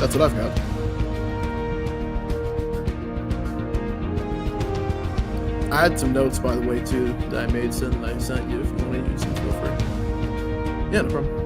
That's what I've got. I had some notes, by the way, too, that I made and I sent you. If you want to use them, feel free. Yeah, no problem.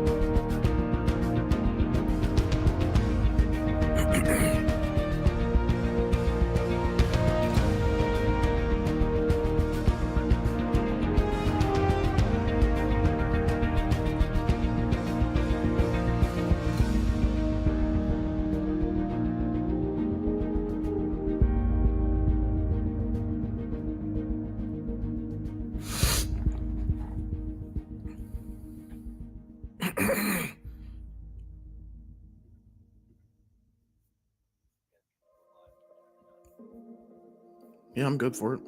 Yeah, I'm good for it.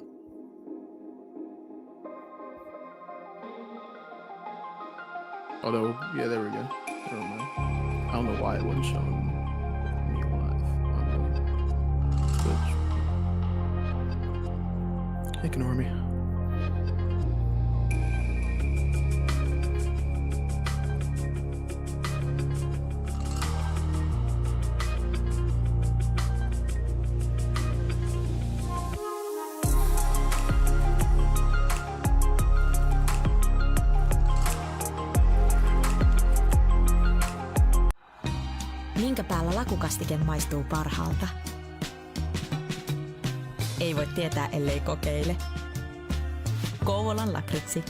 Although, yeah, there we go. Never mind. I don't know why it wasn't showing me live on Twitch. Ignore me. Minkä päällä lakukastike maistuu parhaalta? Ei voi tietää, ellei kokeile. Kouvolan lakritsi.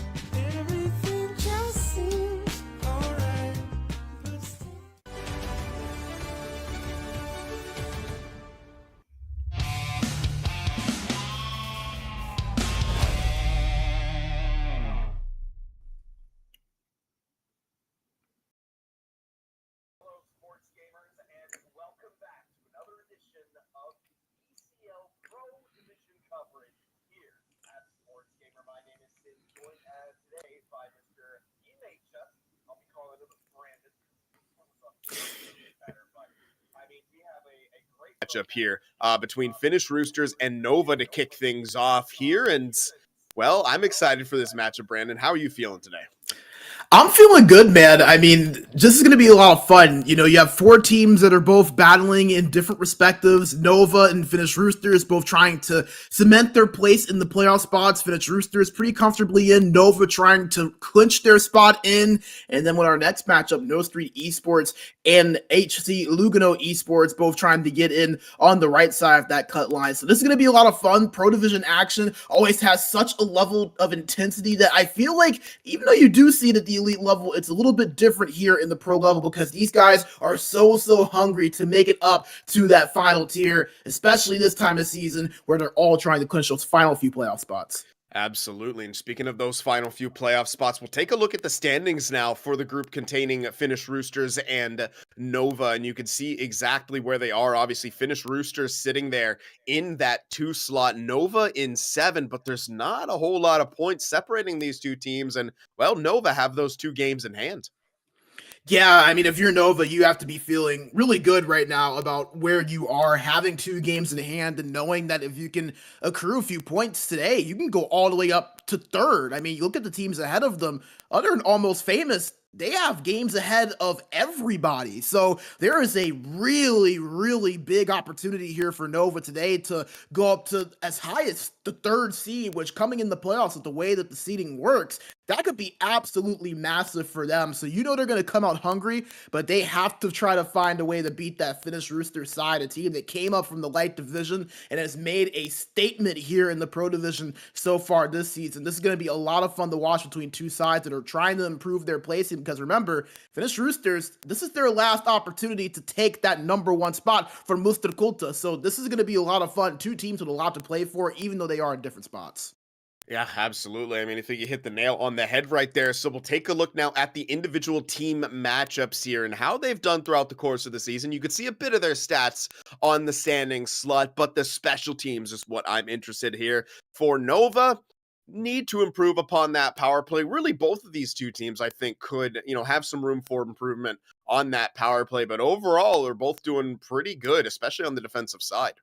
SportsGamers, and welcome back to another edition of ECL Pro Division coverage here at SportsGamer. My name is Sid, joined today by Mr. EHS. I'll be calling him Brandon. Better, but I mean, we have a great matchup here between Finnish Roosters and Nova to kick things off here, and well, I'm excited for this matchup, Brandon. How are you feeling today? I'm feeling good, man. I mean, this is going to be a lot of fun. You know, you have four teams that are both battling in different perspectives. Nova and Finnish Roosters both trying to cement their place in the playoff spots. Finnish Roosters pretty comfortably in. Nova trying to clinch their spot in. And then with our next matchup, NOSTREETSPORTS and HC Lugano Esports both trying to get in on the right side of that cut line. So this is going to be a lot of fun. Pro Division action always has such a level of intensity that I feel like even though you do see it at the elite level, it's a little bit different here in the pro level because these guys are so hungry to make it up to that final tier, especially this time of season where they're all trying to clinch those final few playoff spots. Absolutely. And speaking of those final few playoff spots, we'll take a look at the standings now for the group containing Finnish Roosters and Nova. And you can see exactly where they are. Obviously, Finnish Roosters sitting there in that 2 slot, Nova in 7, but there's not a whole lot of points separating these two teams. And, well, Nova have those 2 games in hand. Yeah, I mean, if you're Nova, you have to be feeling really good right now about where you are, having 2 games in hand and knowing that if you can accrue a few points today, you can go all the way up to 3rd. I mean, you look at the teams ahead of them, other than Almost Famous, they have games ahead of everybody. So there is a really big opportunity here for Nova today to go up to as high as the 3rd seed, which coming in the playoffs with the way that the seeding works, that could be absolutely massive for them. So you know they're going to come out hungry, but they have to try to find a way to beat that Finnish Roosters side, a team that came up from the light division and has made a statement here in the pro division so far this season. This is going to be a lot of fun to watch between 2 sides that are trying to improve their placing because remember, Finnish Roosters, this is their last opportunity to take that number 1 spot for Muster Kulta. So this is going to be a lot of fun. 2 teams with a lot to play for, even though they are in different spots. Yeah, absolutely. I mean, I think you hit the nail on the head right there. So we'll take a look now at the individual team matchups here and how they've done throughout the course of the season. You could see a bit of their stats on the standings slot, but the special teams is what I'm interested here. For Nova, need to improve upon that power play. Really, both of these 2 teams, I think, could, have some room for improvement on that power play. But overall, they're both doing pretty good, especially on the defensive side.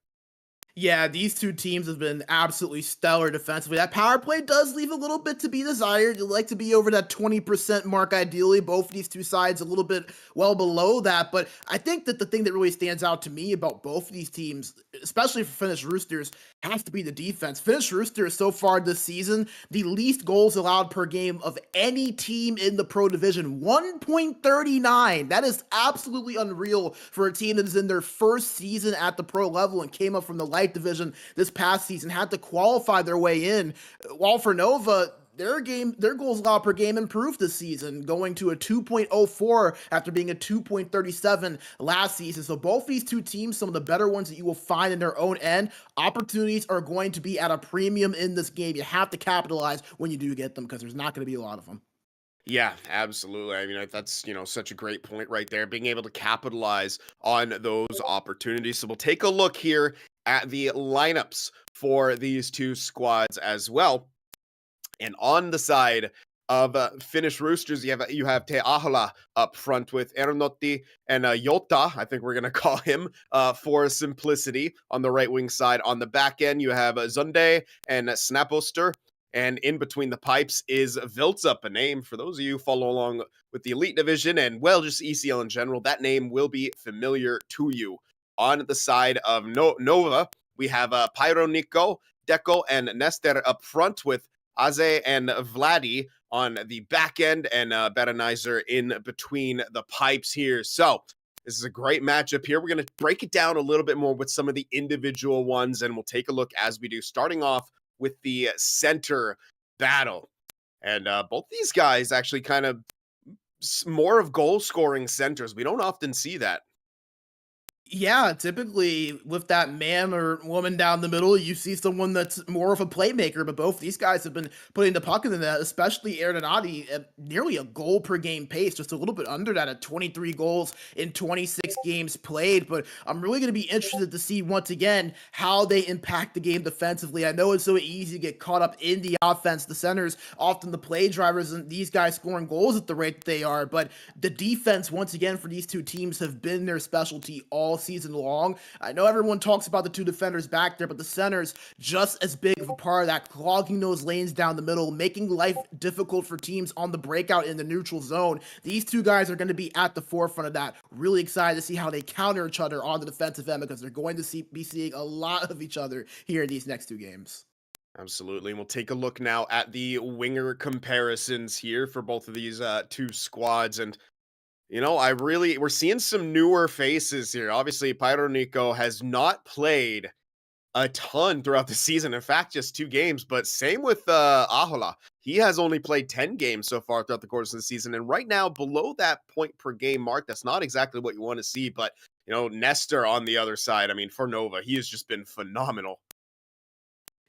Yeah, these two teams have been absolutely stellar defensively. That power play does leave a little bit to be desired. You'd like to be over that 20% mark ideally. Both of these two sides a little bit well below that. But I think that the thing that really stands out to me about both of these teams, especially for Finnish Roosters, has to be the defense. Finnish Roosters so far this season, the least goals allowed per game of any team in the pro division, 1.39. That is absolutely unreal for a team that is in their first season at the pro level and came up from the light division this past season, had to qualify their way in. While for Nova, their goals allowed per game improved this season, going to a 2.04 after being a 2.37 last season. So both these two teams, some of the better ones that you will find in their own end, opportunities are going to be at a premium in this game. You have to capitalize when you do get them because there's not going to be a lot of them. Yeah, absolutely. I mean, that's, such a great point right there, being able to capitalize on those opportunities. So we'll take a look here at the lineups for these two squads as well. And on the side of Finnish Roosters, you have Te Ahola up front with Ernotti and Jota, I think we're going to call him, for simplicity on the right wing side. On the back end, you have Zunde and Snaposter. And in between the pipes is Viltzup, a name for those of you who follow along with the Elite Division and, well, just ECL in general. That name will be familiar to you. On the side of Nova, we have Pyro Nico, Deco, and Nestor up front with Aze and Vladdy on the back end and Berenizer in between the pipes here. So this is a great matchup here. We're going to break it down a little bit more with some of the individual ones, and we'll take a look as we do, starting off with the center battle. And both these guys actually kind of more of goal-scoring centers. We don't often see that. Yeah, typically with that man or woman down the middle, you see someone that's more of a playmaker, but both these guys have been putting the puck in the net, especially Erdonati at nearly a goal per game pace, just a little bit under that at 23 goals in 26 games played. But I'm really going to be interested to see once again how they impact the game defensively. I know it's so easy to get caught up in the offense. The centers, often the play drivers, and these guys scoring goals at the rate that they are. But the defense, once again, for these two teams have been their specialty all season long. I know everyone talks about the two defenders back there, but the centers just as big of a part of that, clogging those lanes down the middle, making life difficult for teams on the breakout in the neutral zone. These two guys are going to be at the forefront of that. Really excited to see how they counter each other on the defensive end because they're going to be seeing a lot of each other here in these next two games. Absolutely. And we'll take a look now at the winger comparisons here for both of these two squads. And we're seeing some newer faces here. Obviously, Pyro Nico has not played a ton throughout the season. In fact, just 2 games. But same with Ahola. He has only played 10 games so far throughout the course of the season. And right now, below that point per game mark, that's not exactly what you want to see. But, Nestor on the other side, I mean, for Nova, he has just been phenomenal.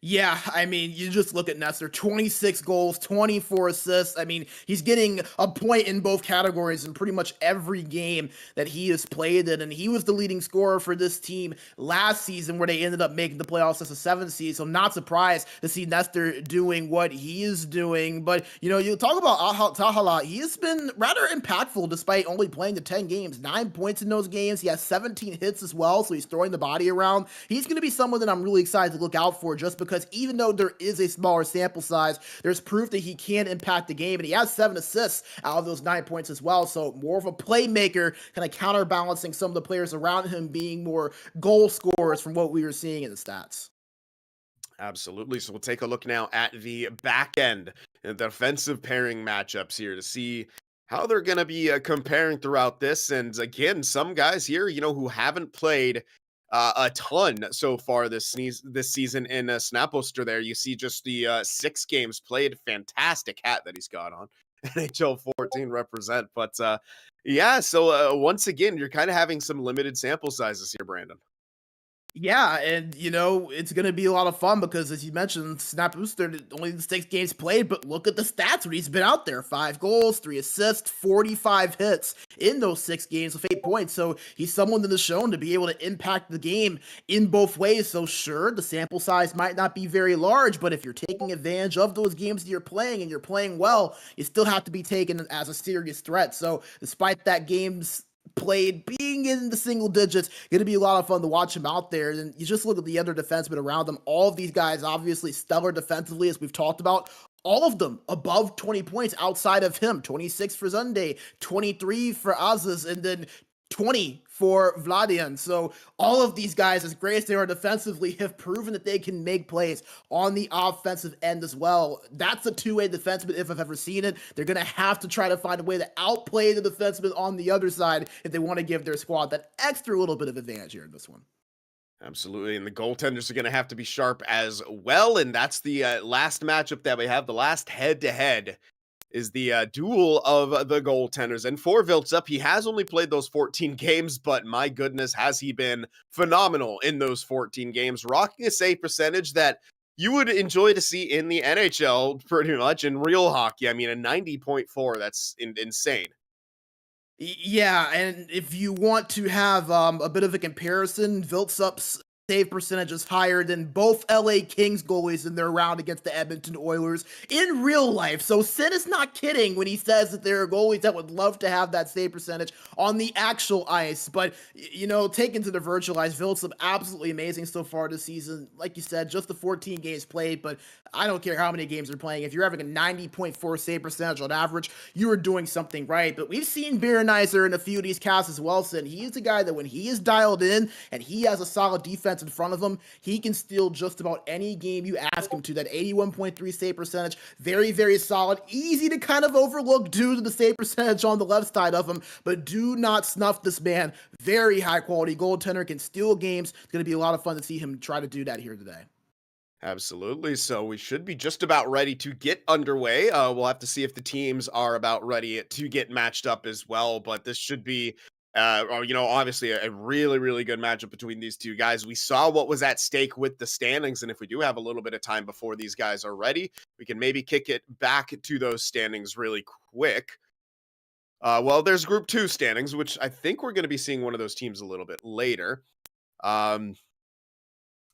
Yeah, I mean, you just look at Nestor, 26 goals, 24 assists. I mean, he's getting a point in both categories in pretty much every game that he has played in. And he was the leading scorer for this team last season where they ended up making the playoffs as a 7th seed. So I'm not surprised to see Nestor doing what he is doing. But, you talk about Tahala, he has been rather impactful despite only playing the 10 games, 9 points in those games. He has 17 hits as well, so he's throwing the body around. He's going to be someone that I'm really excited to look out for just because even though there is a smaller sample size, there's proof that he can impact the game, and he has 7 assists out of those 9 points as well. So more of a playmaker, kind of counterbalancing some of the players around him being more goal scorers from what we were seeing in the stats. Absolutely. So we'll take a look now at the back end, the defensive pairing matchups here to see how they're going to be comparing throughout this. And again, some guys here, who haven't played a ton so far this season in Snaposter there. You see just the 6 games played. Fantastic hat that he's got on. NHL 14 represent. But yeah, so once again, you're kind of having some limited sample sizes here, Brandon. Yeah, and it's gonna be a lot of fun because as you mentioned, Snap Booster only the 6 games played, but look at the stats when he's been out there. 5 goals, 3 assists, 45 hits in those 6 games with 8 points. So he's someone that is shown to be able to impact the game in both ways. So sure, the sample size might not be very large, but if you're taking advantage of those games that you're playing and you're playing well, you still have to be taken as a serious threat. So despite that game's played, being in the single digits, going to be a lot of fun to watch him out there. And you just look at the other defensemen around them. All of these guys, obviously stellar defensively, as we've talked about. All of them above 20 points outside of him. 26 for Sunday, 23 for Aziz, and then 20 for Vladian. So all of these guys, as great as they are defensively, have proven that they can make plays on the offensive end as well. That's a two-way defenseman if I've ever seen it. They're going to have to try to find a way to outplay the defenseman on the other side if they want to give their squad that extra little bit of advantage here in this one. Absolutely, and the goaltenders are going to have to be sharp as well, and that's the last matchup that we have, the last head-to-head is the duel of the goaltenders. And for Viltsup, he has only played those 14 games, but my goodness, has he been phenomenal in those 14 games, rocking a save percentage that you would enjoy to see in the NHL pretty much in real hockey. I mean, a 90.4, that's insane. Yeah, and if you want to have a bit of a comparison, Viltsup's save percentage is higher than both LA Kings goalies in their round against the Edmonton Oilers in real life. So Sid is not kidding when he says that there are goalies that would love to have that save percentage on the actual ice. But, you know, taken to the virtualized, Viltsup absolutely amazing so far this season. Like you said, just the 14 games played, but I don't care how many games they're playing. If you're having a 90.4 save percentage on average, you are doing something right. But we've seen Berenizer in a few of these casts as well, Sid. He's the guy that when he is dialed in and he has a solid defense in front of him, he can steal just about any game you ask him to. That 81.3 save percentage, very, very solid. Easy to kind of overlook due to the save percentage on the left side of him, but do not snuff this man. Very high quality goaltender, can steal games. It's going to be a lot of fun to see him try to do that here today. Absolutely. So we should be just about ready to get underway. We'll have to see if the teams are about ready to get matched up as well. But this should be, obviously a really, really good matchup between these two guys. We saw what was at stake with the standings. And if we do have a little bit of time before these guys are ready, we can maybe kick it back to those standings really quick. Well, there's Group 2 standings, which I think we're going to be seeing one of those teams a little bit later.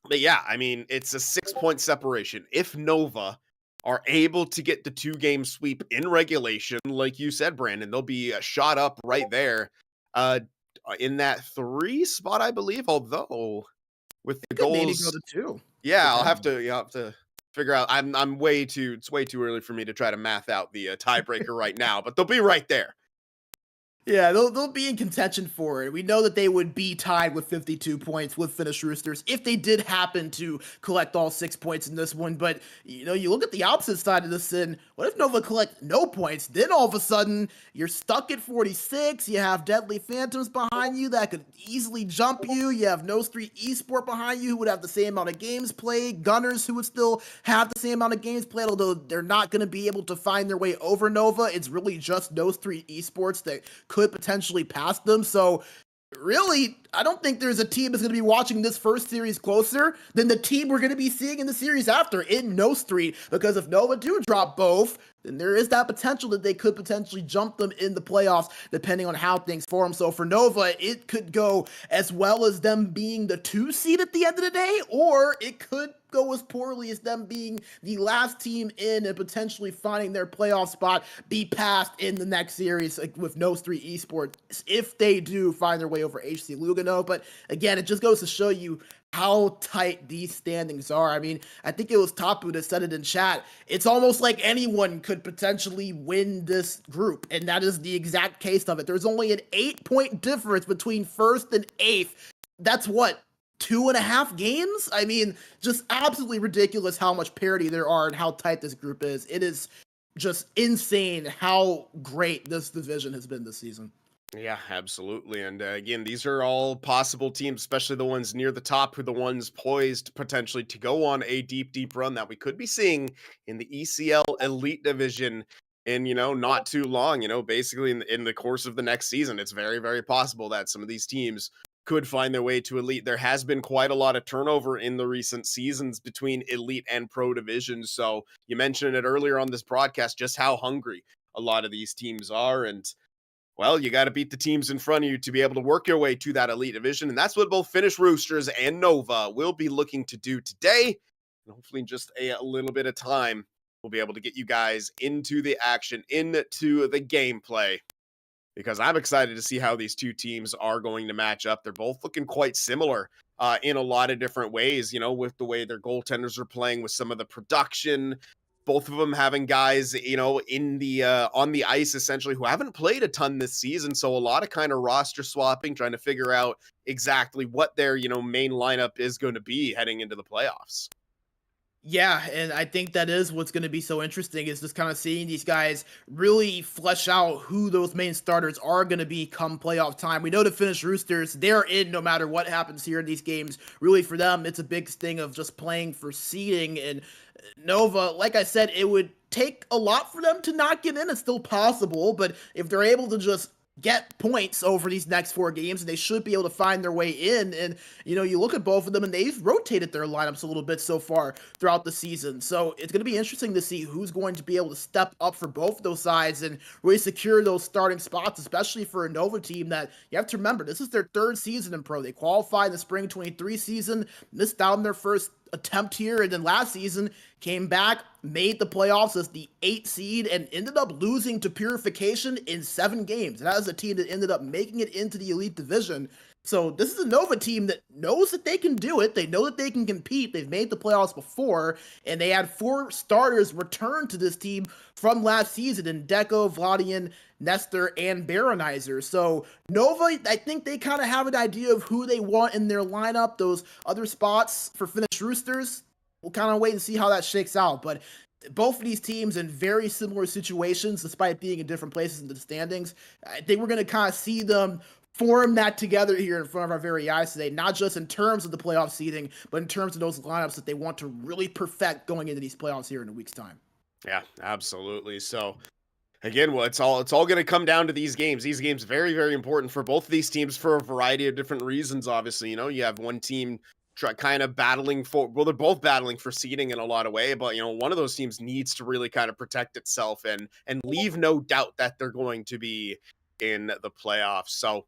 But yeah, I mean, it's a 6-point separation. If Nova are able to get the 2-game sweep in regulation, like you said, Brandon, they'll be shot up right there in that 3 spot, I believe. Although with the Could maybe goals, go to 2. yeah, you have to figure out. It's way too early for me to try to math out the tiebreaker right now, but they'll be right there. Yeah, they'll be in contention for it. We know that they would be tied with 52 points with Finnish Roosters if they did happen to collect all 6 points in this one. But, you know, you look at the opposite side of this, and what if Nova collect no points? Then all of a sudden, you're stuck at 46. You have Deadly Phantoms behind you that could easily jump you. You have No Street Esports behind you who would have the same amount of games played. Gunners who would still have the same amount of games played, although they're not going to be able to find their way over Nova. It's really just No Street Esports that could potentially pass them. So really, I don't think there's a team that's going to be watching this first series closer than the team we're going to be seeing in the series after in No Street, because if Nova do drop both, then there is that potential that they could potentially jump them in the playoffs depending on how things form. So for Nova, it could go as well as them being the 2 seed at the end of the day, or it could go as poorly as them being the last team in and potentially finding their playoff spot be passed in the next series, like with No Street Esports, if they do find their way over HC Lugano. But again, it just goes to show you how tight these standings are. I mean, I think it was Tapu that said it in chat. It's almost like anyone could potentially win this group, and that is the exact case of it. There's only an 8-point difference between first and eighth. That's what, 2.5 games? I mean, just absolutely ridiculous how much parity there are and how tight this group is. It is just insane how great this division has been this season. Yeah, absolutely. And again, these are all possible teams, especially the ones near the top, who are the ones poised potentially to go on a deep, deep run that we could be seeing in the ECL Elite Division in, not too long, basically in the course of the next season. It's very, very possible that some of these teams could find their way to Elite. There has been quite a lot of turnover in the recent seasons between Elite and Pro divisions. So you mentioned it earlier on this broadcast, just how hungry a lot of these teams are. And well, you got to beat the teams in front of you to be able to work your way to that Elite Division. And that's what both Finnish Roosters and Nova will be looking to do today. And hopefully in just a little bit of time, we'll be able to get you guys into the action, into the gameplay. because I'm excited to see how these two teams are going to match up. They're both looking quite similar in a lot of different ways, with the way their goaltenders are playing, with some of the production. Both of them having guys, in the on the ice essentially who haven't played a ton this season. So a lot of kind of roster swapping, trying to figure out exactly what their, main lineup is going to be heading into the playoffs. Yeah, and I think that is what's going to be so interesting is just kind of seeing these guys really flesh out who those main starters are going to be come playoff time. We know the Finnish Roosters, they're in no matter what happens here in these games. Really for them, it's a big thing of just playing for seeding. And Nova, like I said, it would take a lot for them to not get in. It's still possible, but if they're able to just get points over these next 4 games, and they should be able to find their way in. And, you look at both of them, and they've rotated their lineups a little bit so far throughout the season. So it's going to be interesting to see who's going to be able to step up for both of those sides and really secure those starting spots, especially for a Nova team that you have to remember, this is their 3rd season in pro. They qualified in the spring 23 season, missed out on their first attempt here, and then last season came back, made the playoffs as the 8th seed, and ended up losing to Purification in 7 games. And that was a team that ended up making it into the Elite Division. So this is a Nova team that knows that they can do it. They know that they can compete. They've made the playoffs before, and they had 4 starters return to this team from last season in Deco, Vladian, Nestor, and Baronizer. So Nova, I think they kind of have an idea of who they want in their lineup. Those other spots for Finnish Roosters, we'll kind of wait and see how that shakes out. But both of these teams in very similar situations, despite being in different places in the standings. I think we're going to kind of see them form that together here in front of our very eyes today, not just in terms of the playoff seeding, but in terms of those lineups that they want to really perfect going into these playoffs here in a week's time. Yeah, absolutely. So again, well, it's all going to come down to these games. These games very, very important for both of these teams for a variety of different reasons. Obviously, you have one team kind of battling for, well, they're both battling for seeding in a lot of way, but one of those teams needs to really kind of protect itself and leave no doubt that they're going to be in the playoffs. So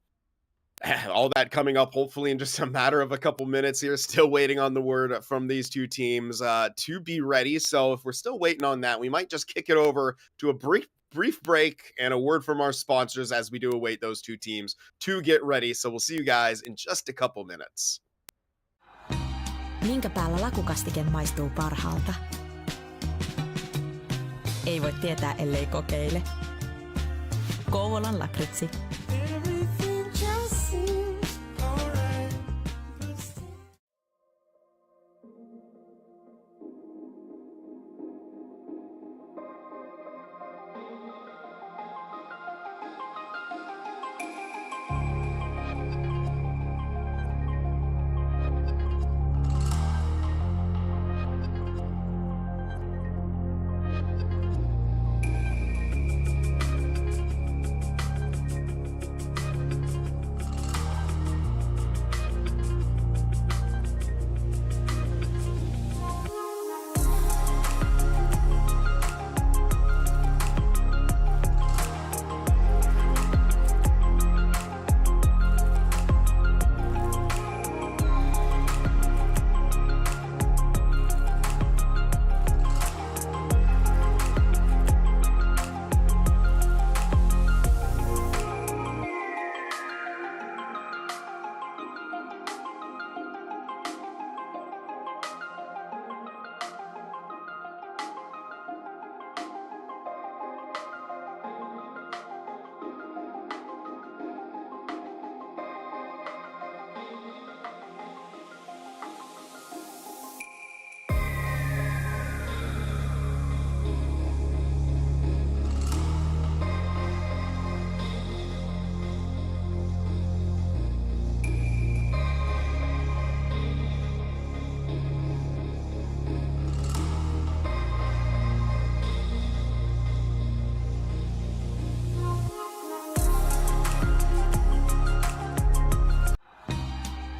all that coming up hopefully in just a matter of a couple minutes here. Still waiting on the word from these two teams to be ready. So if we're still waiting on that, we might just kick it over to a brief break and a word from our sponsors as we do await those two teams to get ready. So we'll see you guys in just a couple minutes. Minkä päällä lakukastike maistuu parhaalta? Ei voi tietää, ellei kokeile. Kouvolan lakritsi.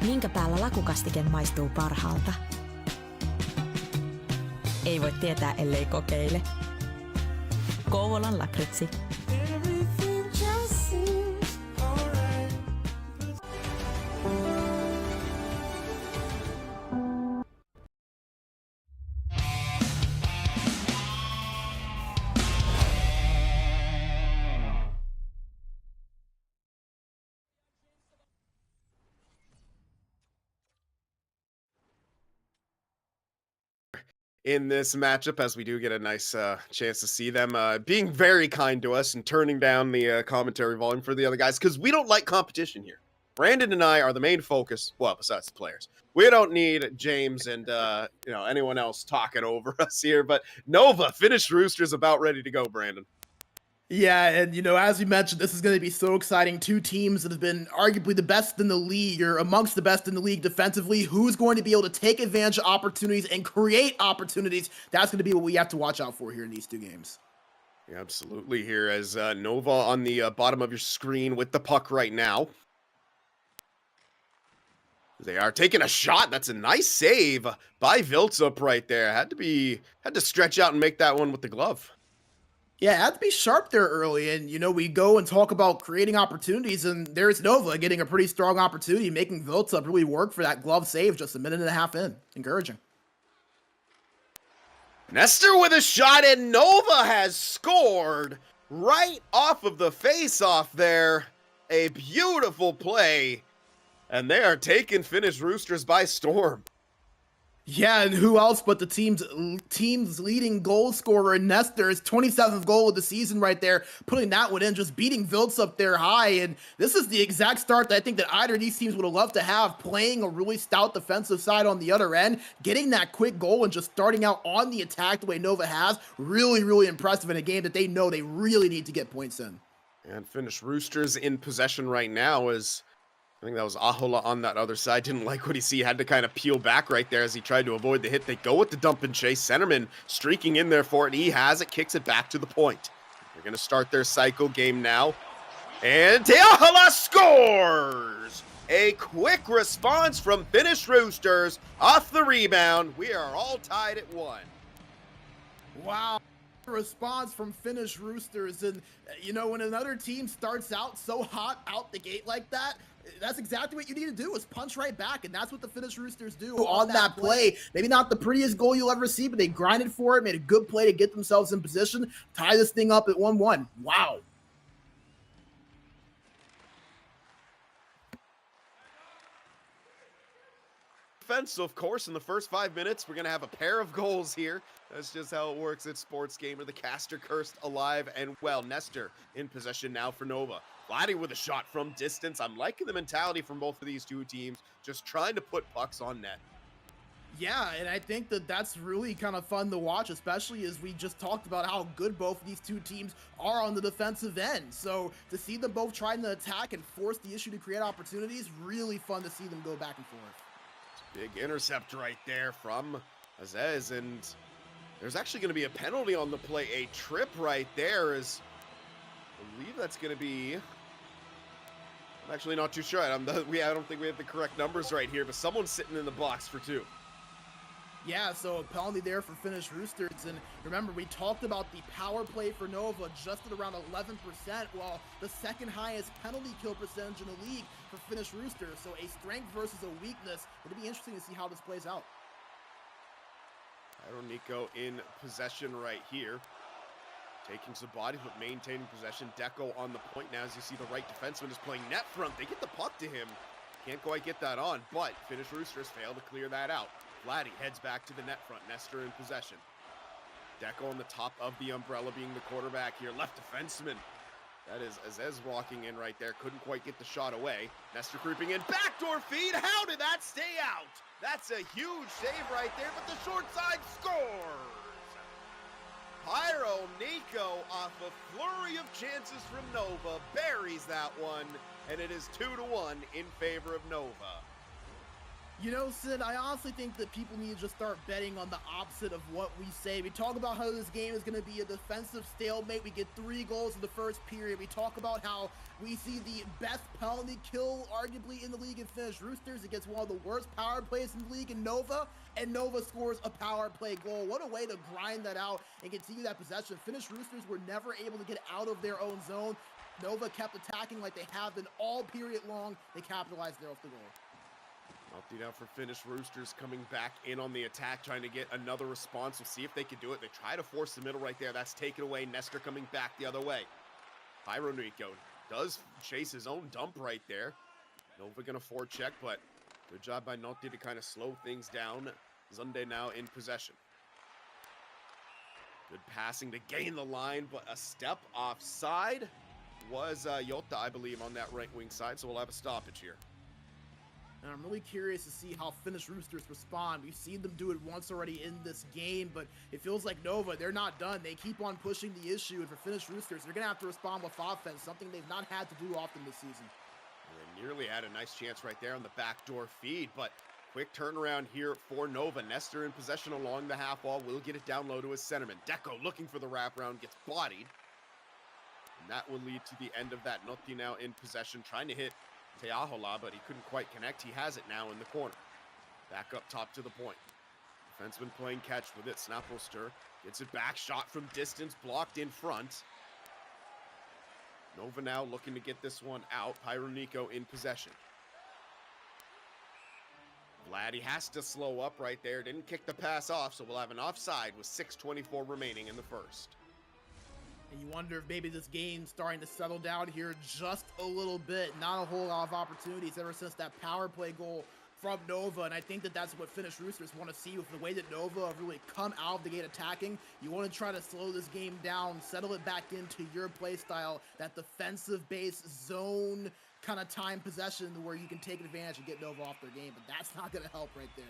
Minkä päällä lakukastike maistuu parhaalta? Ei voi tietää, ellei kokeile. Kouvolan lakritsi. in this matchup, as we do get a nice chance to see them being very kind to us and turning down the commentary volume for the other guys, because we don't like competition here. Brandon and I are the main focus. Well, besides the players, we don't need James and anyone else talking over us here. But Nova, Finnish Roosters, about ready to go. Brandon. Yeah, and as we mentioned, this is going to be so exciting. Two teams that have been arguably the best in the league, or amongst the best in the league defensively. Who's going to be able to take advantage of opportunities and create opportunities? That's going to be what we have to watch out for here in these two games. Yeah, absolutely. Here as Nova on the bottom of your screen with the puck right now. They are taking a shot. That's a nice save by Viltzup right there. Had to stretch out and make that one with the glove. Yeah, had to be sharp there early. And, we go and talk about creating opportunities, and there's Nova getting a pretty strong opportunity, making Viltzup really work for that glove save just a minute and a half in. Encouraging. Nestor with a shot, and Nova has scored right off of the face-off there. A beautiful play. And they are taking Finnish Roosters by storm. Yeah, and who else but the team's leading goal scorer, Nestor's 27th goal of the season right there, putting that one in, just beating Vilts up there high. And this is the exact start that I think that either of these teams would have loved to have, playing a really stout defensive side on the other end, getting that quick goal and just starting out on the attack the way Nova has. Really, really impressive in a game that they know they really need to get points in. And Finnish Roosters in possession right now is... I think that was Ahola on that other side. Didn't like what he see. Had to kind of peel back right there as he tried to avoid the hit. They go with the dump and chase. Centerman streaking in there for it. He has it. Kicks it back to the point. They're going to start their cycle game now. And Ahola scores! A quick response from Finnish Roosters off the rebound. We are all tied at 1. Wow. Response from Finnish Roosters. And, when another team starts out so hot out the gate like that, that's exactly what you need to do, is punch right back, and that's what the Finnish Roosters do on that play. Maybe not the prettiest goal you'll ever see, but they grinded for it, made a good play to get themselves in position, tie this thing up at 1-1. Wow. Defense, so of course, in the first 5 minutes, we're going to have a pair of goals here. That's just how it works at SportsGamer. The caster cursed alive and well. Nestor in possession now for Nova. Vladdy with a shot from distance. I'm liking the mentality from both of these two teams, just trying to put pucks on net. Yeah, and I think that that's really kind of fun to watch, especially as we just talked about how good both of these two teams are on the defensive end. So to see them both trying to attack and force the issue to create opportunities, really fun to see them go back and forth. Big intercept right there from Aziz, and there's actually going to be a penalty on the play. A trip right there is... I believe that's going to be... I'm actually not too sure. I don't think we have the correct numbers right here, but someone's sitting in the box for 2. Yeah, so a penalty there for Finnish Roosters. And remember, we talked about the power play for Nova just at around 11%, while the second highest penalty kill percentage in the league for Finnish Roosters. So a strength versus a weakness. It'll be interesting to see how this plays out. Nico in possession right here. Taking some body, but maintaining possession. Deco on the point now, as you see the right defenseman is playing net front. They get the puck to him. Can't quite get that on, but Finnish Roosters fail to clear that out. Vladdy heads back to the net front. Nestor in possession. Deco on the top of the umbrella, being the quarterback here. Left defenseman. That is Aziz walking in right there. Couldn't quite get the shot away. Nestor creeping in. Backdoor feed. How did that stay out? That's a huge save right there, but the short side scores. Pyro Nico, off a flurry of chances from Nova, buries that one, and it is 2-1 in favor of Nova. Sid, I honestly think that people need to just start betting on the opposite of what we say. We talk about how this game is going to be a defensive stalemate. We get 3 goals in the first period. We talk about how we see the best penalty kill, arguably, in the league in Finnish Roosters against one of the worst power plays in the league in Nova, and Nova scores a power play goal. What a way to grind that out and continue that possession. Finnish Roosters were never able to get out of their own zone. Nova kept attacking like they have been all period long. They capitalized there off the goal. Penalty down for Finnish Roosters, coming back in on the attack, trying to get another response. We'll see if they can do it. They try to force the middle right there. That's taken away. Nestor coming back the other way. Pyro Nico does chase his own dump right there. Nova gonna forecheck, but good job by Notti to kind of slow things down. Zunde now in possession. Good passing to gain the line, but a step offside was Jota, I believe, on that right wing side, so we'll have a stoppage here. And I'm really curious to see how Finnish Roosters respond. We've seen them do it once already in this game, but it feels like Nova, they're not done. They keep on pushing the issue, and for Finnish Roosters, they're going to have to respond with offense, something they've not had to do often this season. They nearly had a nice chance right there on the backdoor feed, but quick turnaround here for Nova. Nestor in possession along the half wall, will get it down low to his centerman. Deco looking for the wraparound, gets bodied. And that will lead to the end of that. Notti now in possession, trying to hit Teahola, but he couldn't quite connect. He has it now in the corner. Back up top to the point. Defenseman playing catch with it. Snaposter gets it back. Shot from distance, blocked in front. Nova now looking to get this one out. Pyronico in possession. Vlad, he has to slow up right there. Didn't kick the pass off, so we'll have an offside with 6:24 remaining in the first. And you wonder if maybe this game's starting to settle down here just a little bit. Not a whole lot of opportunities ever since that power play goal from Nova, and I think that that's what Finnish Roosters want to see with the way that Nova have really come out of the gate attacking. You want to try to slow this game down, settle it back into your play style, that defensive base zone kind of time possession where you can take advantage and get Nova off their game, but that's not going to help right there.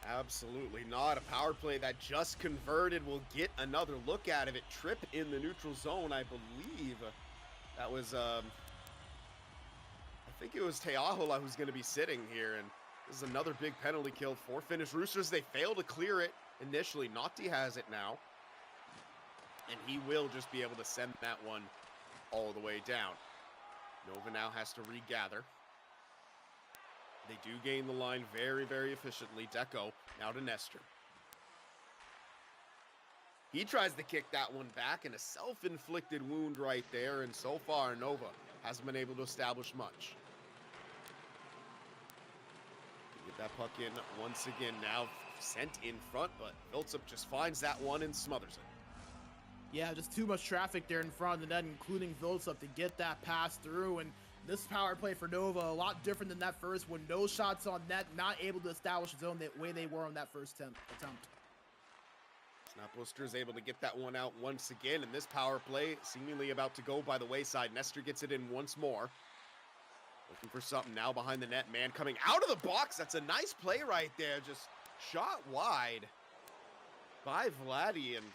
Absolutely not. A power play that just converted will get another look out of it. Trip in the neutral zone, I believe. That was, I think it was Teahola who's going to be sitting here, and this is another big penalty kill for Finnish Roosters. They fail to clear it initially. Notti has it now, and he will just be able to send that one all the way down. Nova now has to regather. They do gain the line very, very efficiently. Deco now to Nestor. He tries to kick that one back, and a self-inflicted wound right there, and so far Nova hasn't been able to establish much. Get that puck in once again, now sent in front, but Viltsup just finds that one and smothers it. Yeah, just too much traffic there in front of the net, including Viltsup, to get that pass through, and this power play for Nova, a lot different than that first one. No shots on net, not able to establish his own the way they were on that first attempt. Snaposter is able to get that one out once again, and this power play seemingly about to go by the wayside. Nestor gets it in once more. Looking for something now behind the net. Man coming out of the box. That's a nice play right there. Just shot wide by Vladdy. And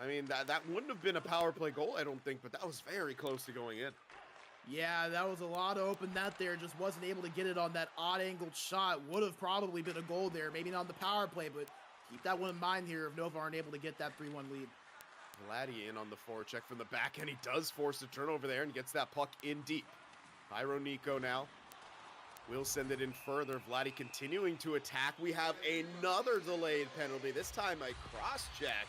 I mean, that wouldn't have been a power play goal, I don't think, but that was very close to going in. Yeah, that was a lot of open net there. Just wasn't able to get it on that odd angled shot. Would have probably been a goal there. Maybe not on the power play, but keep that one in mind here if Nova aren't able to get that 3-1 lead. Vladdy in on the forecheck from the back, and he does force a turnover there and gets that puck in deep. Pyronico now will send it in further. Vladdy continuing to attack. We have another delayed penalty, this time a cross-check.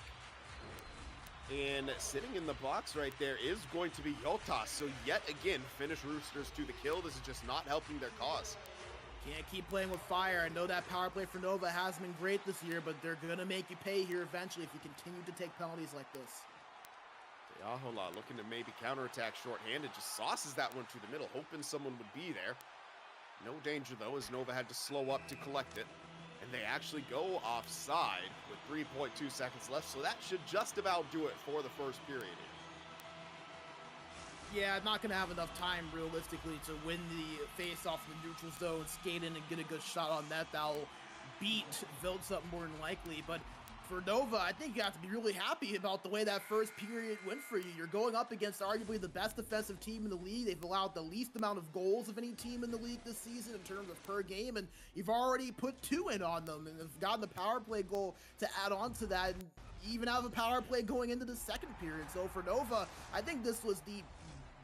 And sitting in the box right there is going to be Jota. So yet again, Finnish Roosters to the kill. This is just not helping their cause. Can't keep playing with fire. I know that power play for Nova hasn't been great this year, but they're going to make you pay here eventually if you continue to take penalties like this. Teahola looking to maybe counterattack shorthanded, just sauces that one through the middle, hoping someone would be there. No danger though, as Nova had to slow up to collect it. And they actually go offside with 3.2 seconds left, so that should just about do it for the first period. Yeah, not going to have enough time realistically to win the face-off in the neutral zone, skate in and get a good shot on that. That'll beat Viltsup more than likely, but for Nova, I think you have to be really happy about the way that first period went for you. You're going up against arguably the best defensive team in the league. They've allowed the least amount of goals of any team in the league this season in terms of per game, and you've already put 2 in on them and have gotten the power play goal to add on to that, and even have a power play going into the second period. So for Nova, I think this was the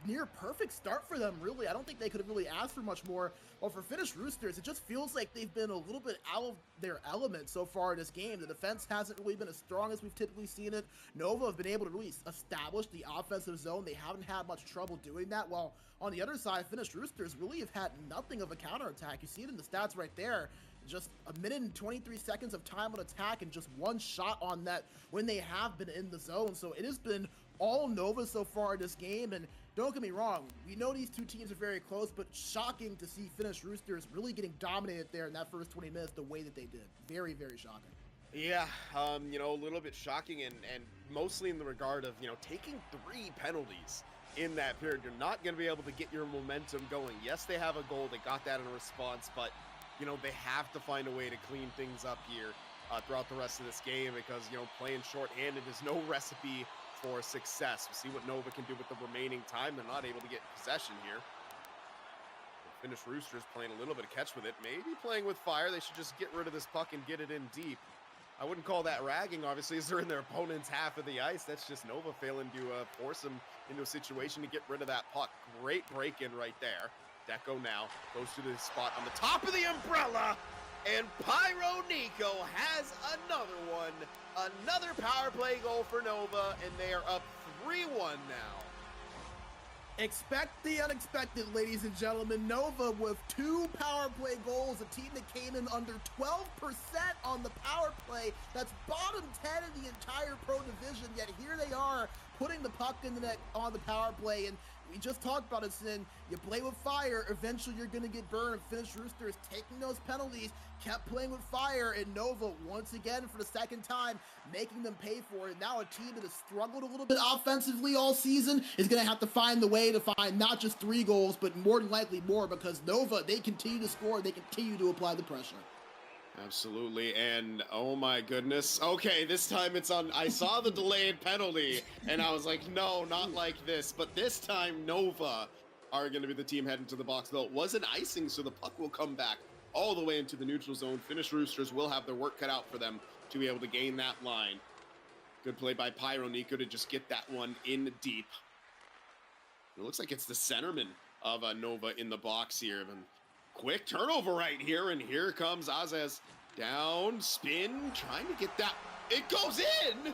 near perfect start for them, really. I don't think they could have really asked for much more. Well, for Finnish Roosters, it just feels like they've been a little bit out of their element so far in this game. The defense hasn't really been as strong as we've typically seen it. Nova have been able to really establish the offensive zone. They haven't had much trouble doing that, while on the other side, Finnish Roosters really have had nothing of a counterattack. You see it in the stats right there. Just a minute and 23 seconds of time on attack and just 1 shot on net when they have been in the zone. So it has been all Nova so far in this game, and don't get me wrong, we know these two teams are very close, but shocking to see Finnish Roosters really getting dominated there in that first 20 minutes the way that they did. Very, very shocking. Yeah, you know, a little bit shocking and mostly in the regard of, you know, taking 3 penalties in that period. You're not going to be able to get your momentum going. Yes, they have a goal. They got that in response, but, you know, they have to find a way to clean things up here throughout the rest of this game because, you know, playing shorthanded is no recipe for success. We'll see what Nova can do with the remaining time. They're not able to get possession here. The Finnish Roosters playing a little bit of catch with it. Maybe playing with fire. They should just get rid of this puck and get it in deep. I wouldn't call that ragging, obviously, as they're in their opponent's half of the ice. That's just Nova failing to force them into a situation to get rid of that puck. Great break-in right there. Deco now goes to the spot on the top of the umbrella, and Pyro Nico has another one. Another power play goal for Nova, and they are up 3-1 now. Expect the unexpected, ladies and gentlemen. Nova with 2 power play goals, a team that came in under 12% on the power play. That's bottom 10 in the entire pro division, yet here they are putting the puck in the net on the power play. And we just talked about it, Sin. You play with fire, eventually you're going to get burned. Finnish Roosters taking those penalties, kept playing with fire, and Nova, once again, for the second time, making them pay for it. Now a team that has struggled a little bit offensively all season is going to have to find the way to find not just 3 goals, but more than likely more, because Nova, they continue to score, they continue to apply the pressure. Absolutely, and oh my goodness. Okay, this time it's on. I saw the delayed penalty, and I was like, no, not like this. But this time, Nova are going to be the team heading to the box, though it was an icing, so the puck will come back all the way into the neutral zone. Finnish Roosters will have their work cut out for them to be able to gain that line. Good play by Pyro Nico to just get that one in deep. It looks like it's the centerman of Nova in the box here. And quick turnover right here, and here comes Azez. Down, spin, trying to get that. It goes in!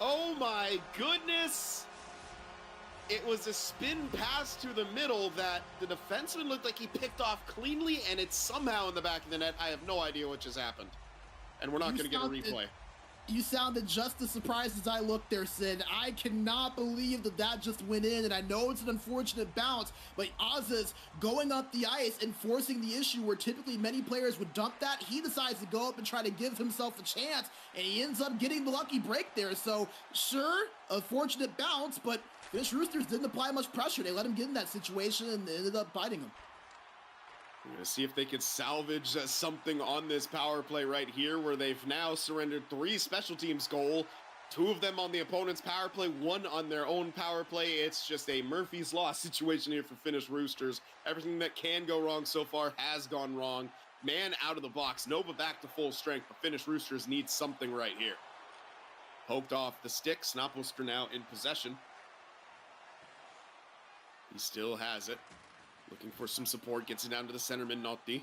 Oh my goodness! It was a spin pass to the middle that the defenseman looked like he picked off cleanly, and it's somehow in the back of the net. I have no idea what just happened. And we're not going to get a replay. You sounded just as surprised as I looked there, Sid. I cannot believe that just went in, and I know it's an unfortunate bounce, but Azez going up the ice and forcing the issue where typically many players would dump that, he decides to go up and try to give himself a chance, and he ends up getting the lucky break there. So, sure, a fortunate bounce, but Finnish Roosters didn't apply much pressure. They let him get in that situation and ended up biting him. We're going to see if they could salvage something on this power play right here, where they've now surrendered 3 special teams goal, 2 of them on the opponent's power play, 1 on their own power play. It's just a Murphy's Law situation here for Finnish Roosters. Everything that can go wrong so far has gone wrong. Man out of the box. Nova back to full strength, but Finnish Roosters need something right here. Poked off the stick. Snaposter now in possession. He still has it. Looking for some support, gets it down to the centerman, Notti.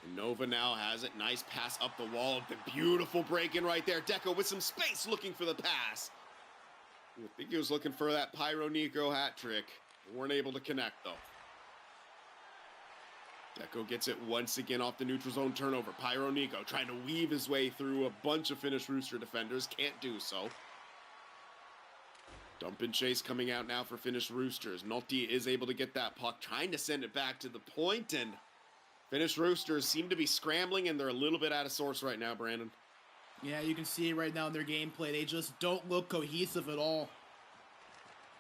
And Nova now has it. Nice pass up the wall. The beautiful break-in right there. Deco with some space looking for the pass. I think he was looking for that Pyro Nico hat trick. Weren't able to connect, though. Deco gets it once again off the neutral zone turnover. Pyro Nico trying to weave his way through a bunch of Finnish Rooster defenders. Can't do so. Dump and chase coming out now for Finnish Roosters. Notti is able to get that puck, trying to send it back to the point, and Finnish Roosters seem to be scrambling, and they're a little bit out of sorts right now, Brandon. Yeah, you can see right now in their gameplay, they just don't look cohesive at all.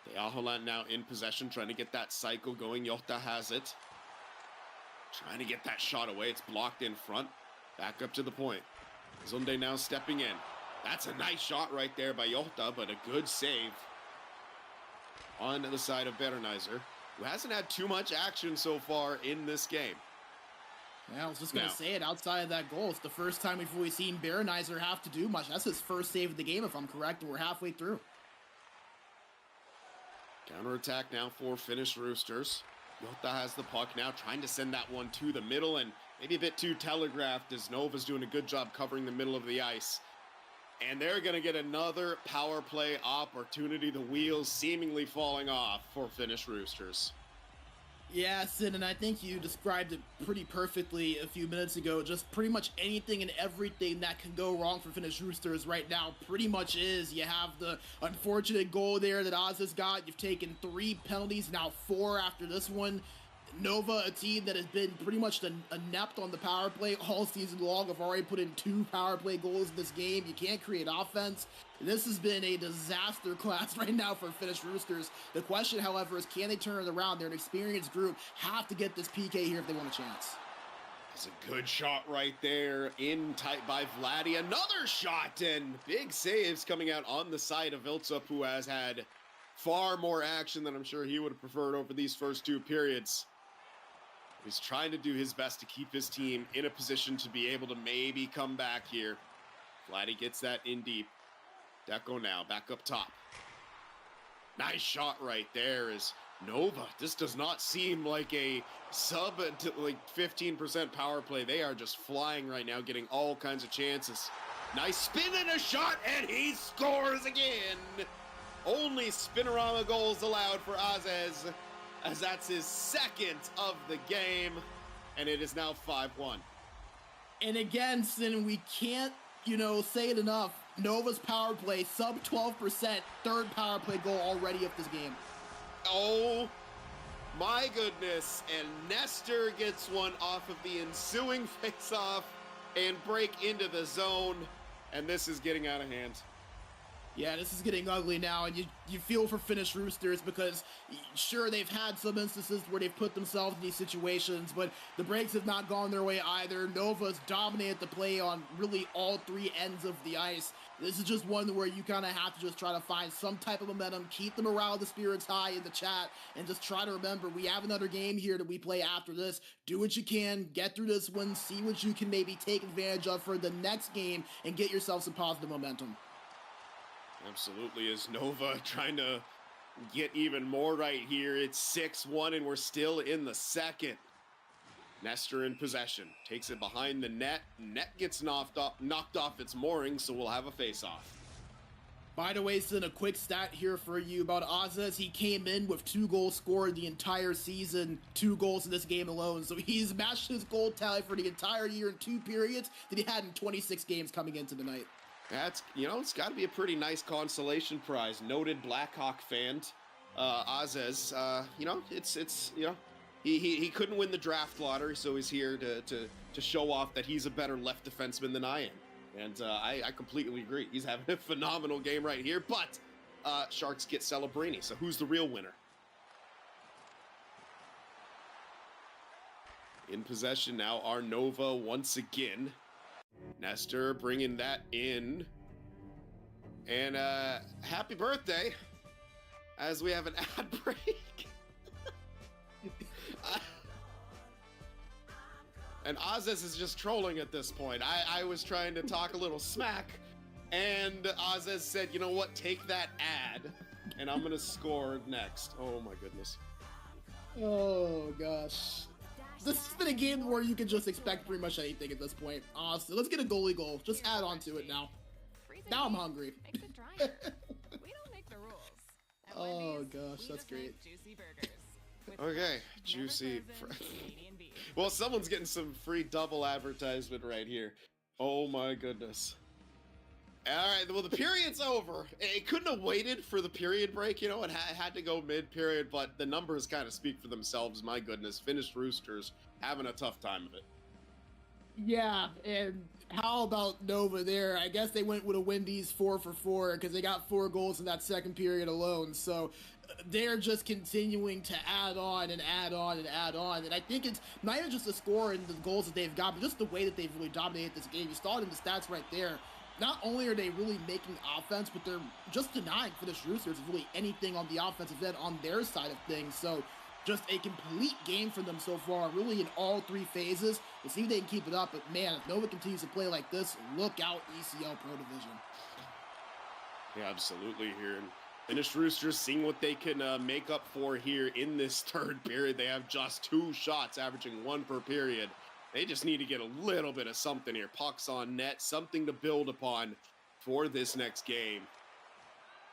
The Aholand now in possession, trying to get that cycle going. Johta has it. Trying to get that shot away. It's blocked in front. Back up to the point. Zunde now stepping in. That's a nice shot right there by Johta, but a good save on the side of Berenizer, who hasn't had too much action so far in this game. Yeah, I was just going to say it, outside of that goal, it's the first time we've really seen Berenizer have to do much. That's his first save of the game, if I'm correct, and we're halfway through. Counterattack now for Finnish Roosters. Johta has the puck now, trying to send that one to the middle, and maybe a bit too telegraphed, as Nova's doing a good job covering the middle of the ice. And they're going to get another power play opportunity. The wheels seemingly falling off for Finnish Roosters. Yeah, Sid, and I think you described it pretty perfectly a few minutes ago. Just pretty much anything and everything that can go wrong for Finnish Roosters right now pretty much is. You have the unfortunate goal there that Oz has got. You've taken 3 penalties, now 4 after this one. Nova, a team that has been pretty much inept on the power play all season long, have already put in 2 power play goals in this game. You can't create offense. This has been a disaster class right now for Finnish Roosters. The question, however, is can they turn it around? They're an experienced group, have to get this PK here if they want a chance. It's a good shot right there, in tight by Vladdy. Another shot, and big saves coming out on the side of Viltsup, who has had far more action than I'm sure he would have preferred over these first 2 periods. He's trying to do his best to keep his team in a position to be able to maybe come back here. Vladdy gets that in deep. Deco now back up top. Nice shot right there is Nova. This does not seem like a sub to like 15% power play. They are just flying right now, getting all kinds of chances. Nice spin and a shot, and he scores again. Only spinorama goals allowed for Azez, as that's his 2nd of the game, and it is now 5-1. And again, Sin, we can't, say it enough. Nova's power play, sub 12%, 3rd power play goal already of this game. Oh my goodness, and Nestor gets one off of the ensuing face-off and break into the zone, and this is getting out of hand. Yeah, this is getting ugly now, and you feel for Finnish Roosters because, sure, they've had some instances where they've put themselves in these situations, but the breaks have not gone their way either. Nova's dominated the play on really all 3 ends of the ice. This is just one where you kind of have to just try to find some type of momentum, keep the morale, the spirits high in the chat, and just try to remember we have another game here that we play after this. Do what you can, get through this one, see what you can maybe take advantage of for the next game, and get yourself some positive momentum. Absolutely, is Nova trying to get even more right here. It's 6-1, and we're still in the 2nd. Nestor in possession, takes it behind the net. Net gets knocked off its mooring, so we'll have a face-off. By the way, Sin, a quick stat here for you about Azez. He came in with 2 goals scored the entire season, 2 goals in this game alone. So he's matched his goal tally for the entire year in 2 periods that he had in 26 games coming into the night. That's, it's got to be a pretty nice consolation prize. Noted Blackhawk fan, Azez. He couldn't win the draft lottery, so he's here to show off that he's a better left defenseman than I am. And I completely agree. He's having a phenomenal game right here, but Sharks get Celebrini, so who's the real winner? In possession now are Nova once again. Nestor bringing that in. And happy birthday, as we have an ad break. And Azez is just trolling at this point. I was trying to talk a little smack, and Azez said, you know what, take that ad, and I'm going to score next. Oh my goodness. Oh gosh. This has been a game where you can just expect pretty much anything at this point. Honestly, let's get a goalie goal. Just add on to it now. Now I'm hungry. We don't make the rules. At Oh Wendy's, gosh, we that's just great. make juicy burgers. With Okay, fresh, juicy. never frozen Canadian beef. Well, someone's getting some free double advertisement right here. Oh my goodness. Alright, well, the period's over. It couldn't have waited for the period break, it had to go mid-period, but the numbers kind of speak for themselves, my goodness. Finnish Roosters having a tough time of it. Yeah, and how about Nova there? I guess they went with a Wendy's 4 for 4 because they got 4 goals in that 2nd period alone. So they're just continuing to add on and add on and add on. And I think it's not even just the score and the goals that they've got, but just the way that they've really dominated this game. You saw it in the stats right there. Not only are they really making offense, but they're just denying Finnish Roosters really anything on the offensive end on their side of things. So just a complete game for them so far, really in all 3 phases. We'll see if they can keep it up, but man, if Nova continues to play like this, look out ECL Pro Division. Yeah, absolutely here. And Finnish Roosters seeing what they can make up for here in this 3rd period. They have just 2 shots, averaging 1 per period. They just need to get a little bit of something here. Pucks on net, something to build upon for this next game.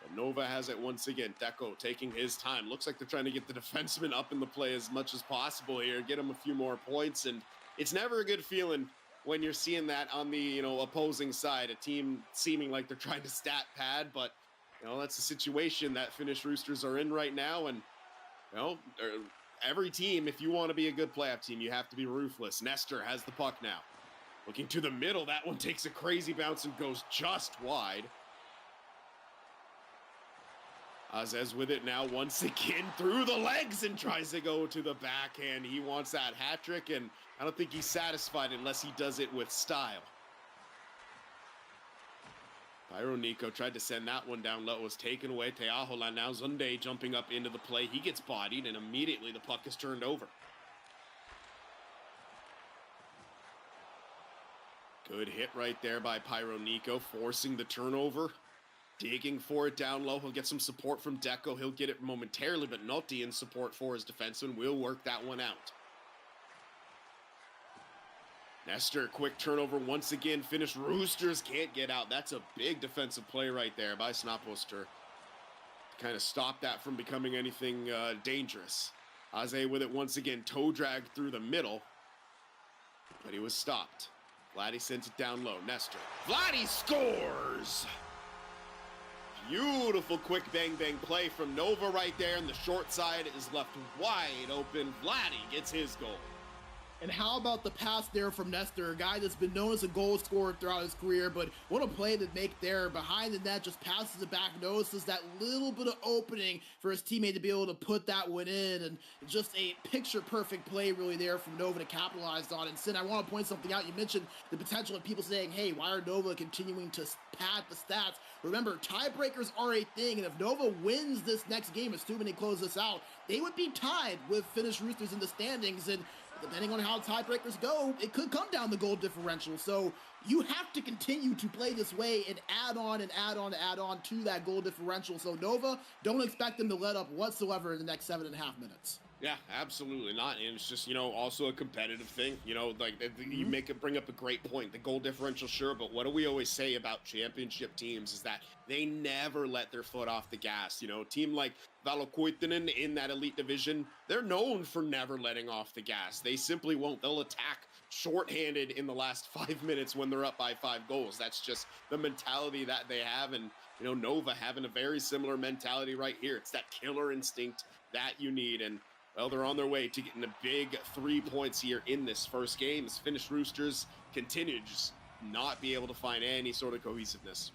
But Nova has it once again. Deco taking his time. Looks like they're trying to get the defenseman up in the play as much as possible here. Get him a few more points. And it's never a good feeling when you're seeing that on the opposing side. A team seeming like they're trying to stat pad. But, that's the situation that Finnish Roosters are in right now. And, every team, if you want to be a good playoff team, you have to be ruthless. Nestor has the puck now. Looking to the middle, that one takes a crazy bounce and goes just wide. Azez with it now once again through the legs and tries to go to the backhand. He wants that hat trick, and I don't think he's satisfied unless he does it with style. Pyro Nico tried to send that one down low. It was taken away. Teahola now. Zunde jumping up into the play. He gets bodied, and immediately the puck is turned over. Good hit right there by Pyro Nico, forcing the turnover. Digging for it down low. He'll get some support from Deco. He'll get it momentarily, but Notti in support for his defenseman will work that one out. Nestor, quick turnover once again. Finnish Roosters can't get out. That's a big defensive play right there by Snaposter. Kind of stop that from becoming anything dangerous. Aze with it once again. Toe drag through the middle. But he was stopped. Vladdy sends it down low. Nestor. Vladdy scores! Beautiful quick bang-bang play from Nova right there, and the short side is left wide open. Vladdy gets his goal. And how about the pass there from Nestor, a guy that's been known as a goal scorer throughout his career, but what a play to make there. Behind the net, just passes it back, notices that little bit of opening for his teammate to be able to put that one in, and just a picture-perfect play really there from Nova to capitalize on. And Sin, I want to point something out. You mentioned the potential of people saying, hey, why are Nova continuing to pad the stats? Remember, tiebreakers are a thing, and if Nova wins this next game, assuming they close this out, they would be tied with Finnish Roosters in the standings, and depending on how tiebreakers go, it could come down the goal differential. So you have to continue to play this way and add on and add on and add on to that goal differential. So Nova, don't expect them to let up whatsoever in the next 7.5 minutes. Yeah, absolutely not. And it's just, also a competitive thing. Like you bring up a great point. The goal differential, sure, but what do we always say about championship teams is that they never let their foot off the gas. A team like Valokuitunen in that elite division, they're known for never letting off the gas. They simply won't. They'll attack shorthanded in the last 5 minutes when they're up by 5 goals. That's just the mentality that they have. And, Nova having a very similar mentality right here. It's that killer instinct that you need. And well, they're on their way to getting a big 3 points here in this first game as Finnish Roosters continue to just not be able to find any sort of cohesiveness.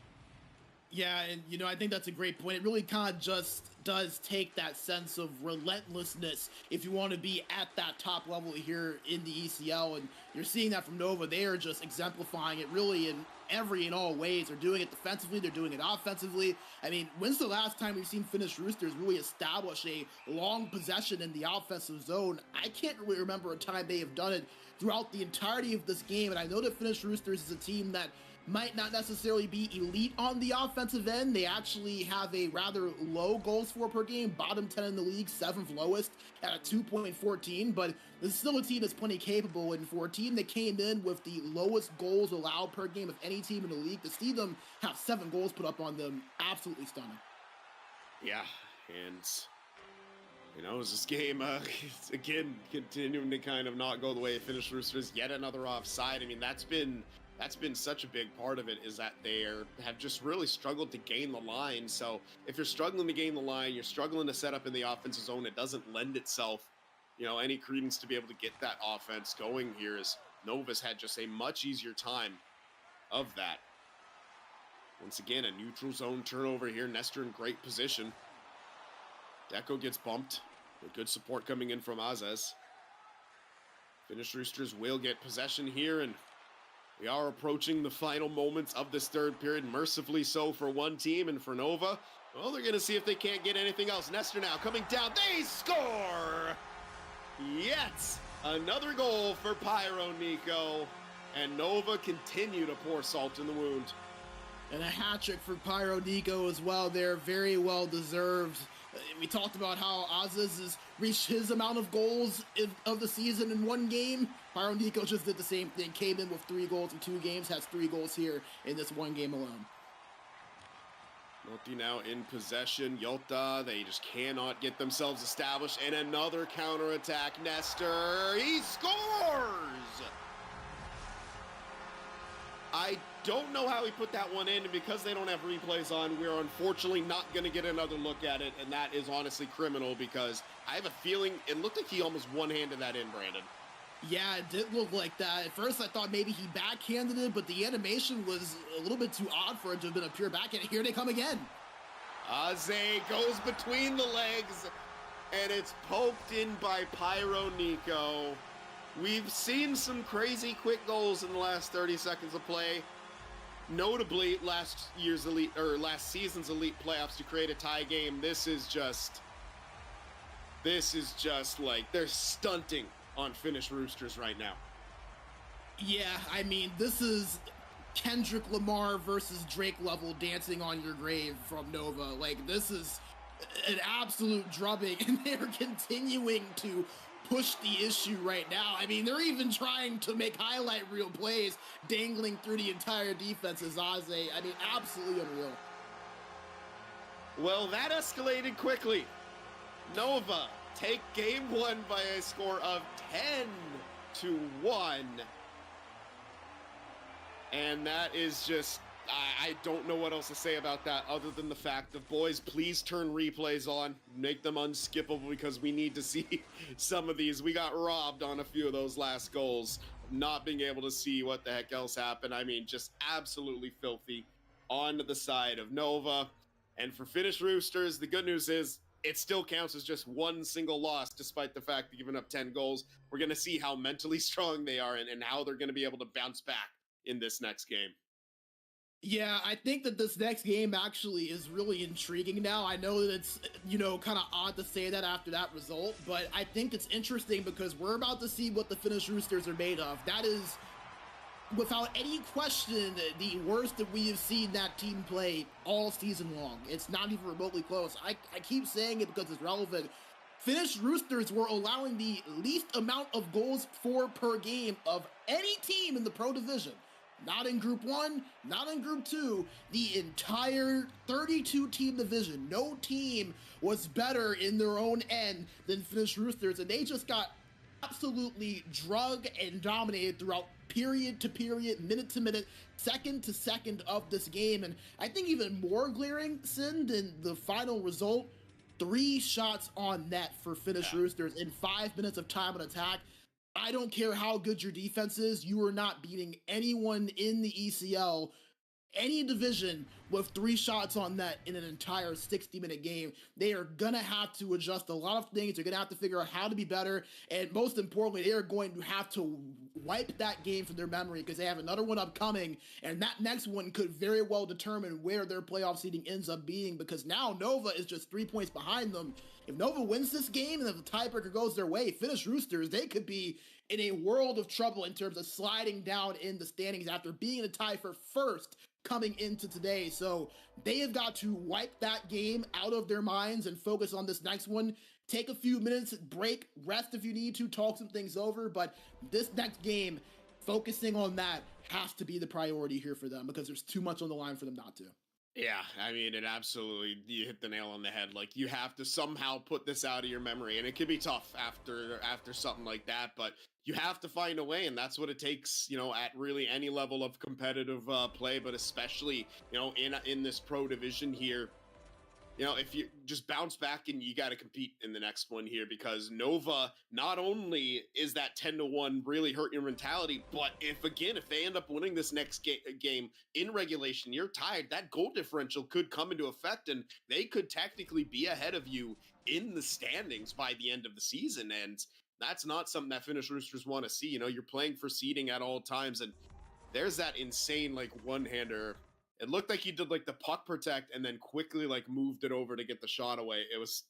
Yeah, and I think that's a great point. It really kind of just does take that sense of relentlessness if you want to be at that top level here in the ECL, and you're seeing that from Nova. They are just exemplifying it really in every and all ways. They're doing it defensively, they're doing it offensively. I mean, when's the last time we've seen Finnish Roosters really establish a long possession in the offensive zone? I can't really remember a time they have done it throughout the entirety of this game, and I know that Finnish Roosters is a team that might not necessarily be elite on the offensive end. They actually have a rather low goals for per game, bottom 10 in the league, 7th lowest at a 2.14, but this is still a team that's plenty capable, and for a team that came in with the lowest goals allowed per game of any team in the league, to see them have 7 goals put up on them, absolutely stunning. Yeah, and as this game, again, continuing to kind of not go the way of Finnish Roosters, yet another offside. I mean, that's been such a big part of it, is that they have just really struggled to gain the line. So if you're struggling to gain the line, you're struggling to set up in the offensive zone, it doesn't lend itself, any credence to be able to get that offense going here, as Nova's had just a much easier time of that. Once again, a neutral zone turnover here. Nestor in great position. Deco gets bumped. With good support coming in from Azez. Finnish Roosters will get possession here, and we are approaching the final moments of this third period, mercifully so for one team, and for Nova, well, they're going to see if they can't get anything else. Nestor now coming down. They score! Yet another goal for Pyro Nico, and Nova continue to pour salt in the wound. And a hat trick for Pyro Nico as well there, very well deserved. We talked about how Azez has reached his amount of goals of the season in one game. Pyro Nico just did the same thing, came in with 3 goals in 2 games, has 3 goals here in this one game alone. Notti now in possession. Yota, they just cannot get themselves established. And another counterattack. Nestor, he scores! I don't know how he put that one in, and because they don't have replays on, we're unfortunately not going to get another look at it, and that is honestly criminal because I have a feeling it looked like he almost one-handed that in, Brandon. Yeah, it did look like that. At first, I thought maybe he backhanded it, but the animation was a little bit too odd for it to have been a pure backhand. Here they come again. Aze goes between the legs, and it's poked in by Pyro Nico. We've seen some crazy quick goals in the last 30 seconds of play. Notably, last season's elite playoffs to create a tie game. This is just like they're stunting on Finnish Roosters right now. Yeah, I mean, this is Kendrick Lamar versus Drake level dancing on your grave from Nova. Like, this is an absolute drubbing, and they're continuing to push the issue right now. I mean, they're even trying to make highlight reel plays dangling through the entire defense as Aze. I mean, absolutely unreal. Well, that escalated quickly. Nova take game one by a score of 10-1. And that is just, I don't know what else to say about that other than the fact of, boys, please turn replays on, make them unskippable because we need to see some of these. We got robbed on a few of those last goals, not being able to see what the heck else happened. I mean, just absolutely filthy on the side of Nova. And for Finnish Roosters, the good news is it still counts as just one single loss, despite the fact of giving up 10 goals. We're going to see how mentally strong they are and how they're going to be able to bounce back in this next game. Yeah, I think that this next game actually is really intriguing now. I know that it's, kind of odd to say that after that result, but I think it's interesting because we're about to see what the Finnish Roosters are made of. That is, without any question, the worst that we have seen that team play all season long. It's not even remotely close. I keep saying it because it's relevant. Finnish Roosters were allowing the least amount of goals for per game of any team in the Pro Division. Not in Group 1, not in Group 2, the entire 32-team division. No team was better in their own end than Finnish Roosters, and they just got absolutely drugged and dominated throughout period to period, minute to minute, second to second of this game. And I think even more glaring sin than the final result, 3 shots on net for Finnish Roosters in 5 minutes of time on attack. I don't care how good your defense is, you are not beating anyone in the ECL, any division, with 3 shots on net in an entire 60-minute game. They are gonna have to adjust a lot of things. They're gonna have to figure out how to be better, and most importantly, they are going to have to wipe that game from their memory because they have another one upcoming, and that next one could very well determine where their playoff seeding ends up being, because now Nova is just 3 points behind them. If Nova wins this game and if the tiebreaker goes their way, Finnish Roosters, they could be in a world of trouble in terms of sliding down in the standings after being in a tie for first coming into today. So they have got to wipe that game out of their minds and focus on this next one. Take a few minutes, break, rest if you need to, talk some things over, but this next game, focusing on that has to be the priority here for them because there's too much on the line for them not to. Yeah, I mean, it absolutely, you hit the nail on the head. Like, you have to somehow put this out of your memory, and it can be tough after something like that, but you have to find a way, and that's what it takes, at really any level of competitive play, but especially, in this pro division here. If you just bounce back and you got to compete in the next one here, because Nova, not only is that 10-1 really hurt your mentality, but if they end up winning this next game in regulation, you're tied, that goal differential could come into effect and they could technically be ahead of you in the standings by the end of the season. And that's not something that Finnish Roosters want to see. You're playing for seeding at all times, and there's that insane one-hander. It looked like he did the puck protect and then quickly moved it over to get the shot away. It was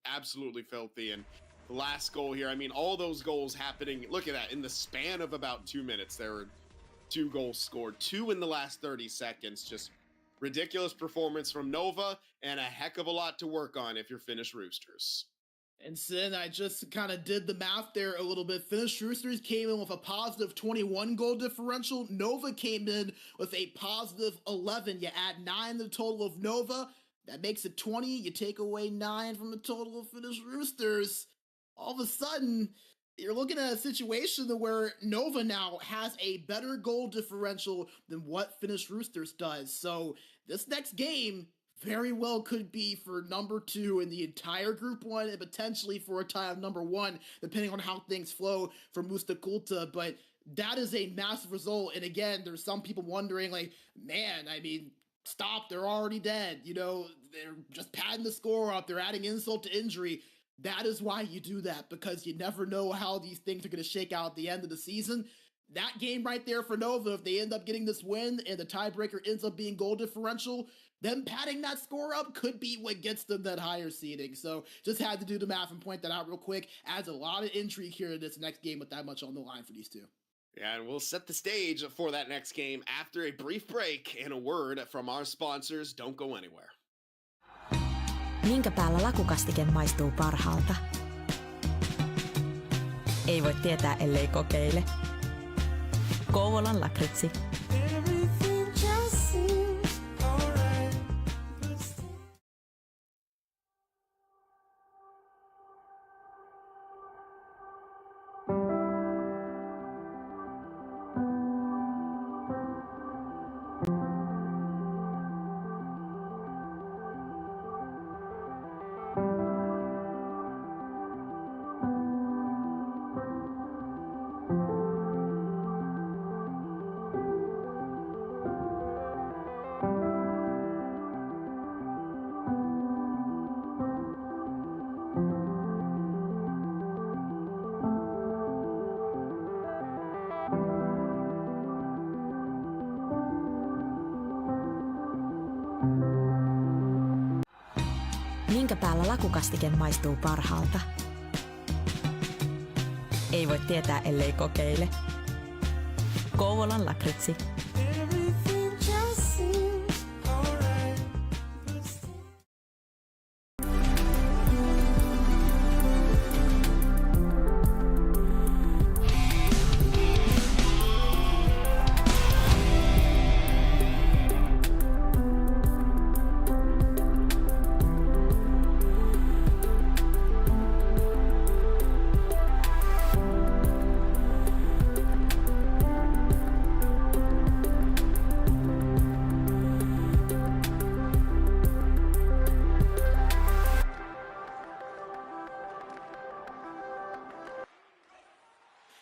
absolutely filthy. And the last goal here, I mean, all those goals happening, look at that, in the span of about 2 minutes. There were 2 goals scored, 2 in the last 30 seconds. Just ridiculous performance from Nova and a heck of a lot to work on if you're Finnish Roosters. And Sin, I just kind of did the math there a little bit. Finnish Roosters came in with a positive 21 goal differential. Nova came in with a positive 11. You add 9 to the total of Nova, that makes it 20. You take away 9 from the total of Finnish Roosters. All of a sudden, You're looking at a situation where Nova now has a better goal differential than what Finnish Roosters does. So this next game very well could be for number 2 in the entire Group 1 and potentially for a tie of number 1, depending on how things flow for Musta Kulta. But that is a massive result. And again, there's some people wondering, like, man, I mean, stop, they're already dead. You know, they're just padding the score up, they're adding insult to injury. That is why you do that, because you never know how these things are going to shake out at the end of the season. That game right there for Nova, if they end up getting this win and the tiebreaker ends up being goal differential, them padding that score up could be what gets them that higher seeding. So just had to do the math and point that out real quick. Adds a lot of intrigue here in this next game with that much on the line for these two. Yeah, and we'll set the stage for that next game after a brief break and a word from our sponsors. Don't go anywhere. Minkä päällä lakukastike maistuu parhaalta? Ei voi tietää, ellei kokeile. Kouvolan lakritsi. Minkä päällä lakukastike maistuu parhaalta? Ei voi tietää, ellei kokeile. Kouvolan lakritsi.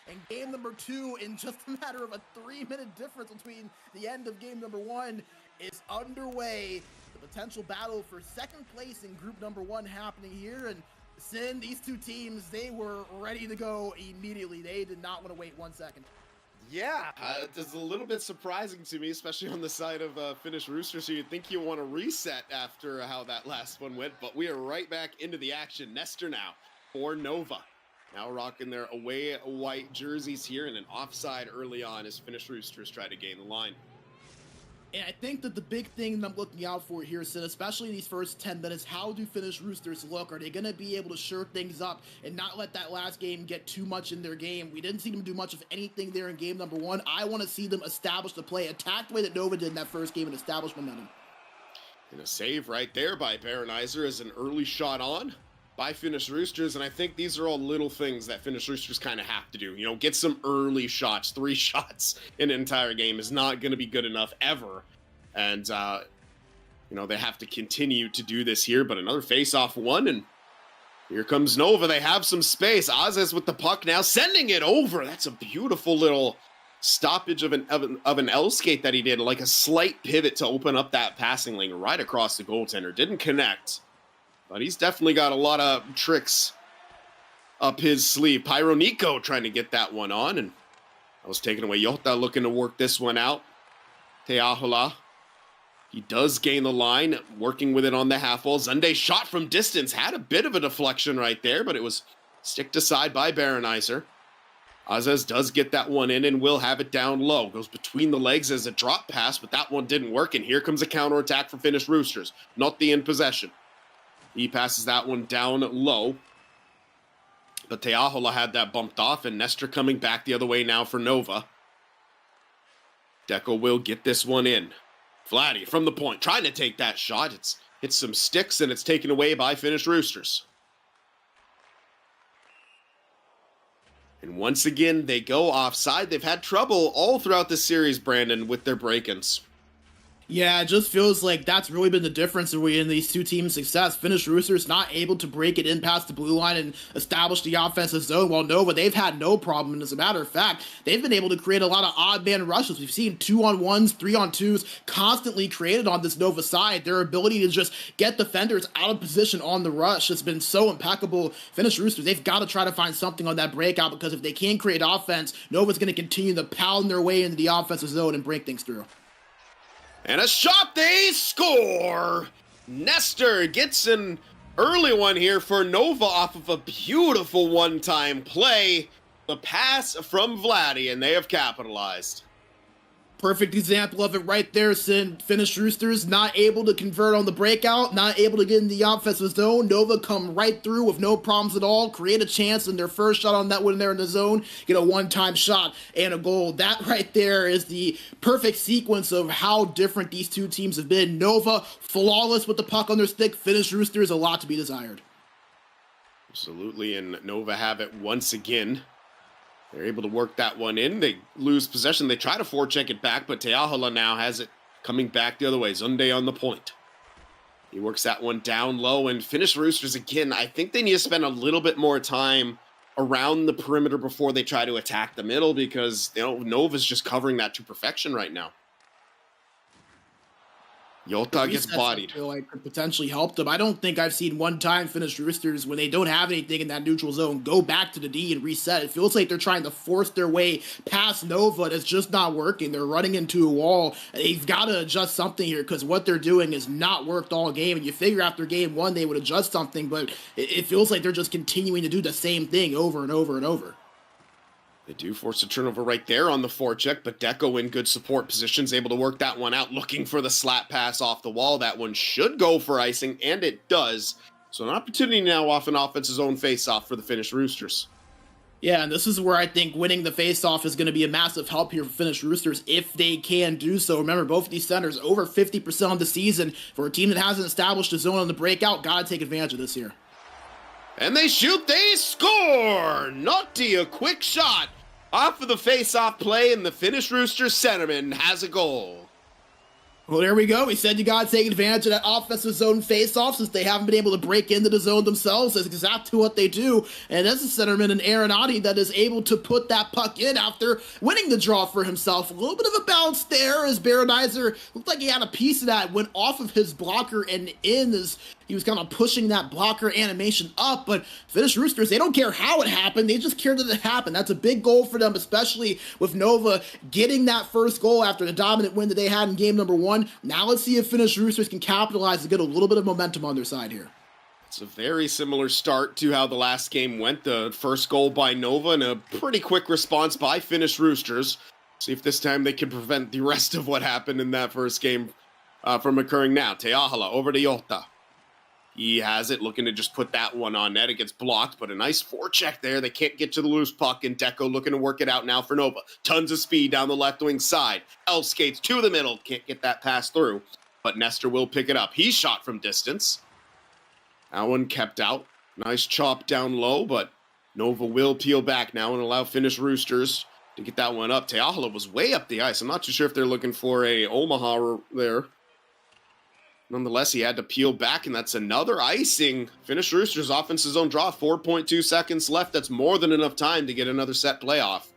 And game number 2, in just a matter of a 3-minute difference between the end of game number 1, is underway. The potential battle for second place in group number 1 happening here. And Sin, these two teams, they were ready to go immediately. They did not want to wait 1 second. Yeah, it's a little bit surprising to me, especially on the side of Finnish Roosters. So you'd think you want to reset after how that last one went, but we are right back into the action. Nestor now for Nova. Now rocking their away white jerseys here, and an offside early on as Finnish Roosters try to gain the line. And I think that the big thing that I'm looking out for here, Sid, especially these first 10 minutes, how do Finnish Roosters look? Are they going to be able to shore things up and not let that last game get too much in their game? We didn't see them do much of anything there in game number 1. I want to see them establish the play, attack the way that Nova did in that first game, and establish momentum. And a save right there by Baronizer as an early shot on by Finnish Roosters, and I think these are all little things that Finnish Roosters kind of have to do. You know, get some early shots. 3 shots in an entire game is not going to be good enough ever. And, you know, they have to continue to do this here, but another face-off one, and here comes Nova. They have some space. Azez with the puck now, sending it over. That's a beautiful little stoppage of an L skate that he did, like a slight pivot to open up that passing lane right across the goaltender. Didn't connect. But he's definitely got a lot of tricks up his sleeve. Pyro Nico trying to get that one on, and that was taken away. Jota looking to work this one out. Teahola. He does gain the line, working with it on the half wall. Zunde shot from distance. Had a bit of a deflection right there, but it was sticked aside by Baronizer. Azez does get that one in and will have it down low. Goes between the legs as a drop pass, but that one didn't work, and here comes a counterattack for Finnish Roosters. Not the in possession. He passes that one down low. But Teahola had that bumped off, and Nestor coming back the other way now for Nova. Deco will get this one in. Vladdy from the point, trying to take that shot. It's hit some sticks, and it's taken away by Finnish Roosters. And once again, they go offside. They've had trouble all throughout the series, Brandon, with their break-ins. Yeah, it just feels like that's really been the difference in these two teams' success. Finnish Roosters not able to break it in past the blue line and establish the offensive zone, while Nova, they've had no problem. And as a matter of fact, they've been able to create a lot of odd man rushes. We've seen 2-on-1s, 3-on-2s constantly created on this Nova side. Their ability to just get defenders out of position on the rush has been so impeccable. Finnish Roosters, they've got to try to find something on that breakout, because if they can't create offense, Nova's going to continue to pound their way into the offensive zone and break things through. And a shot, they score! Nestor gets an early one here for Nova off of a beautiful one-time play. The pass from Vladdy, and they have capitalized. Perfect example of it right there. Finnish Roosters not able to convert on the breakout, not able to get in the offensive zone. Nova come right through with no problems at all, create a chance in their first shot on that when they're in the zone, get a one-time shot and a goal. That right there is the perfect sequence of how different these two teams have been. Nova flawless with the puck on their stick. Finnish Roosters a lot to be desired. Absolutely, and Nova have it once again. They're able to work that one in. They lose possession. They try to forecheck it back, but Teahola now has it coming back the other way. Zunde on the point. He works that one down low, and Finnish Roosters, again, I think they need to spend a little bit more time around the perimeter before they try to attack the middle, because, you know, Nova's just covering that to perfection right now. Yota gets bodied. I feel like could potentially help them. I don't think I've seen one time Finnish Roosters, when they don't have anything in that neutral zone, go back to the D and reset. It feels like they're trying to force their way past Nova, and it's just not working. They're running into a wall. They've got to adjust something here, because what they're doing is not worked all game. And you figure after game one they would adjust something, but it feels like they're just continuing to do the same thing over and over and over. They do force a turnover right there on the forecheck, but Deco in good support positions, able to work that one out, looking for the slap pass off the wall. That one should go for icing, and it does. So an opportunity now off an offense's own face-off for the Finnish Roosters. Yeah, and this is where I think winning the face-off is going to be a massive help here for Finnish Roosters if they can do so. Remember, both of these centers over 50% of the season. For a team that hasn't established a zone on the breakout, got to take advantage of this here. And they shoot, they score! Naughty, a quick shot off of the face-off play, and the Finnish Roosters centerman has a goal. Well, there we go. We said you got to take advantage of that offensive zone face-off, since they haven't been able to break into the zone themselves. That's exactly what they do. And that's a centerman in Arenati that is able to put that puck in after winning the draw for himself. A little bit of a bounce there as Berenizer looked like he had a piece of that, went off of his blocker and in as he was kind of pushing that blocker animation up. But Finnish Roosters, they don't care how it happened. They just care that it happened. That's a big goal for them, especially with Nova getting that first goal after the dominant win that they had in game number one. Now let's see if Finnish Roosters can capitalize and get a little bit of momentum on their side here. It's a very similar start to how the last game went. The first goal by Nova and a pretty quick response by Finnish Roosters. See if this time they can prevent the rest of what happened in that first game from occurring now. Teahola over to Jota. He has it, looking to just put that one on net. It gets blocked, but a nice forecheck there. They can't get to the loose puck, and Deco looking to work it out now for Nova. Tons of speed down the left wing side. L skates to the middle. Can't get that pass through, but Nestor will pick it up. He shot from distance. That one kept out. Nice chop down low, but Nova will peel back now and allow Finnish Roosters to get that one up. Teahola was way up the ice. I'm not too sure if they're looking for a Omaha there. Nonetheless, he had to peel back, and that's another icing. Finnish Roosters offense's zone draw, 4.2 seconds left. That's more than enough time to get another set playoff.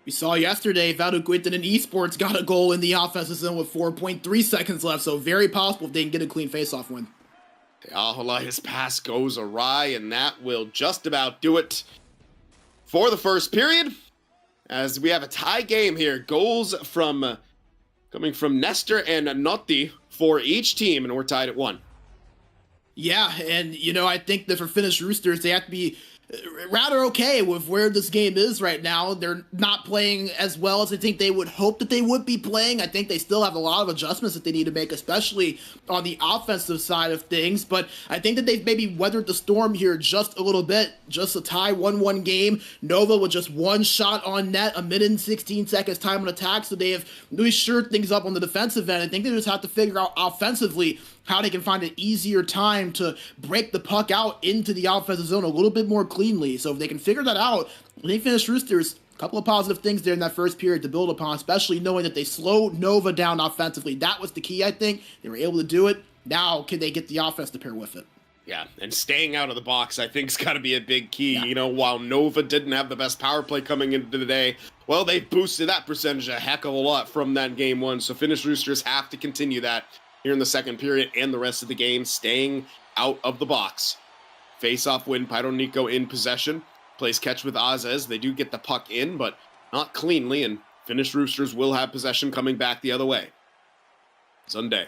We saw yesterday, Vadu Quinton and Esports got a goal in the offensive zone with 4.3 seconds left, so very possible if they can get a clean faceoff win. Teahola, his pass goes awry, and that will just about do it for the first period. As we have a tie game here, goals from coming from Nestor and Notti for each team, and we're tied at 1. Yeah, and, you know, I think that for Finnish Roosters, they have to be rather okay with where this game is right now. They're not playing as well as I think they would hope that they would be playing. I think they still have a lot of adjustments that they need to make, especially on the offensive side of things. But I think that they've maybe weathered the storm here just a little bit. Just a tie 1-1 game. Nova with just one shot on net, a minute and 16 seconds time on attack. So they have really shored things up on the defensive end. I think they just have to figure out offensively how they can find an easier time to break the puck out into the offensive zone a little bit more cleanly. So if they can figure that out, when they finish Roosters, a couple of positive things there in that first period to build upon, especially knowing that they slowed Nova down offensively. That was the key, I think. They were able to do it. Now, can they get the offense to pair with it? Yeah, and staying out of the box, I think, has got to be a big key. Yeah. You know, while Nova didn't have the best power play coming into the day, well, they boosted that percentage a heck of a lot from that game one. So Finnish Roosters have to continue that here in the second period and the rest of the game, staying out of the box. Face-off win, Pyro in possession. Plays catch with Azez. They do get the puck in, but not cleanly, and Finnish Roosters will have possession coming back the other way. Sunday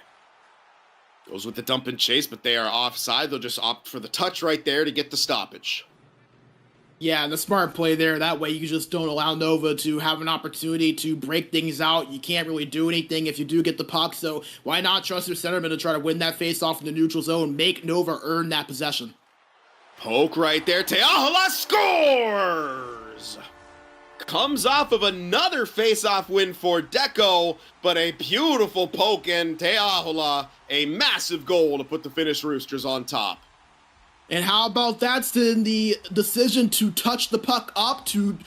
goes with the dump and chase, but they are offside. They'll just opt for the touch right there to get the stoppage. Yeah, and the smart play there. That way you just don't allow Nova to have an opportunity to break things out. You can't really do anything if you do get the puck, so why not trust your centerman to try to win that face-off in the neutral zone, make Nova earn that possession. Poke right there. Teahola scores! Comes off of another face-off win for Deco, but a beautiful poke, and Teahola, a massive goal to put the Finnish Roosters on top. And how about that's the decision to touch the puck up to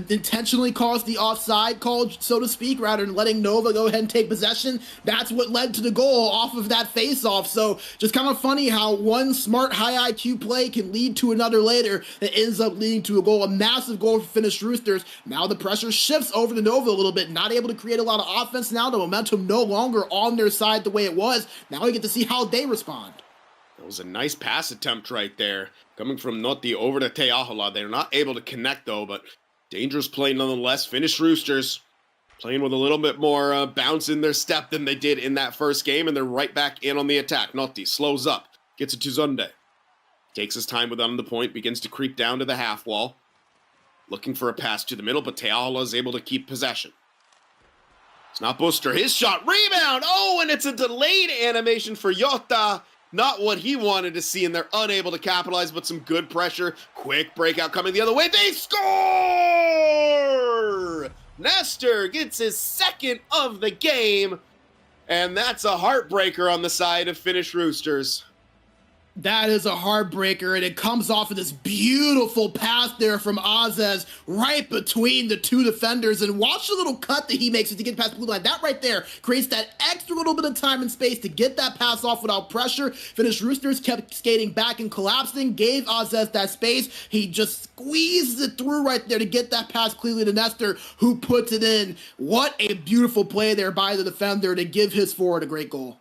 intentionally cause the offside call, so to speak, rather than letting Nova go ahead and take possession. That's what led to the goal off of that face-off. So just kind of funny how one smart high IQ play can lead to another later that ends up leading to a goal, a massive goal for Finnish Roosters. Now the pressure shifts over to Nova a little bit, not able to create a lot of offense now. The momentum no longer on their side the way it was. Now we get to see how they respond. That was a nice pass attempt right there, coming from Notti over to Teahola. They're not able to connect, though, but dangerous play nonetheless. Finnish Roosters playing with a little bit more bounce in their step than they did in that first game, and they're right back in on the attack. Notti slows up, gets it to Zunde. Takes his time with on the point, begins to creep down to the half wall. Looking for a pass to the middle, but Teahola is able to keep possession. It's not Buster, his shot, rebound! Oh, and it's a delayed animation for Jota. Not what he wanted to see, and they're unable to capitalize, but some good pressure. Quick breakout coming the other way. They score! Nestor gets his second of the game, and that's a heartbreaker on the side of Finnish Roosters. That is a heartbreaker, and it comes off of this beautiful pass there from Azez right between the two defenders. And watch the little cut that he makes as he gets past the blue line. That right there creates that extra little bit of time and space to get that pass off without pressure. Finnish Roosters kept skating back and collapsing, gave Azez that space. He just squeezes it through right there to get that pass clearly to Nestor, who puts it in. What a beautiful play there by the defender to give his forward a great goal.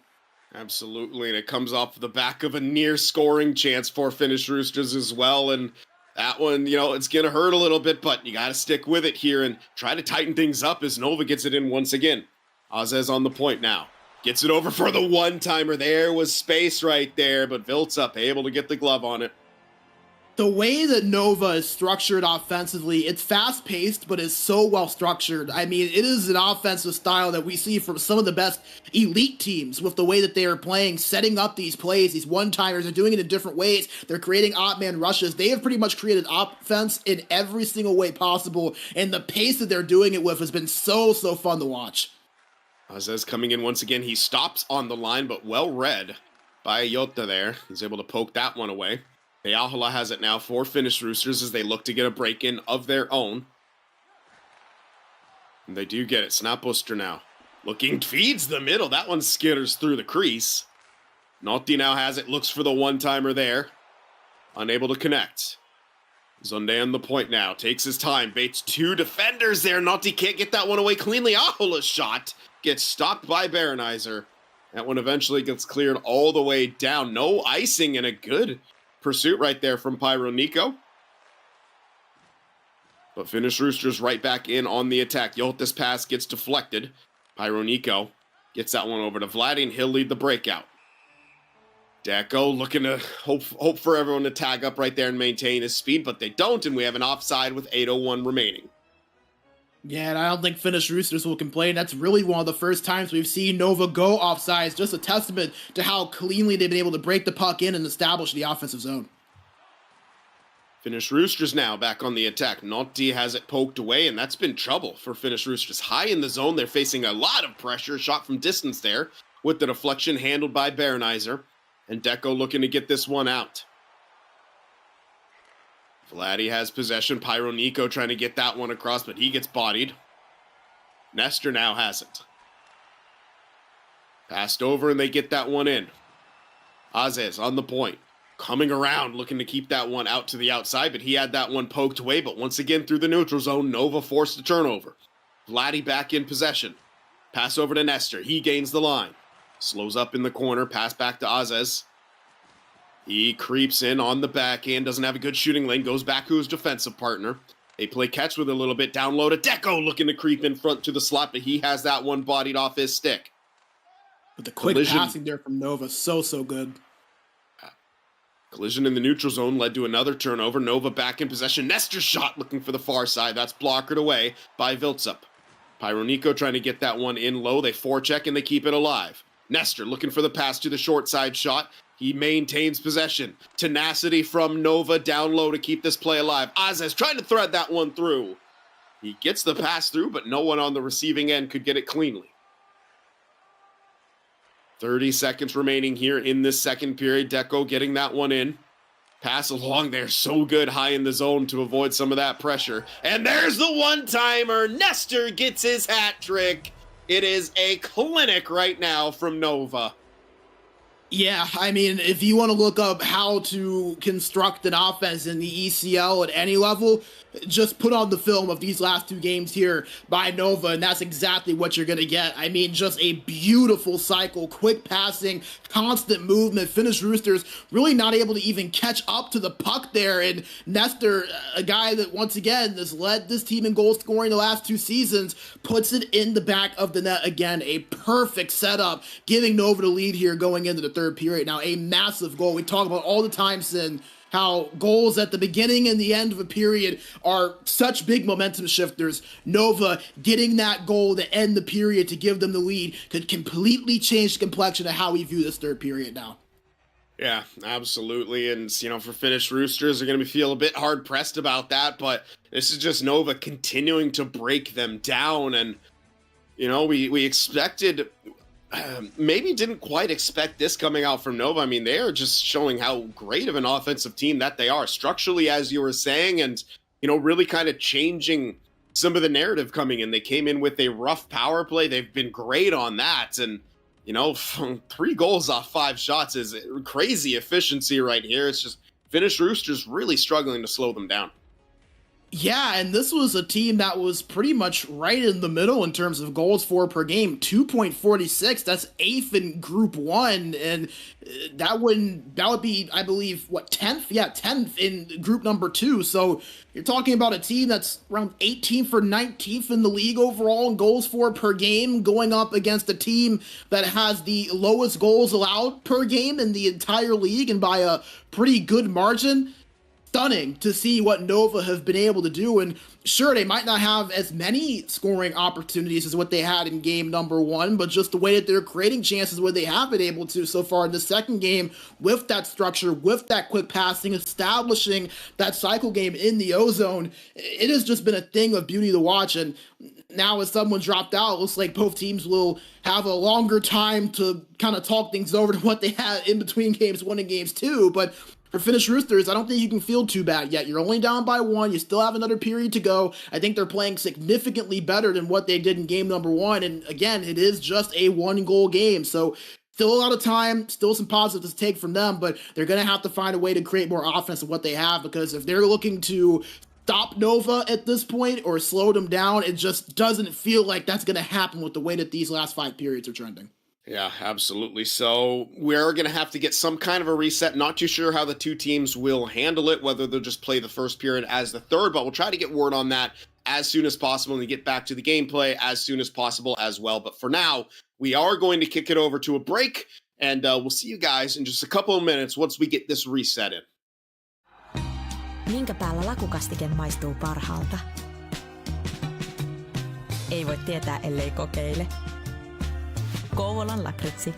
Absolutely, and it comes off the back of a near scoring chance for Finnish Roosters as well, and that one, you know, it's going to hurt a little bit, but you got to stick with it here and try to tighten things up as Nova gets it in once again. Azez on the point now. Gets it over for the one-timer. There was space right there, but Viltzup able to get the glove on it. The way that Nova is structured offensively, it's fast-paced, but it's so well-structured. I mean, it is an offensive style that we see from some of the best elite teams with the way that they are playing, setting up these plays, these one-timers. They're doing it in different ways. They're creating odd-man rushes. They have pretty much created offense in every single way possible, and the pace that they're doing it with has been so fun to watch. Azez coming in once again. He stops on the line, but well read by Jota there. He's able to poke that one away. Teahola has it now for Finnish Roosters as they look to get a break-in of their own. And they do get it. Snapbuster now. Looking, feeds the middle. That one skitters through the crease. Notti now has it. Looks for the one-timer there. Unable to connect. Zunde on the point now. Takes his time. Baits two defenders there. Notti can't get that one away cleanly. Ahola's shot gets stopped by Baronizer. That one eventually gets cleared all the way down. No icing and a good pursuit right there from Pyro Nico. But Finnish Roosters right back in on the attack. Jota's pass gets deflected. Pyro Nico gets that one over to Vladdy, and he'll lead the breakout. Deco looking to hope for everyone to tag up right there and maintain his speed, but they don't, and we have an offside with 8:01 remaining. Yeah, and I don't think Finnish Roosters will complain. That's really one of the first times we've seen Nova go offsides. Just a testament to how cleanly they've been able to break the puck in and establish the offensive zone. Finnish Roosters now back on the attack. Notti has it poked away, and that's been trouble for Finnish Roosters. High in the zone, they're facing a lot of pressure. Shot from distance there with the deflection handled by Berenizer. And Deco looking to get this one out. Vladdy has possession. Pyronico trying to get that one across, but he gets bodied. Nestor now has it. Passed over and they get that one in. Azez on the point. Coming around, looking to keep that one out to the outside, but he had that one poked away. But once again, through the neutral zone, Nova forced a turnover. Vladdy back in possession. Pass over to Nestor. He gains the line. Slows up in the corner. Pass back to Azez. He creeps in on the backhand. Doesn't have a good shooting lane. Goes back to his defensive partner. They play catch with a little bit. Down low to Deco, looking to creep in front to the slot, but he has that one bodied off his stick. But the quick passing there from Nova, so good. Collision in the neutral zone led to another turnover. Nova back in possession. Nestor shot looking for the far side. That's blockered away by Viltsup. Pyronico trying to get that one in low. They forecheck and they keep it alive. Nestor looking for the pass to the short side shot. He maintains possession. Tenacity from Nova down low to keep this play alive. Azez trying to thread that one through. He gets the pass through, but no one on the receiving end could get it cleanly. 30 seconds remaining here in this second period. Deco getting that one in. Pass along there, so good high in the zone to avoid some of that pressure. And there's the one-timer. Nestor gets his hat trick. It is a clinic right now from Nova. Yeah, I mean, if you want to look up how to construct an offense in the ECL at any level, just put on the film of these last two games here by Nova, and that's exactly what you're going to get. I mean, just a beautiful cycle, quick passing, constant movement. Finnish Roosters really not able to even catch up to the puck there, and Nestor, a guy that, once again, has led this team in goal scoring the last two seasons, puts it in the back of the net again. A perfect setup, giving Nova the lead here going into the third period. Now, a massive goal. We talk about all the time, Sin, how goals at the beginning and the end of a period are such big momentum shifters. Nova getting that goal to end the period to give them the lead could completely change the complexion of how we view this third period now. Yeah, absolutely. And, for Finnish Roosters, they're going to feel a bit hard-pressed about that, but this is just Nova continuing to break them down. And, we expected... maybe didn't quite expect this coming out from Nova. I mean, they are just showing how great of an offensive team that they are structurally, as you were saying, and, really kind of changing some of the narrative coming in. They came in with a rough power play. They've been great on that. And, 3 goals off 5 shots is crazy efficiency right here. It's just Finnish Roosters really struggling to slow them down. Yeah, and this was a team that was pretty much right in the middle in terms of goals for per game, 2.46. That's 8th in Group 1, and that would be, I believe, 10th? Yeah, 10th in Group number 2. So you're talking about a team that's around 18th or 19th in the league overall in goals for per game, going up against a team that has the lowest goals allowed per game in the entire league, and by a pretty good margin. Stunning to see what Nova have been able to do, and sure, they might not have as many scoring opportunities as what they had in game number 1, but just the way that they're creating chances where they have been able to so far in the second game, with that structure, with that quick passing, establishing that cycle game in the O-zone, it has just been a thing of beauty to watch. And now as someone dropped out, it looks like both teams will have a longer time to kind of talk things over to what they had in between games 1 and games 2, but for Finnish Roosters, I don't think you can feel too bad yet. You're only down by 1. You still have another period to go. I think they're playing significantly better than what they did in game number 1. And again, it is just a 1-goal game. So still a lot of time, still some positives to take from them, but they're going to have to find a way to create more offense than what they have, because if they're looking to stop Nova at this point or slow them down, it just doesn't feel like that's going to happen with the way that these last 5 periods are trending. Yeah, absolutely. So we're going to have to get some kind of a reset. Not too sure how the two teams will handle it, whether they'll just play the first period as the third, but we'll try to get word on that as soon as possible and get back to the gameplay as soon as possible as well. But for now, we are going to kick it over to a break, and we'll see you guys in just a couple of minutes once we get this reset in. Minkä päällä lakukastike maistuu parhaalta? Ei voi tietää, ellei kokeile. Kouvolan lakritsi.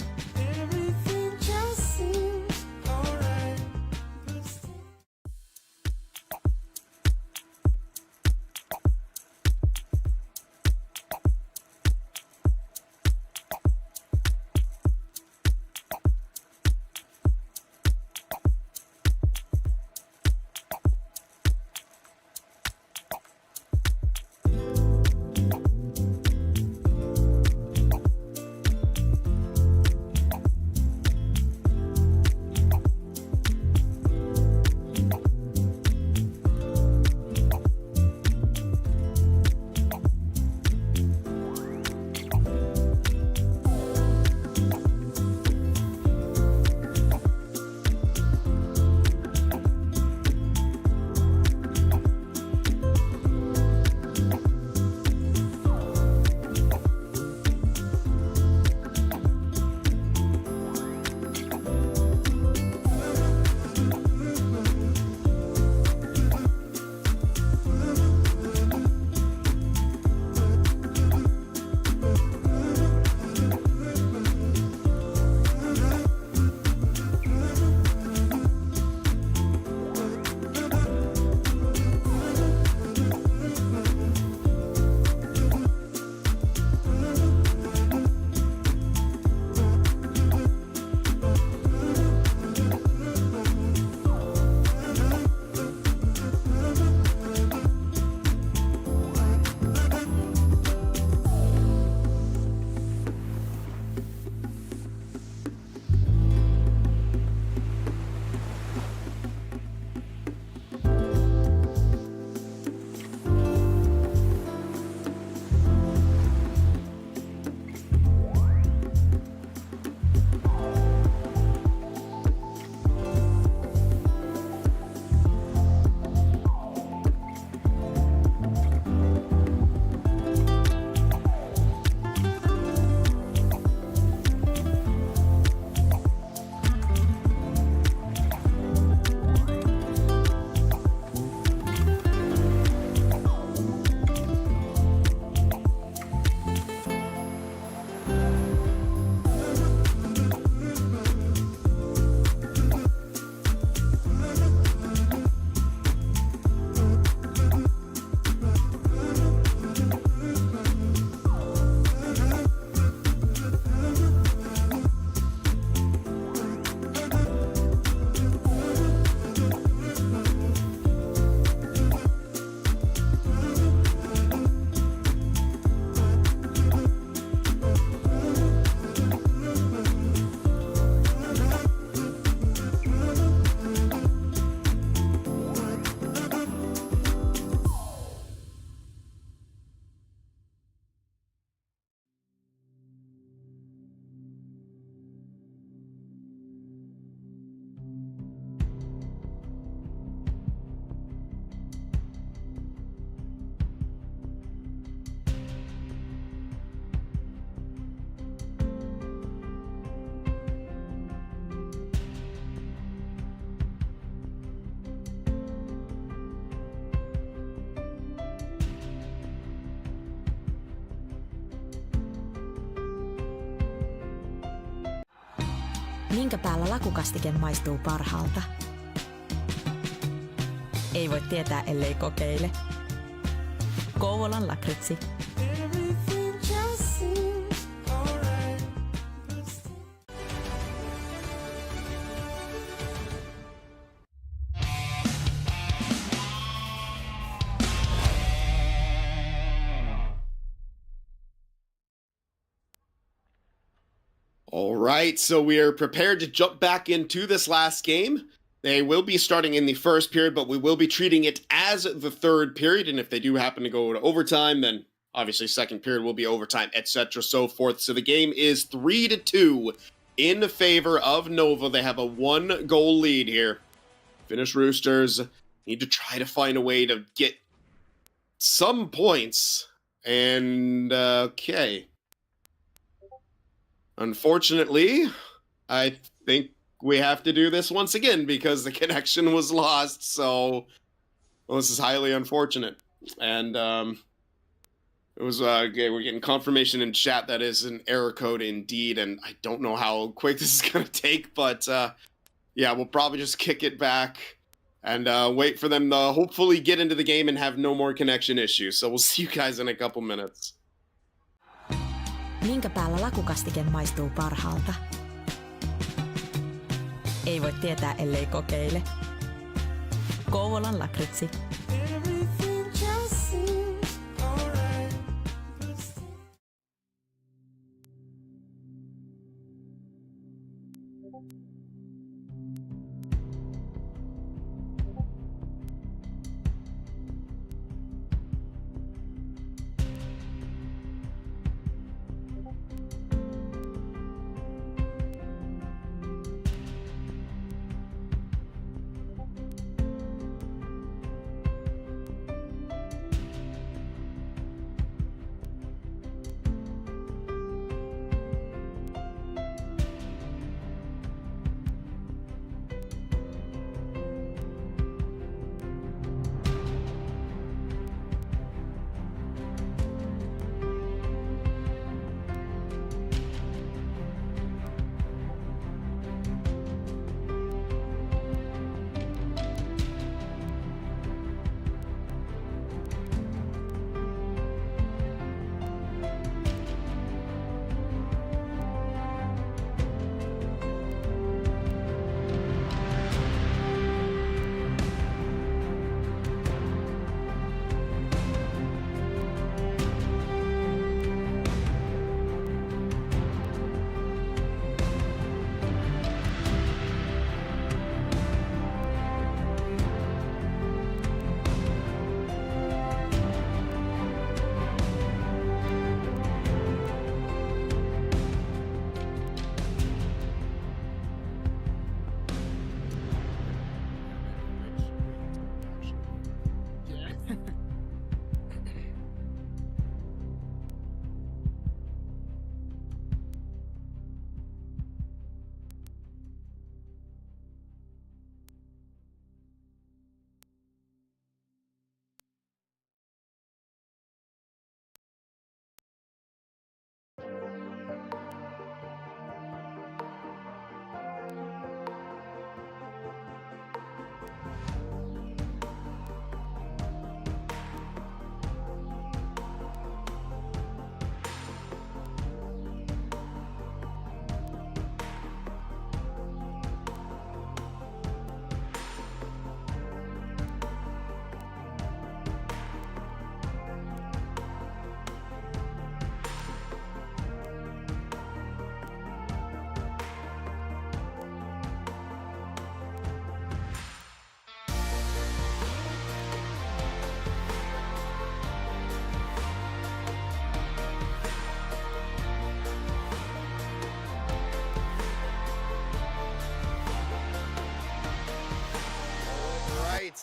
Minkä päällä lakukastike maistuu parhaalta? Ei voi tietää, ellei kokeile. Kouvolan lakritsi. All right, so we are prepared to jump back into this last game. They will be starting in the first period, but we will be treating it as the third period. And if they do happen to go to overtime, then obviously second period will be overtime, etc. so forth. So the game is 3-2 in favor of Nova. They have a 1-goal lead here. Finnish Roosters need to try to find a way to get some points. And okay. Unfortunately, I think we have to do this once again because the connection was lost. So this is highly unfortunate. And it was okay, we're getting confirmation in chat that is an error code indeed, and I don't know how quick this is gonna take, but yeah, we'll probably just kick it back and wait for them to hopefully get into the game and have no more connection issues. So we'll see you guys in a couple minutes. Minkä päällä lakukastike maistuu parhaalta? Ei voi tietää, ellei kokeile. Kouvolan lakritsi.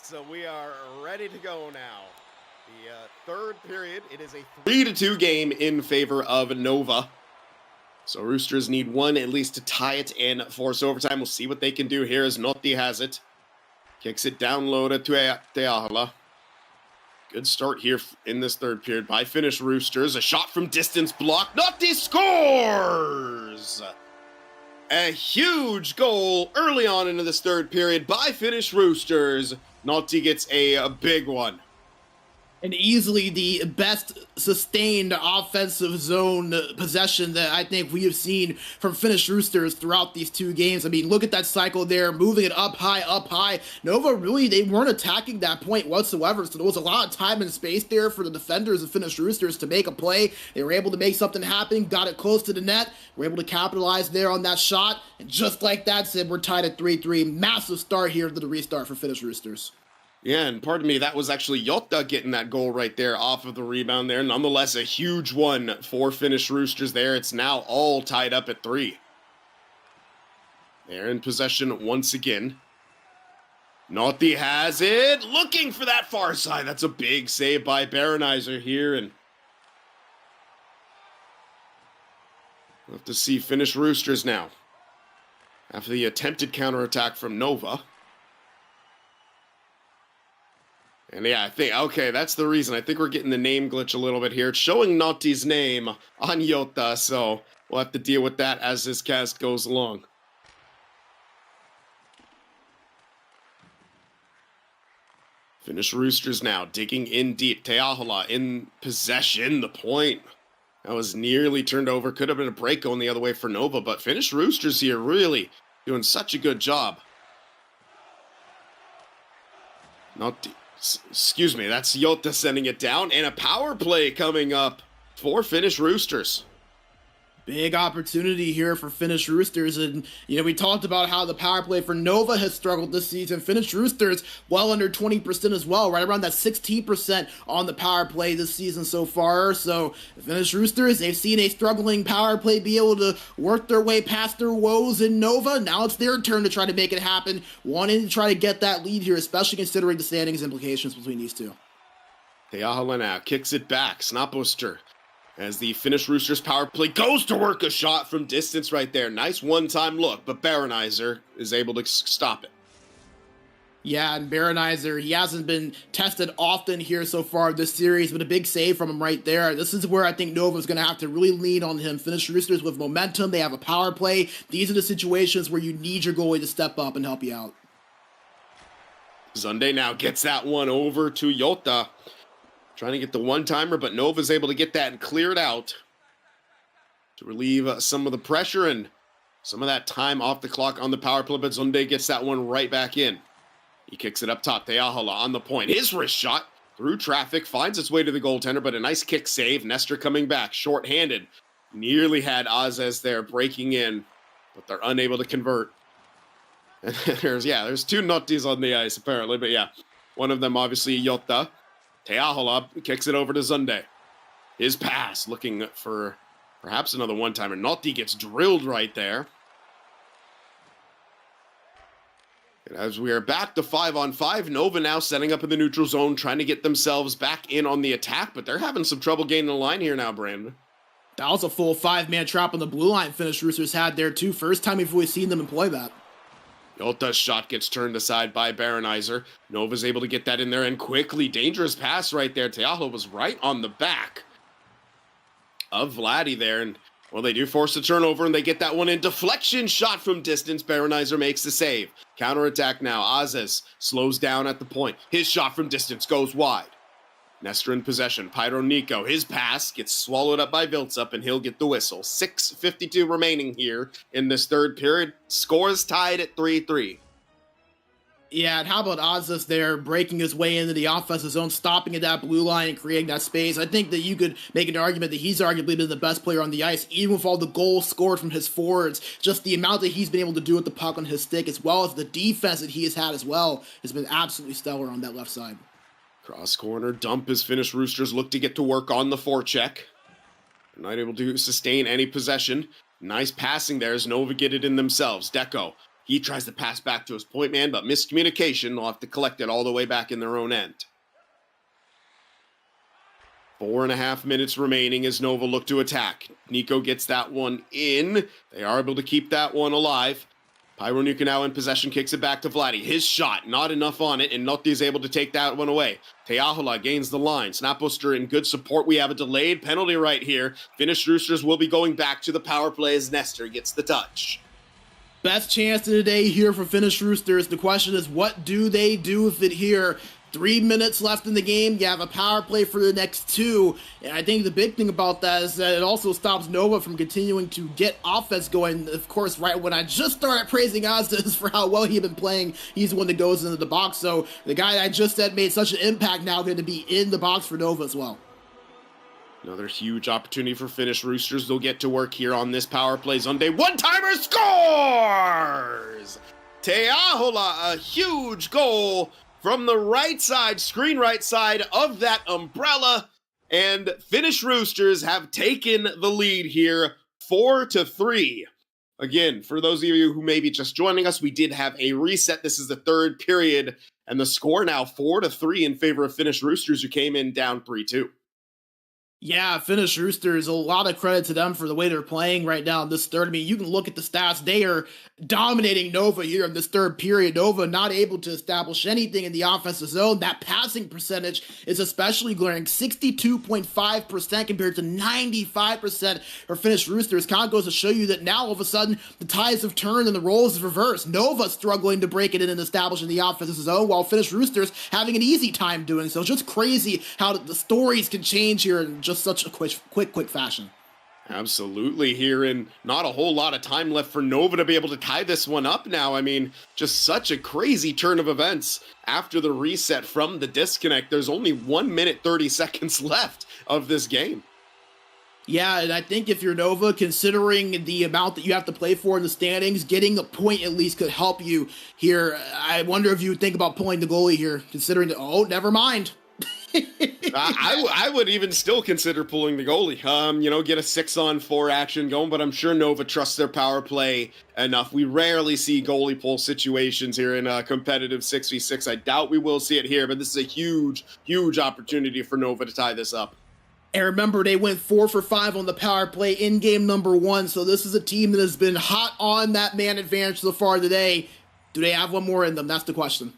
So we are ready to go now. The third period, it is a 3-2 game in favor of Nova. So Roosters need one at least to tie it and force overtime. We'll see what they can do here as Notti has it. Kicks it down low to Teahala. Good start here in this third period by Finnish Roosters. A shot from distance blocked. Notti scores! A huge goal early on into this third period by Finnish Roosters. Naughty gets a big one. And easily the best sustained offensive zone possession that I think we have seen from Finnish Roosters throughout these two games. I mean, look at that cycle there, moving it up high, up high. Nova really, they weren't attacking that point whatsoever, so there was a lot of time and space there for the defenders of Finnish Roosters to make a play. They were able to make something happen, got it close to the net, were able to capitalize there on that shot, and just like that, Sid, we're tied at 3-3. Massive start here to the restart for Finnish Roosters. Yeah, and pardon me, that was actually Jotta getting that goal right there off of the rebound there. Nonetheless, a huge one for Finnish Roosters there. It's now all tied up at 3. They're in possession once again. Naughty has it, looking for that far side. That's a big save by Baronizer here, and we'll have to see Finnish Roosters now. After the attempted counterattack from Nova. And yeah, I think, okay, that's the reason. I think we're getting the name glitch a little bit here. It's showing Naughty's name on Jotta, so we'll have to deal with that as this cast goes along. Finnish Roosters now digging in deep. Teahola in possession, the point. That was nearly turned over. Could have been a break going the other way for Nova, but Finnish Roosters here really doing such a good job. Naughty. Excuse me, that's Jotta sending it down, and a power play coming up for Finnish Roosters. Big opportunity here for Finnish Roosters, and we talked about how the power play for Nova has struggled this season. Finnish Roosters well under 20% as well, right around that 16% on the power play this season so far. So Finnish Roosters, they've seen a struggling power play be able to work their way past their woes in Nova. Now it's their turn to try to make it happen, wanting to try to get that lead here, especially considering the standings implications between these two. Teahola now kicks it back. Snaposter. As the Finnish Roosters power play goes to work a shot from distance right there. Nice one-time look, but Baronizer is able to stop it. Yeah, and Baronizer, he hasn't been tested often here so far this series, but a big save from him right there. This is where I think Nova's going to have to really lean on him. Finnish Roosters with momentum, they have a power play. These are the situations where you need your goalie to step up and help you out. Zunde now gets that one over to Jotta. Trying to get the one-timer, but Nova's able to get that and clear it out to relieve some of the pressure and some of that time off the clock on the power play, but Zunde gets that one right back in. He kicks it up top. Teahola on the point. His wrist shot through traffic, finds its way to the goaltender, but a nice kick save. Nestor coming back, short-handed. Nearly had Azez there breaking in, but they're unable to convert. And there's two nutties on the ice, apparently, but yeah. One of them, obviously, Jotta. Teahola kicks it over to Zunde. His pass, looking for perhaps another one-timer. Naughty gets drilled right there. And as we are back to 5-on-5, Nova now setting up in the neutral zone, trying to get themselves back in on the attack, but they're having some trouble gaining the line here now, Brandon. That was a full 5-man trap on the blue line Finnish Roosters had there too. First time we've really seen them employ that. Jotta's shot gets turned aside by Baronizer. Nova's able to get that in there, and quickly, dangerous pass right there. Teahola was right on the back of Vladdy there, and well, they do force the turnover, and they get that one in. Deflection shot from distance. Baronizer makes the save. Counterattack now. Azez slows down at the point. His shot from distance goes wide. Nestor in possession. Pyro Nico. His pass gets swallowed up by Viltsup, and he'll get the whistle. 6:52 remaining here in this third period. Scores tied at 3-3. Yeah, and how about Azez there breaking his way into the offensive zone, stopping at that blue line and creating that space? I think that you could make an argument that he's arguably been the best player on the ice, even with all the goals scored from his forwards. Just the amount that he's been able to do with the puck on his stick, as well as the defense that he has had as well, has been absolutely stellar on that left side. Cross corner dump as Finnish Roosters look to get to work on the forecheck. Not able to sustain any possession. Nice passing there as Nova get it in themselves. Deco, he tries to pass back to his point man, but miscommunication. They'll have to collect it all the way back in their own end. 4.5 minutes remaining as Nova look to attack. Nico gets that one in. They are able to keep that one alive. Pyro Nico now in possession, kicks it back to Vladdy. His shot, not enough on it, and Notti is able to take that one away. Teahola gains the line. Snaposter in good support. We have a delayed penalty right here. Finnish Roosters will be going back to the power play as Nestor gets the touch. Best chance of the day here for Finnish Roosters. The question is, what do they do with it here? 3 minutes left in the game. You have a power play for the next 2. And I think the big thing about that is that it also stops Nova from continuing to get offense going. Of course, right when I just started praising Asdas for how well he'd been playing, he's the one that goes into the box. So the guy that I just said made such an impact now going to be in the box for Nova as well. Another huge opportunity for Finnish Roosters. They'll get to work here on this power play. Sunday one-timer scores! Te Ahola, a huge goal from the right side, screen right side of that umbrella. And Finnish Roosters have taken the lead here 4-3. Again, for those of you who may be just joining us, we did have a reset. This is the third period, and the score now 4-3 in favor of Finnish Roosters, who came in down 3-2. Yeah, Finnish Roosters, a lot of credit to them for the way they're playing right now in this third. I mean, you can look at the stats. They are dominating Nova here in this third period. Nova not able to establish anything in the offensive zone. That passing percentage is especially glaring, 62.5% compared to 95% for Finnish Roosters. Kind of goes to show you that now all of a sudden the tides have turned and the roles have reversed. Nova struggling to break it in and establish in the offensive zone, while Finnish Roosters having an easy time doing so. It's just crazy how the stories can change here in just such a quick fashion. Absolutely here, and not a whole lot of time left for Nova to be able to tie this one up now. I mean, just such a crazy turn of events after the reset from the disconnect. There's only 1 minute 30 seconds left of this game. Yeah, and I think if you're Nova, considering the amount that you have to play for in the standings, getting a point at least could help you here. I wonder if you would think about pulling the goalie here, considering that, oh, never mind. I would even still consider pulling the goalie. Get a 6-on-4 action going, but I'm sure Nova trusts their power play enough. We rarely see goalie pull situations here in a competitive 6v6. I doubt we will see it here, but this is a huge opportunity for Nova to tie this up. And remember, they went 4 for 5 on the power play in game number 1, so this is a team that has been hot on that man advantage so far today. Do they have one more in them? That's the question.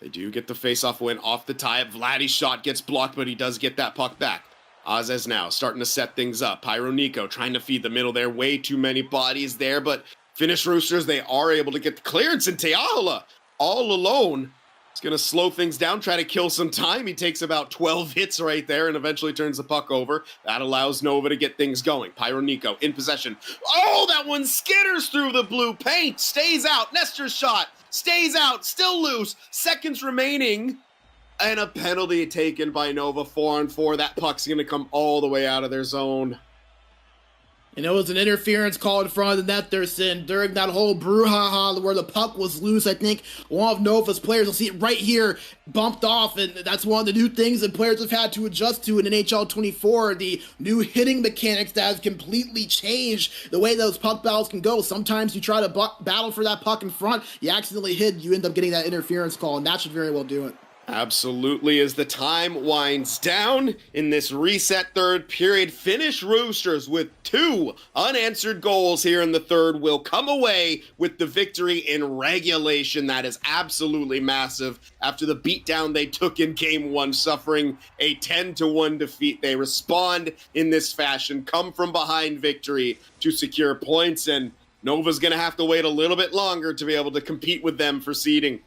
They do get the face-off win off the tie-up. Vladdy's shot gets blocked, but he does get that puck back. Azez now starting to set things up. Pyro Nico trying to feed the middle there. Way too many bodies there, but Finnish Roosters, they are able to get the clearance, and Te Ahola all alone. He's going to slow things down, try to kill some time. He takes about 12 hits right there and eventually turns the puck over. That allows Nova to get things going. Pyro Nico in possession. Oh, that one skitters through the blue paint. Stays out. Nestor's shot. Stays out, still loose, seconds remaining, and a penalty taken by Nova, 4-on-4. That puck's going to come all the way out of their zone. And it was an interference call in front of the net there, Sin, during that whole brouhaha where the puck was loose. I think one of Nova's players, will see it right here, bumped off, and that's one of the new things that players have had to adjust to in NHL 24, the new hitting mechanics that have completely changed the way those puck battles can go. Sometimes you try to battle for that puck in front, you accidentally hit, you end up getting that interference call, and that should very well do it. Absolutely, as the time winds down in this reset third period, Finnish Roosters with 2 unanswered goals here in the third will come away with the victory in regulation. That is absolutely massive. After the beatdown they took in game 1, suffering a 10-1 defeat, they respond in this fashion, come from behind victory to secure points, and Nova's going to have to wait a little bit longer to be able to compete with them for seeding.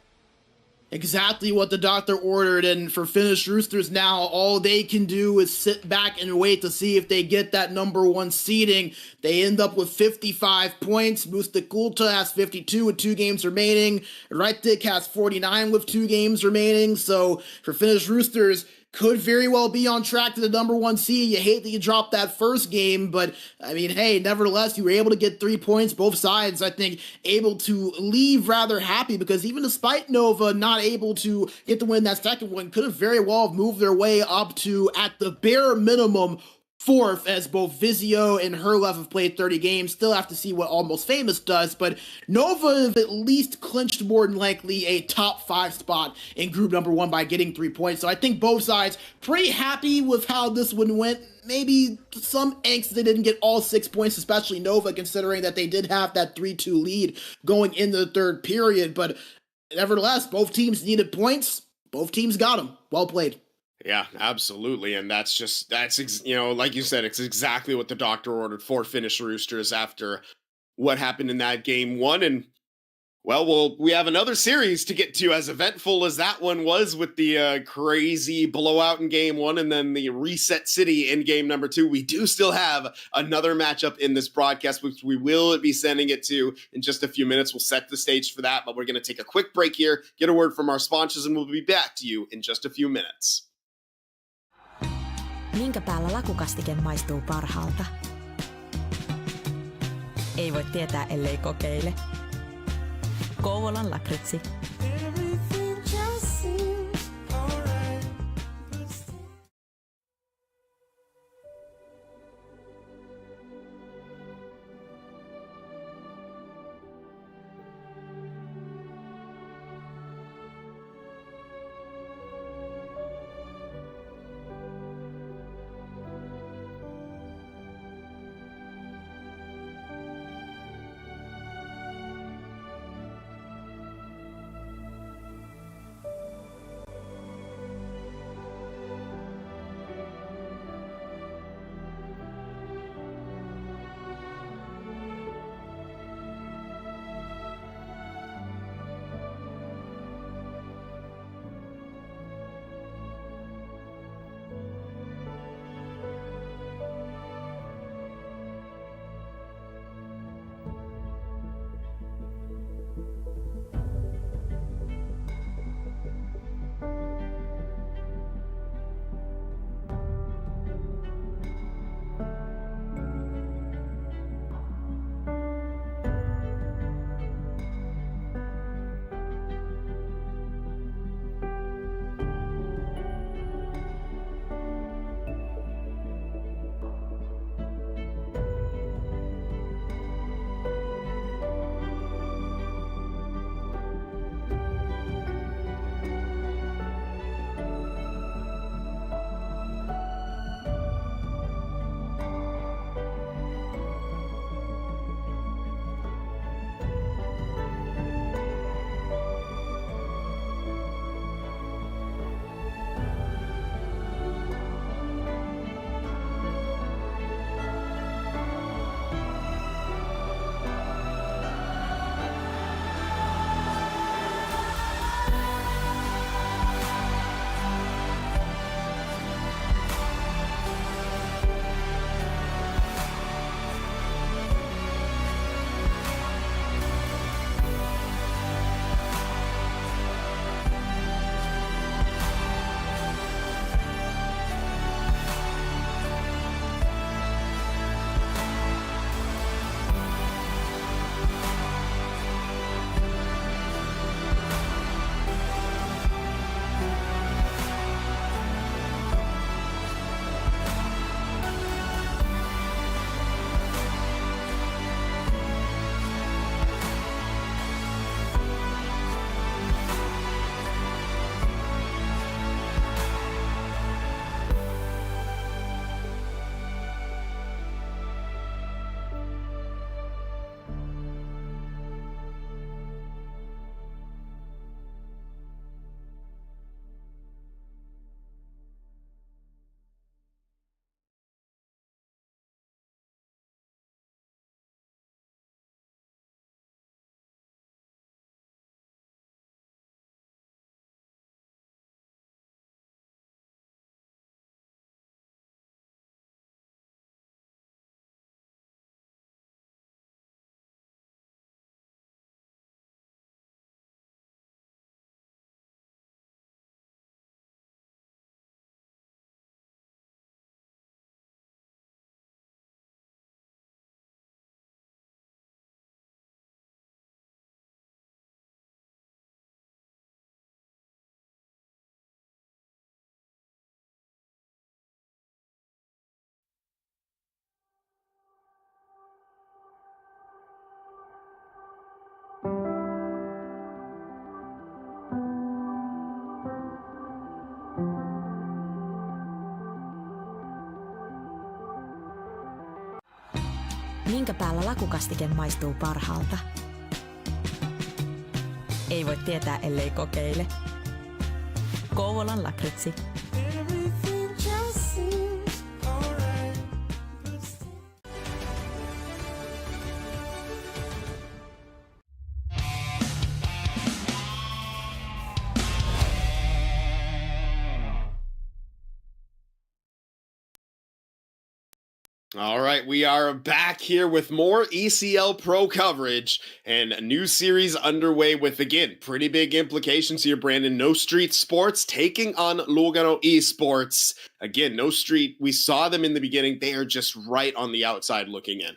Exactly what the doctor ordered, and for Finnish Roosters now, all they can do is sit back and wait to see if they get that number 1 seeding. They end up with 55 points. Musta Kulta has 52 with 2 games remaining. Raitik has 49 with 2 games remaining. So for Finnish Roosters, could very well be on track to the number 1 seed. You hate that you dropped that first game, but I mean, hey, nevertheless, you were able to get 3 points, both sides, I think, able to leave rather happy, because even despite Nova not able to get to win that second one, could have very well moved their way up to, at the bare minimum, 4th, as both Vizio and Herlev have played 30 games. Still have to see what Almost Famous does, but Nova have at least clinched more than likely a top 5 spot in group number 1 by getting 3 points. So I think both sides pretty happy with how this one went. Maybe some angst they didn't get all 6 points, especially Nova, considering that they did have that 3-2 lead going into the third period. But nevertheless, both teams needed points. Both teams got them. Well played. Yeah, absolutely. And that's like you said, it's exactly what the doctor ordered for Finnish Roosters after what happened in that game one. And well, we have another series to get to, as eventful as that one was, with the crazy blowout in game one and then the reset city in game number two. We do still have another matchup in this broadcast, which we will be sending it to in just a few minutes. We'll set the stage for that, but we're going to take a quick break here, get a word from our sponsors, and we'll be back to you in just a few minutes. Minkä päällä lakukastike maistuu parhaalta? Ei voi tietää, ellei kokeile. Kouvolan lakritsi. Minkä päällä lakukastike maistuu parhaalta? Ei voi tietää, ellei kokeile. Kouvolan lakritsi. All right, we are back here with more ECL Pro coverage and a new series underway with, again, pretty big implications here, Brandon. No Street Sports taking on Lugano Esports. Again, No Street, we saw them in the beginning. They are just right on the outside looking in.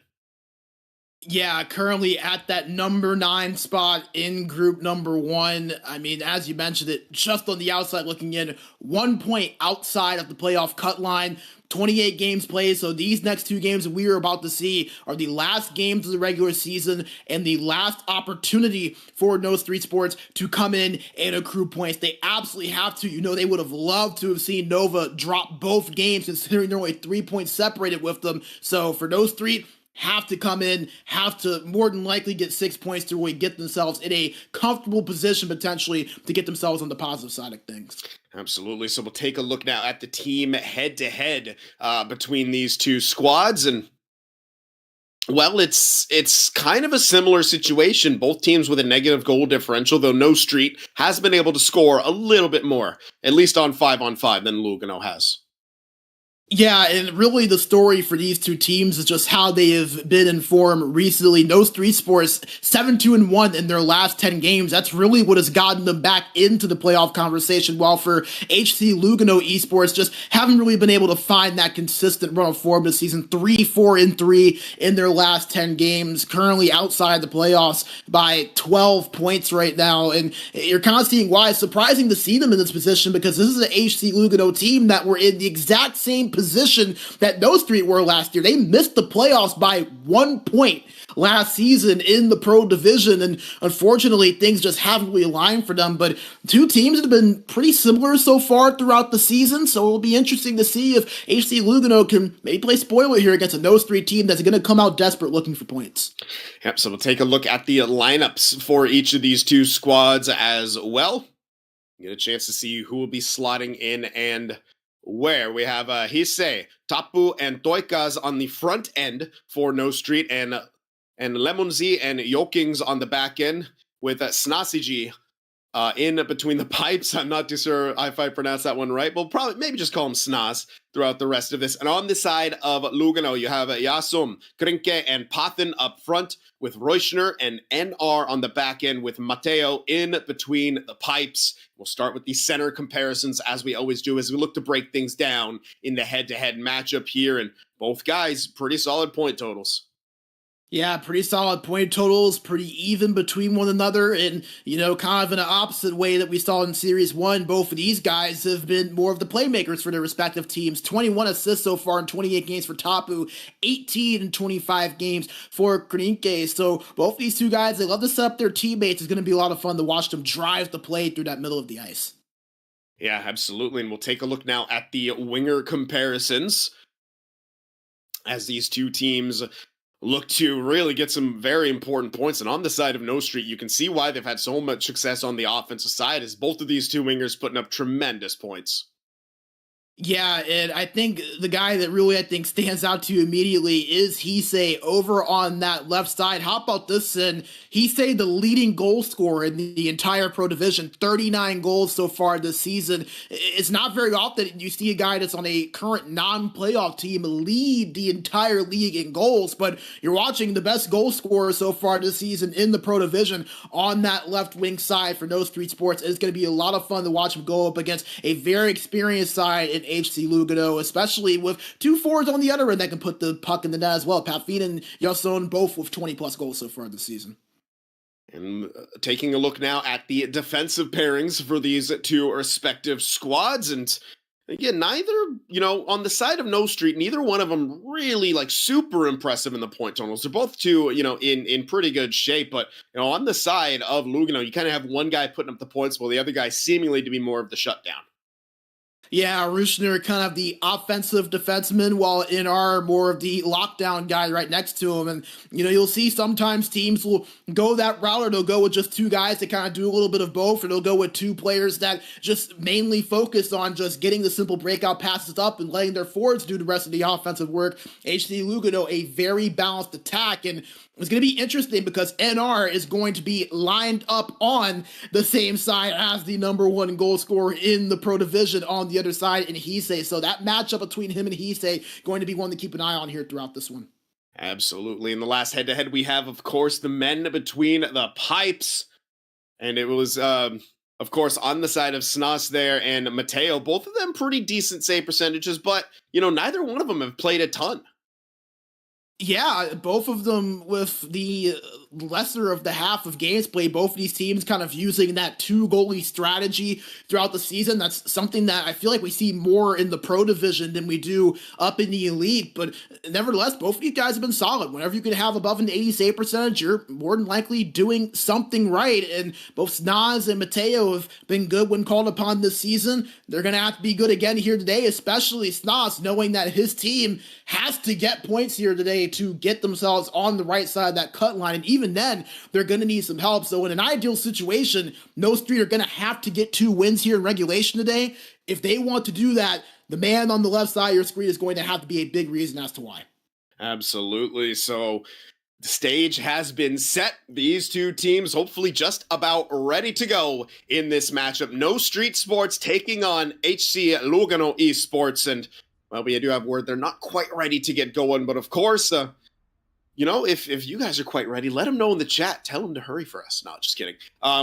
Yeah, currently at that number 9 spot in group number 1. I mean, as you mentioned it, just on the outside looking in, 1 point outside of the playoff cut line. 28 games played, so these next 2 games that we are about to see are the last games of the regular season and the last opportunity for No Street Sports to come in and accrue points. They absolutely have to. You know, they would have loved to have seen Nova drop both games, considering they're only 3 points separated with them. So for No Street, have to come in, have to more than likely get 6 points to really get themselves in a comfortable position potentially to get themselves on the positive side of things. Absolutely. So we'll take a look now at the team head-to-head between these two squads. And, well, it's kind of a similar situation. Both teams with a negative goal differential, though No Street has been able to score a little bit more, at least on 5-on-5, than Lugano has. Yeah, and really the story for these two teams is just how they have been in form recently. No Street Sports 7-2-1 in their last 10 games. That's really what has gotten them back into the playoff conversation. While for HC Lugano Esports, just haven't really been able to find that consistent run of form this season. 3-4-3 in their last 10 games. Currently outside the playoffs by 12 points right now. And you're kind of seeing why it's surprising to see them in this position, because this is an HC Lugano team that were in the exact same position that No Street were last year. They missed the playoffs by 1 point last season in the pro division, and unfortunately things just haven't really aligned for them. But two teams have been pretty similar so far throughout the season, so it'll be interesting to see if HC Lugano can maybe play spoiler here against a No Street team that's going to come out desperate looking for points. Yep, so we'll take a look at the lineups for each of these two squads as well. Get a chance to see who will be slotting in and where. We have Hise, Tapu, and Toikas on the front end for No Street, and Lemonzi and Yokings on the back end, with Snasiji in between the pipes. I'm not too sure if I pronounced that one right. We'll probably maybe just call him Snas throughout the rest of this. And on the side of Lugano, you have Yasum, Krinke, and Pathin up front, with Reuschner and NR on the back end, with Mateo in between the pipes. We'll start with the center comparisons, as we always do, as we look to break things down in the head-to-head matchup here. And both guys, pretty solid point totals. Yeah, pretty solid point totals, pretty even between one another, and, you know, kind of in an opposite way that we saw in Series 1, both of these guys have been more of the playmakers for their respective teams. 21 assists so far in 28 games for Tapu, 18 in 25 games for Krinke. So both these two guys, they love to set up their teammates. It's going to be a lot of fun to watch them drive the play through that middle of the ice. Yeah, absolutely, and we'll take a look now at the winger comparisons, as these two teams look to really get some very important points. And on the side of No Street, you can see why they've had so much success on the offensive side, as both of these two wingers putting up tremendous points. Yeah, and I think the guy that really, I think, stands out to you immediately is Hise over on that left side. How about this? And Hise, the leading goal scorer in the entire pro division, 39 goals so far this season. It's not very often you see a guy that's on a current non-playoff team lead the entire league in goals, but you're watching the best goal scorer so far this season in the pro division on that left wing side for No Street Sports. It's going to be a lot of fun to watch him go up against a very experienced side in HC Lugano, especially with two forwards on the other end that can put the puck in the net as well. Patfin and Yason both with 20-plus goals so far this season. And taking a look now at the defensive pairings for these two respective squads. And again, neither, on the side of No Street, neither one of them really super impressive in the point totals. They're both two, in pretty good shape. But, on the side of Lugano, you kind of have one guy putting up the points while the other guy seemingly to be more of the shutdown. Yeah, Rooshner kind of the offensive defenseman, while NR more of the lockdown guy right next to him. And, you'll see sometimes teams will go that route, or they'll go with just two guys that kind of do a little bit of both, or they'll go with two players that just mainly focus on just getting the simple breakout passes up and letting their forwards do the rest of the offensive work. HC Lugano, a very balanced attack, and It's going to be interesting because NR is going to be lined up on the same side as the #1 goal scorer in the Pro Division on the other side in Heisei. So that matchup between him and Heisei going to be one to keep an eye on here throughout this one. Absolutely. In the last head-to-head, we have, of course, the men between the pipes. And it was, of course, on the side of Snas there and Mateo. Both of them pretty decent save percentages, but, neither one of them have played a ton. Yeah, both of them with the lesser of the half of games played. Both of these teams kind of using that 2-goalie strategy throughout the season. That's something that I feel like we see more in the Pro Division than we do up in the Elite. But nevertheless, both of these guys have been solid. Whenever you can have above an 80 save percentage, you're more than likely doing something right. And both Snaz and Mateo have been good when called upon this season. They're going to have to be good again here today, especially Snaz, knowing that his team has to get points here today to get themselves on the right side of that cut line. And even then, they're going to need some help. So in an ideal situation, No Street are going to have to get 2 wins here in regulation today. If they want to do that, the man on the left side of your screen is going to have to be a big reason as to why. Absolutely. So the stage has been set. These two teams hopefully just about ready to go in this matchup. No Street Sports taking on HC Lugano Esports. And well, we do have word they're not quite ready to get going, but of course, if you guys are quite ready, let them know in the chat. Tell them to hurry for us. No, just kidding.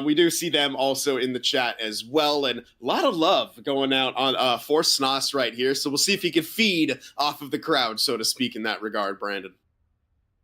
We do see them also in the chat as well, and a lot of love going out on for Snos right here. So we'll see if he can feed off of the crowd, so to speak, in that regard, Brandon.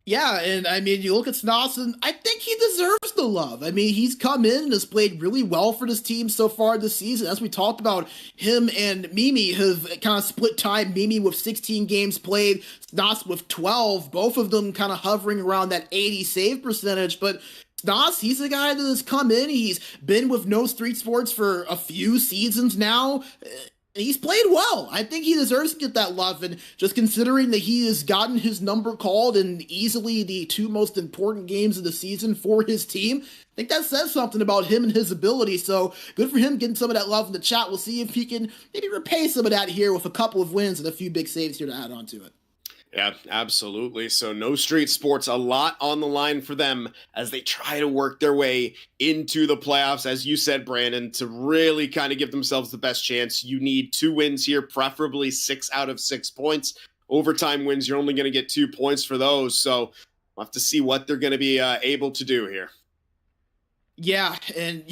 Yeah, and I mean, you look at Snoss, and I think he deserves the love. I mean, he's come in and has played really well for this team so far this season. As we talked about, him and Mimi have kind of split time. Mimi with 16 games played, Snoss with 12. Both of them kind of hovering around that 80 save percentage, but Snoss, he's a guy that has come in. He's been with No Street Sports for a few seasons now. He's played well. I think he deserves to get that love, and just considering that he has gotten his number called in easily the 2 most important games of the season for his team, I think that says something about him and his ability. So good for him getting some of that love in the chat. We'll see if he can maybe repay some of that here with a couple of wins and a few big saves here to add on to it. Yeah, absolutely. So No Street Sports, a lot on the line for them as they try to work their way into the playoffs. As you said, Brandon, to really kind of give themselves the best chance, you need 2 wins here, preferably 6 out of 6 points. Overtime wins, you're only going to get 2 points for those. So we'll have to see what they're going to be able to do here. Yeah, and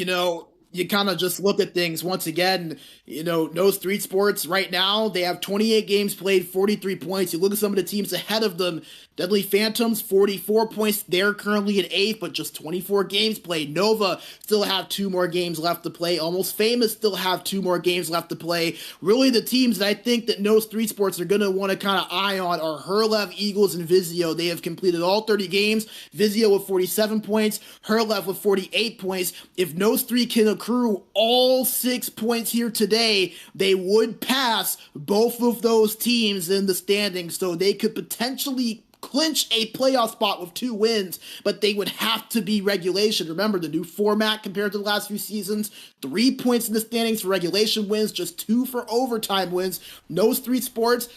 you kind of just look at things once again, No Street Sports right now, they have 28 games played, 43 points. You look at some of the teams ahead of them, Deadly Phantoms, 44 points. They're currently at 8th, but just 24 games played. Nova still have 2 more games left to play. Almost Famous still have 2 more games left to play. Really, the teams that I think that No Street Sports are going to want to kind of eye on are Herlev, Eagles, and Vizio. They have completed all 30 games. Vizio with 47 points, Herlev with 48 points. If No Street can accrue all 6 points here today, they would pass both of those teams in the standings, so they could potentially clinch a playoff spot with 2 wins, but they would have to be regulation. Remember, the new format compared to the last few seasons, 3 points in the standings for regulation wins, just 2 for overtime wins. No Street Sports,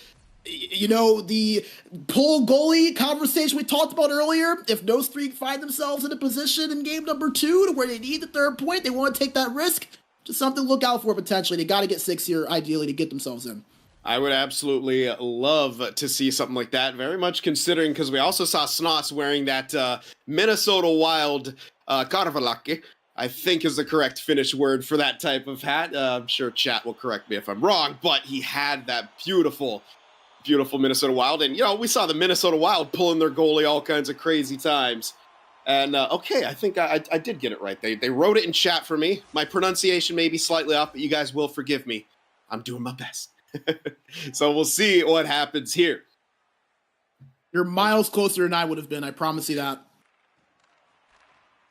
the pull goalie conversation we talked about earlier, if No Street find themselves in a position in game number 2 to where they need the 3rd point, they want to take that risk, just something to look out for potentially. They got to get 6 here, ideally, to get themselves in. I would absolutely love to see something like that, very much considering, because we also saw Snoss wearing that Minnesota Wild Karvalakki, I think is the correct Finnish word for that type of hat. I'm sure chat will correct me if I'm wrong, but he had that beautiful Minnesota Wild. And, we saw the Minnesota Wild pulling their goalie all kinds of crazy times. And, okay, I think I did get it right. They wrote it in chat for me. My pronunciation may be slightly off, but you guys will forgive me. I'm doing my best. So we'll see what happens here. You're miles closer than I would have been, I promise you that.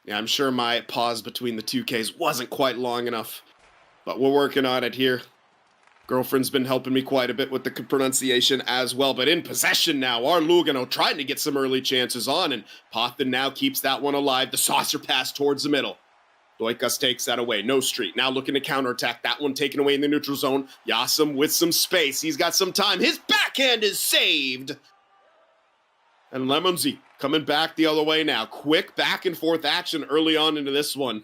Yeah, I'm sure my pause between the 2Ks wasn't quite long enough, but we're working on it here. Girlfriend's been helping me quite a bit with the pronunciation as well, but in possession now, our Lugano trying to get some early chances on, and Pothin now keeps that one alive. The saucer pass towards the middle. Doikas takes that away. No Street now looking to counterattack. That one taken away in the neutral zone. Yasum with some space. He's got some time. His backhand is saved. And Lemonsy coming back the other way now. Quick back and forth action early on into this one.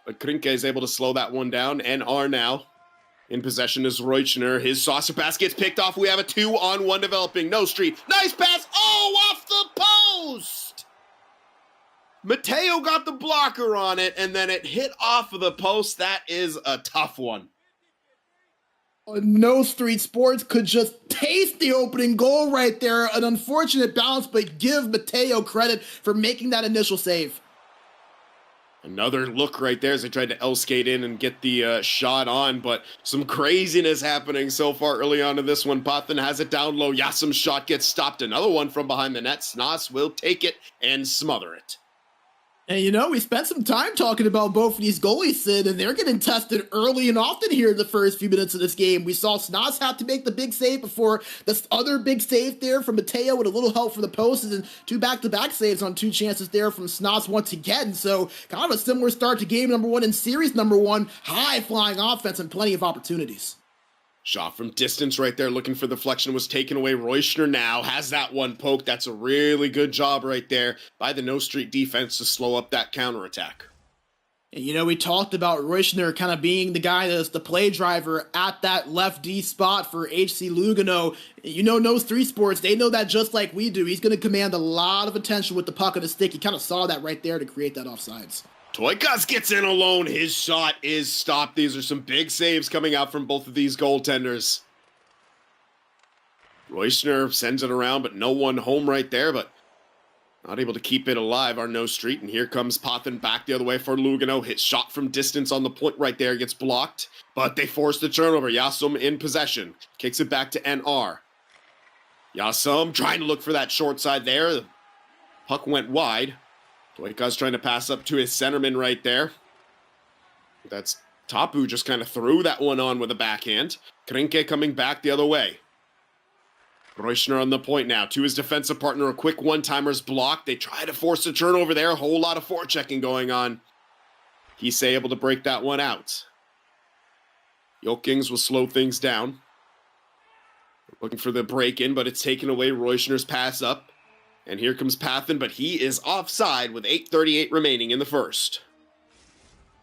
But Krinke is able to slow that one down. NR now in possession is Reuchner. His saucer pass gets picked off. We have a 2-on-1 developing. No Street. Nice pass. Oh, off the post. Mateo got the blocker on it, and then it hit off of the post. That is a tough one. No Street Sports could just taste the opening goal right there. An unfortunate bounce, but give Mateo credit for making that initial save. Another look right there as they tried to L-skate in and get the shot on, but some craziness happening so far early on in this one. Pathan has it down low. Yasim's shot gets stopped. Another one from behind the net. Snas will take it and smother it. And you know, we spent some time talking about both of these goalies, Sid, and they're getting tested early and often here in the first few minutes of this game. We saw Snas have to make the big save before this other big save there from Mateo with a little help from the post, and then 2 back-to-back saves on 2 chances there from Snas once again. So kind of a similar start to game number 1 and series number 1. High-flying offense and plenty of opportunities. Shot from distance right there, looking for the deflection, was taken away. Reuchner now has that one poked. That's a really good job right there by the No Street defense to slow up that counterattack. And you know, we talked about Reuchner kind of being the guy that's the play driver at that left D spot for HC Lugano. You know, NOSTREETSPORTS, they know that just like we do. He's going to command a lot of attention with the puck on the stick. You kind of saw that right there to create that offsides. Toikas gets in alone. His shot is stopped. These are some big saves coming out from both of these goaltenders. Reuchner sends it around, but no one home right there, but not able to keep it alive, our No Street. And here comes Pathan back the other way for Lugano. Hit shot from distance on the point right there. Gets blocked, but they force the turnover. Yasim in possession. Kicks it back to NR. Yasim trying to look for that short side there. The puck went wide. Toika's trying to pass up to his centerman right there. That's Tapu just kind of threw that one on with a backhand. Krinke coming back the other way. Reuchner on the point now. To his defensive partner, a quick one-timer's blocked. They try to force a turnover there. A whole lot of forechecking going on. He's able to break that one out. Yokings will slow things down. Looking for the break-in, but it's taken away. Reuchner's pass up. And here comes Pathan, but he is offside with 8:38 remaining in the first.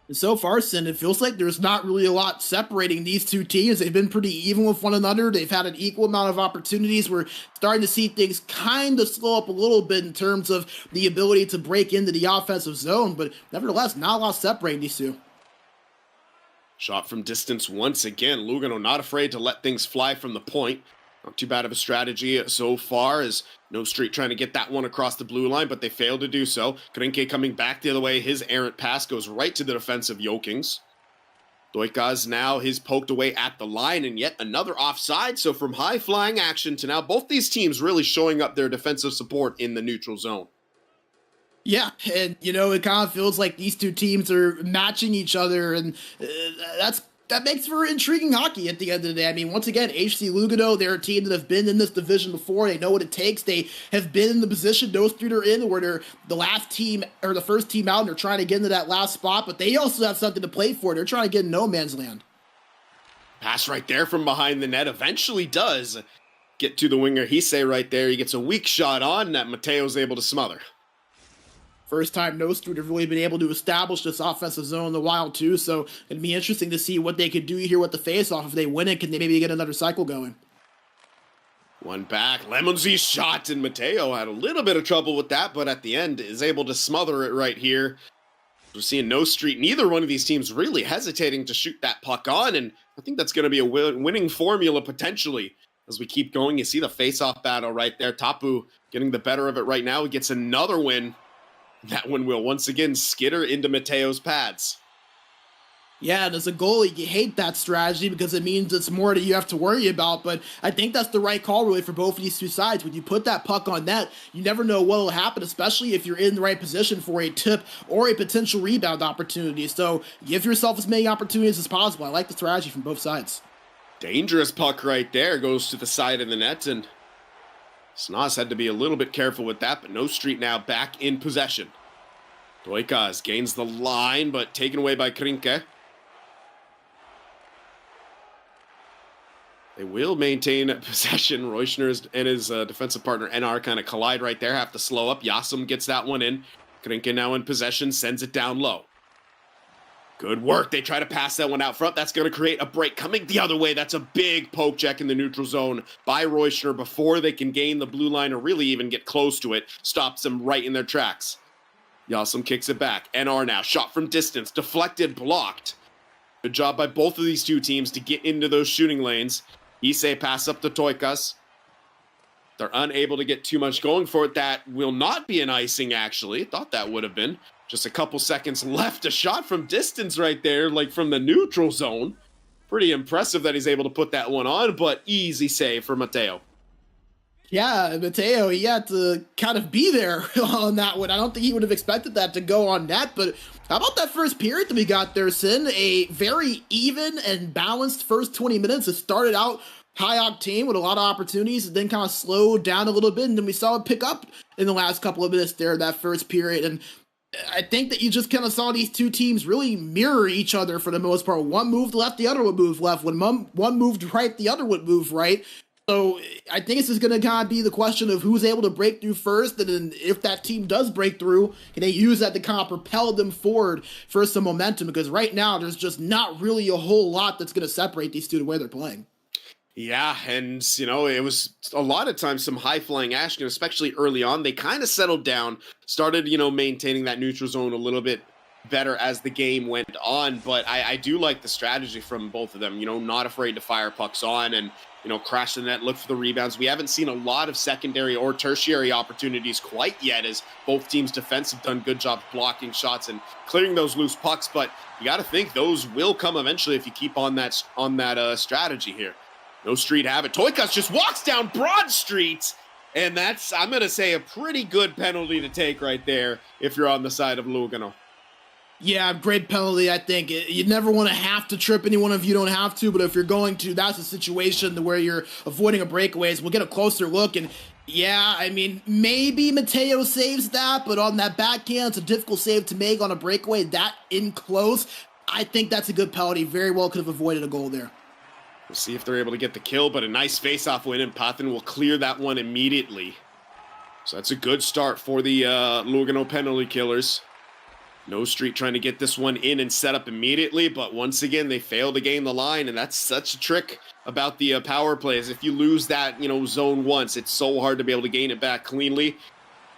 And so far, Sin, it feels like there's not really a lot separating these two teams. They've been pretty even with one another. They've had an equal amount of opportunities. We're starting to see things kind of slow up a little bit in terms of the ability to break into the offensive zone, but nevertheless, not a lot separating these two. Shot from distance once again. Lugano not afraid to let things fly from the point. Not too bad of a strategy so far, as No Street trying to get that one across the blue line, but they failed to do so. Krinke coming back the other way. His errant pass goes right to the defensive Yokings. Toikas now his poked away at the line, and yet another offside. So from high-flying action to now both these teams really showing up their defensive support in the neutral zone. Yeah, and you know, it kind of feels like these two teams are matching each other, and that makes for intriguing hockey at the end of the day. I mean, once again, HC Lugano, they're a team that have been in this division before. They know what it takes. They have been in the position those three are in, where they're the last team or the first team out, and they're trying to get into that last spot, but they also have something to play for. They're trying to get in no man's land. Pass right there from behind the net eventually does get to the winger. Hisei right there. He gets a weak shot on that Mateo's able to smother. First time NOSTREET have really been able to establish this offensive zone in the Wild too, so it'd be interesting to see what they could do here with the face-off. If they win it, can they maybe get another cycle going? One back, Lemonsy shot, and Mateo had a little bit of trouble with that, but at the end is able to smother it right here. We're seeing No Street, neither one of these teams really hesitating to shoot that puck on, and I think that's going to be a winning formula potentially. As we keep going, you see the face-off battle right there. Tapu getting the better of it right now. He gets another win. That one will once again skitter into Mateo's pads. Yeah, and as a goalie, you hate that strategy because it means it's more that you have to worry about, but I think that's the right call really for both of these two sides. When you put that puck on net, you never know what will happen, especially if you're in the right position for a tip or a potential rebound opportunity. So give yourself as many opportunities as possible. I like the strategy from both sides. Dangerous puck right there, goes to the side of the net, and Snas had to be a little bit careful with that, but No Street now back in possession. Toikas gains the line, but taken away by Krinke. They They will maintain possession. Reuschner and his defensive partner NR kind of collide right there, have to slow up. Yasum gets that one in. Krinka now in possession, sends it down low. Good work. They try to pass that one out front. That's going to create a break. Coming the other way, that's a big poke check in the neutral zone by Reuschner before they can gain the blue line or really even get close to it. Stops them right in their tracks. Yasum kicks it back. NR now, shot from distance, deflected, blocked. Good job by both of these two teams to get into those shooting lanes. Issei pass up to Toikas. They're unable to get too much going for it. That will not be an icing, actually. Thought that would have been. Just a couple seconds left. A shot from distance right there, like from the neutral zone. Pretty impressive that he's able to put that one on, but easy save for Mateo. Yeah, Mateo, he had to kind of be there on that one. I don't think he would have expected that to go on net, but how about that first period that we got there, Sin? A very even and balanced first 20 minutes. It started out high octane with a lot of opportunities, and then kind of slowed down a little bit, and then we saw it pick up in the last couple of minutes there, that first period. And I think that you just kind of saw these two teams really mirror each other for the most part. One moved left, the other would move left. When one moved right, the other would move right. So I think this is going to kind of be the question of who's able to break through first, and then if that team does break through, can they use that to kind of propel them forward for some momentum? Because right now, there's just not really a whole lot that's going to separate these two the way they're playing. Yeah, and, you know, it was a lot of times some high-flying action, especially early on. They kind of settled down, started, you know, maintaining that neutral zone a little bit better as the game went on. But I do like the strategy from both of them, you know, not afraid to fire pucks on and, you know, crash the net, look for the rebounds. We haven't seen a lot of secondary or tertiary opportunities quite yet, as both teams' defense have done good job blocking shots and clearing those loose pucks. But you got to think those will come eventually if you keep on that strategy here. No Street have it. Toikas just walks down Broad Street, and that's, I'm going to say, a pretty good penalty to take right there if you're on the side of Lugano. Yeah, great penalty, I think. You never want to have to trip anyone if you don't have to, but if you're going to, that's a situation where you're avoiding a breakaways. We'll get a closer look, and yeah, I mean, maybe Mateo saves that, but on that backhand, it's a difficult save to make on a breakaway that in close. I think that's a good penalty. Very well could have avoided a goal there. We'll see if they're able to get the kill, but a nice face-off win, and Pathan will clear that one immediately. So that's a good start for the Lugano penalty killers. No Street trying to get this one in and set up immediately, but once again, they fail to gain the line, and that's such a trick about the power plays. If you lose that, you know, zone once, it's so hard to be able to gain it back cleanly.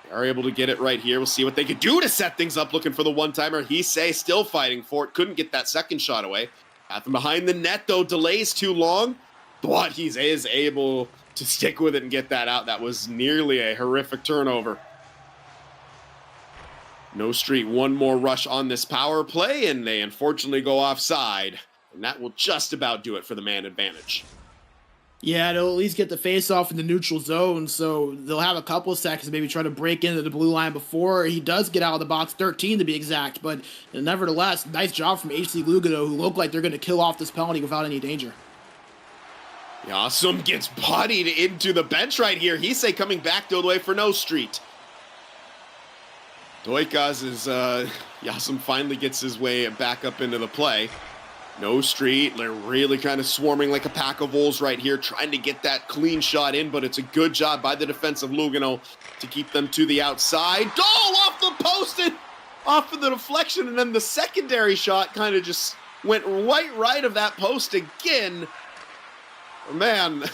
They are able to get it right here. We'll see what they can do to set things up, looking for the one-timer. Issei still fighting for it, couldn't get that second shot away. Pathan behind the net, though, delays too long, but he is able to stick with it and get that out. That was nearly a horrific turnover. No Street, one more rush on this power play, and they unfortunately go offside. And that will just about do it for the man advantage. Yeah, they'll at least get the face-off in the neutral zone, so they'll have a couple of seconds to maybe try to break into the blue line before he does get out of the box, 13 to be exact. But nevertheless, nice job from HC Lugano, who look like they're going to kill off this penalty without any danger. Yasum gets bodied into the bench right here. Issei coming back the other way for No Street. Toikas is, Yasum finally gets his way back up into the play. No Street, they're really kind of swarming like a pack of wolves right here, trying to get that clean shot in, but it's a good job by the defense of Lugano to keep them to the outside. Oh, off the post and off of the deflection, and then the secondary shot kind of just went right of that post again. Man,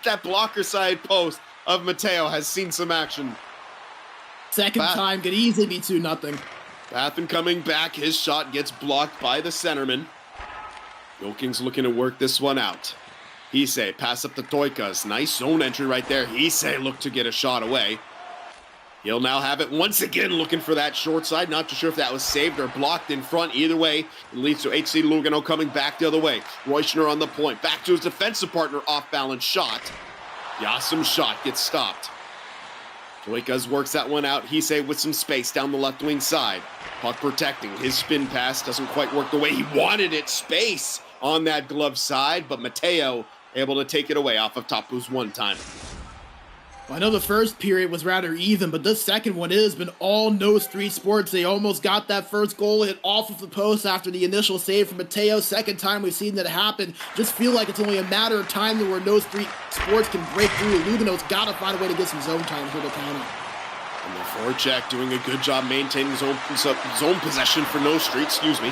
that blocker side post of Mateo has seen some action. Second time could easily be 2-0. Pathan coming back, his shot gets blocked by the centerman. Yoking's looking to work this one out. Issei, pass up to Toikas. Nice zone entry right there. Issei looked to get a shot away. He'll now have it once again, looking for that short side. Not too sure if that was saved or blocked in front. Either way, it leads to HC Lugano coming back the other way. Reuschner on the point. Back to his defensive partner, off-balance shot. Yasum's shot gets stopped. Toikas works that one out. Issei with some space down the left wing side. Puck protecting. His spin pass doesn't quite work the way he wanted it. Space on that glove side, but Mateo able to take it away off of Tapu's one time. I know the first period was rather even, but this second one has been all No Street Sports. They almost got that first goal hit off of the post after the initial save from Mateo. Second time we've seen that happen. Just feel like it's only a matter of time where No Street Sports can break through. Lugano's got to find a way to get some zone time here to counter. And the forecheck doing a good job maintaining zone possession for No Street, excuse me.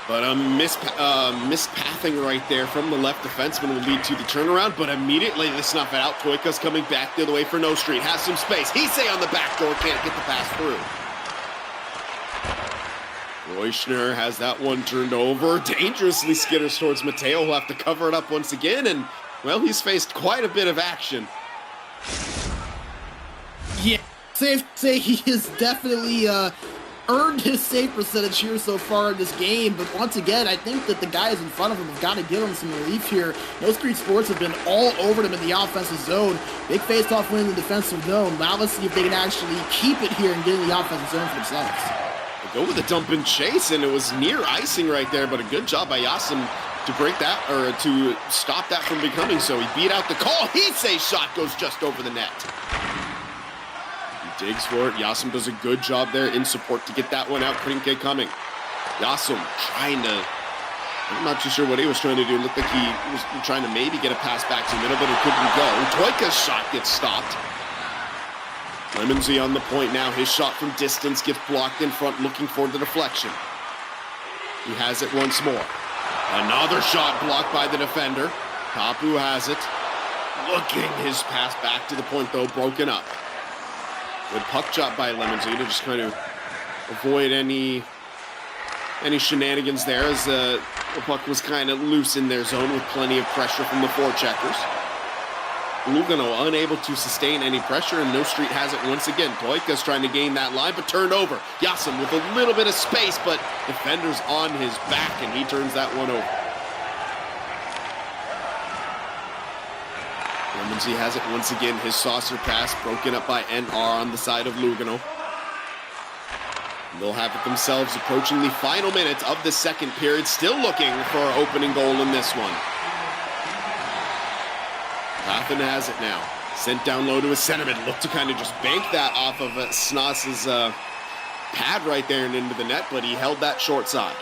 But a mispathing right there from the left defenseman will lead to the turnaround, but immediately they snuff it out. Toika's coming back the other way for No Street. Has some space. Hisei on the back door, can't get the pass through. Reuschner has that one turned over. Dangerously skitters towards Mateo, who'll have to cover it up once again, and, well, he's faced quite a bit of action. Yeah, safe to say he has definitely earned his save percentage here so far in this game, but once again, I think that the guys in front of him have got to give him some relief here. No Street Sports have been all over them in the offensive zone. Big face-off win in the defensive zone. Now let's see if they can actually keep it here and get in the offensive zone for themselves. They go with a dump and chase, and it was near icing right there, but a good job by Yasim to break that, or to stop that from becoming so. He beat out the call. Hisei's shot goes just over the net. Digs for it. Yasim does a good job there in support to get that one out. Krinke coming. Yasim trying to, I'm not too sure what he was trying to do. It looked like he was trying to maybe get a pass back to the middle, but it couldn't go. Toika's shot gets stopped. Lemonsy on the point now. His shot from distance gets blocked in front, looking for the deflection. He has it once more. Another shot blocked by the defender. Tapu has it. Looking his pass back to the point, though, broken up. Good puck job by Lemonsy to just kind of avoid any shenanigans there, as the puck was kind of loose in their zone with plenty of pressure from the forecheckers. Lugano unable to sustain any pressure, and No Street has it once again. Toika's trying to gain that line, but turned over. Yasim with a little bit of space, but defender's on his back, and he turns that one over. Lemonsy has it once again. His saucer pass broken up by NR on the side of Lugano. They'll have it themselves approaching the final minutes of the second period. Still looking for an opening goal in this one. Pathan has it now. Sent down low to his centerman. Looked to kind of just bank that off of Snas's pad right there and into the net, but he held that short side.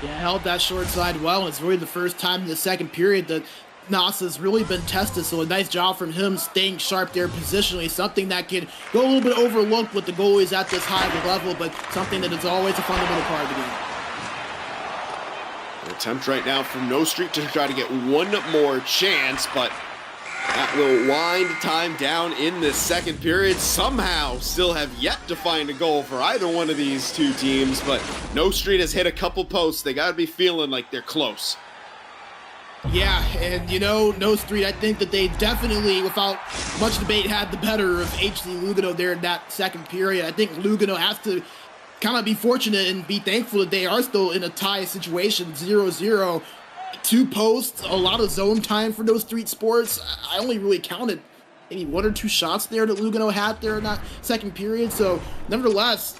Yeah, held that short side well, and it's really the first time in the second period that Nas has really been tested, so a nice job from him staying sharp there positionally, something that can go a little bit overlooked with the goalies at this high of a level, but something that is always a fundamental part of the game. An attempt right now from No Street to try to get one more chance, but that will wind time down in the second period. Somehow still have yet to find a goal for either one of these two teams, but No Street has hit a couple posts. They got to be feeling like they're close. Yeah, and you know, No Street, I think that they definitely, without much debate, had the better of HC Lugano there in that second period. I think Lugano has to kind of be fortunate and be thankful that they are still in a tie situation, 0-0. Two posts, a lot of zone time for No Street Sports. I only really counted maybe one or two shots there that Lugano had there in that second period. So, nevertheless,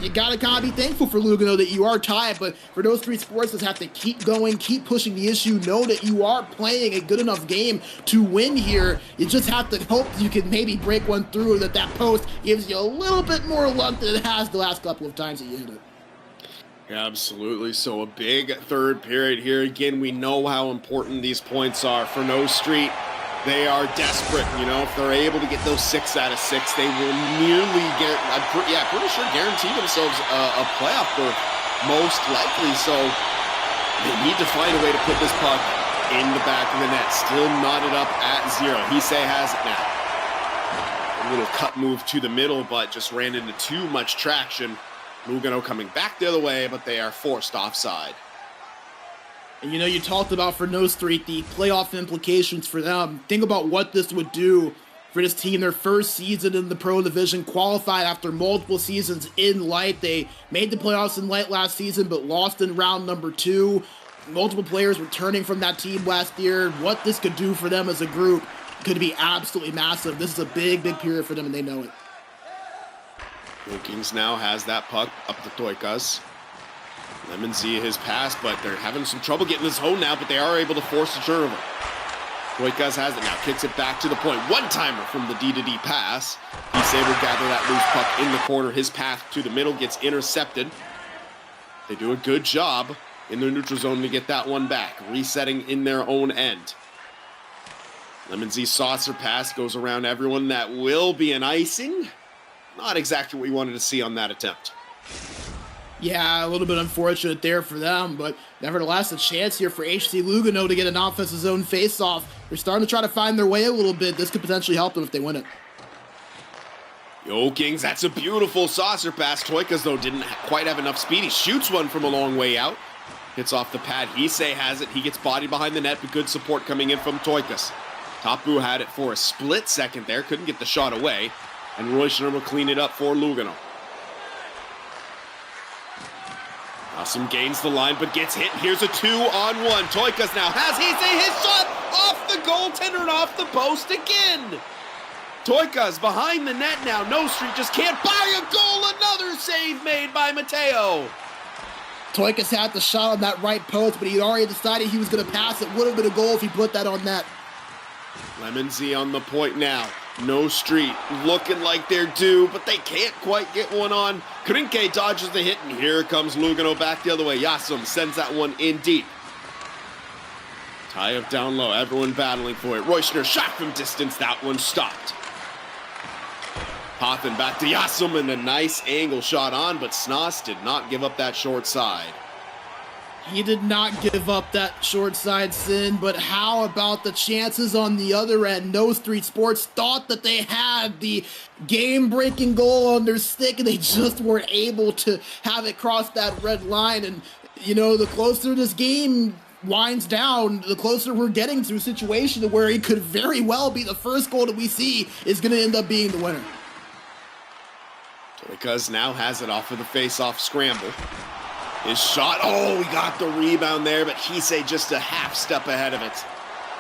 you gotta kind of be thankful for Lugano that you are tied, but for No Street Sports, just have to keep going, keep pushing the issue, know that you are playing a good enough game to win here. You just have to hope you can maybe break one through, that post gives you a little bit more luck than it has the last couple of times that you hit it. Absolutely. So a big third period here. Again, we know how important these points are for No Street. They are desperate, you know. If they're able to get those 6 out of 6, they will nearly get, pretty sure guarantee themselves a playoff berth, most likely. So they need to find a way to put this puck in the back of the net. Still knotted up at 0. Hisei has it now. A little cut move to the middle, but just ran into too much traction. Lugano coming back the other way, but they are forced offside. And you know, you talked about for No Street the playoff implications for them. Think about what this would do for this team. Their first season in the Pro Division, qualified after multiple seasons in Light. They made the playoffs in Light last season, but lost in round number 2. Multiple players returning from that team last year. What this could do for them as a group could be absolutely massive. This is a big, big period for them, and they know it. Wilkins now has that puck up to Toikas. Lemonsy his pass, but they're having some trouble getting this home now, but they are able to force a turnover. Toikas has it now, kicks it back to the point. One-timer from the D-to-D pass. Hisei will gather that loose puck in the corner. His path to the middle gets intercepted. They do a good job in their neutral zone to get that one back, resetting in their own end. Lemon Z saucer pass goes around everyone. That will be an icing. Not exactly what we wanted to see on that attempt. Yeah, a little bit unfortunate there for them, but nevertheless, a chance here for HC Lugano to get an offensive zone face-off. They're starting to try to find their way a little bit. This could potentially help them if they win it. Yo, Kings, that's a beautiful saucer pass. Toikas, though, didn't quite have enough speed. He shoots one from a long way out. Hits off the pad. Hisei has it. He gets bodied behind the net, but good support coming in from Toikas. Tapu had it for a split second there. Couldn't get the shot away. And Roysters will clean it up for Lugano. Awesome gains the line, but gets hit. Here's a 2-on-1. Toikas now has Hisei. His shot off the goaltender and off the post again. Toikas behind the net now. NOSTREET just can't buy a goal. Another save made by Mateo. Toikas had the shot on that right post, but he'd already decided he was going to pass. It would have been a goal if he put that on net. Lemon Z on the point now. NOSTREET looking like they're due, but they can't quite get one on. Krinke dodges the hit, and here comes Lugano back the other way. Yasum sends that one in deep. Tie up down low, everyone battling for it. Roysters shot from distance, that one stopped. Pothin back to Yasum, and a nice angle shot on, but Snos did not give up that short side. He did not give up that short side, Sin, but how about the chances on the other end? NOSTREETSPORTS thought that they had the game-breaking goal on their stick, and they just weren't able to have it cross that red line. And, you know, the closer this game winds down, the closer we're getting to a situation where it could very well be the first goal that we see is going to end up being the winner. Toikas now has it off of the face-off scramble. His shot, oh, he got the rebound there, but Hisei just a half step ahead of it.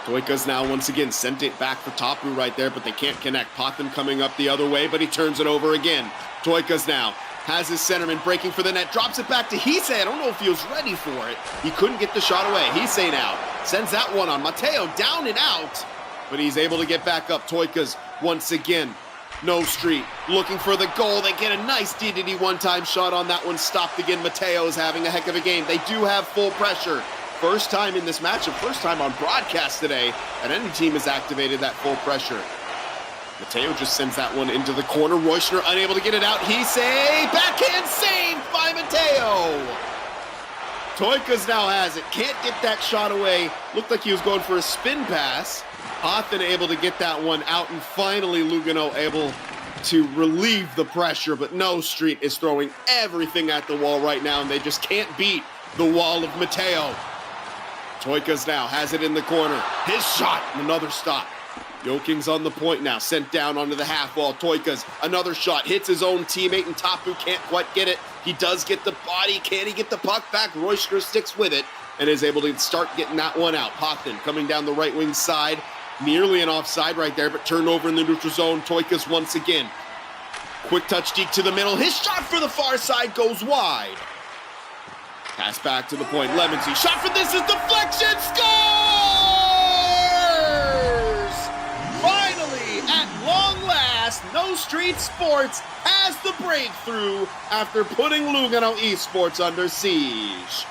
Toikas now once again sent it back for Tapu right there, but they can't connect. Pothin coming up the other way, but he turns it over again. Toikas now has his centerman breaking for the net, drops it back to Hisei. I don't know if he was ready for it. He couldn't get the shot away. Hisei now sends that one on. Mateo down and out, but he's able to get back up. Toikas once again. NOSTREET looking for the goal. They get a nice DDD one-time shot on that one. Stopped again. Mateo's having a heck of a game. They do have full pressure. First time in this matchup, first time on broadcast today, that any team has activated that full pressure. Mateo just sends that one into the corner. Roysters unable to get it out. Hisei, backhand saved by Mateo. Toikas now has it. Can't get that shot away. Looked like he was going for a spin pass. Pothin able to get that one out, and finally Lugano able to relieve the pressure, but NOSTREET is throwing everything at the wall right now, and they just can't beat the wall of Mateo. Toikas now has it in the corner. His shot, and another stop. Yoking's on the point now, sent down onto the half wall. Toikas, another shot, hits his own teammate, and Tapu can't quite get it. He does get the body. Can he get the puck back? Roysters sticks with it and is able to start getting that one out. Pothin coming down the right wing side. Nearly an offside right there, but turned over in the neutral zone. Toikas once again. Quick touch deep to the middle. His shot for the far side goes wide. Pass back to the point. Lemon Z shot for this is deflection. Scores! Finally, at long last, NOSTREETSPORTS has the breakthrough after putting Lugano Esports under siege.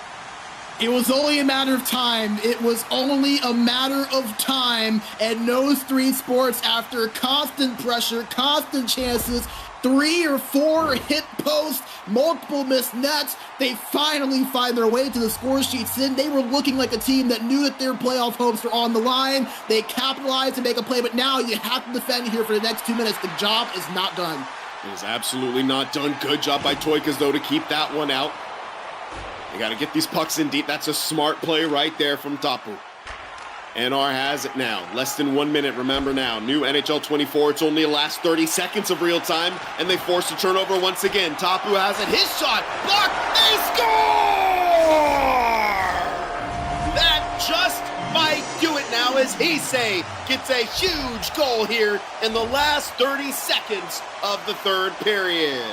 It was only a matter of time. It was only a matter of time. And NOSTREETSPORTS, after constant pressure, constant chances, 3 or 4 hit posts, multiple missed nets, they finally find their way to the score sheets. And they were looking like a team that knew that their playoff hopes were on the line. They capitalized to make a play, but now you have to defend here for the next 2 minutes. The job is not done. It is absolutely not done. Good job by Toikas, though, to keep that one out. They got to get these pucks in deep. That's a smart play right there from Tapu. NR has it now. Less than 1 minute. Remember now, new NHL 24. It's only the last 30 seconds of real time, and they force a turnover once again. Tapu has it. His shot blocked. They score! That just might do it now as Hisei gets a huge goal here in the last 30 seconds of the third period.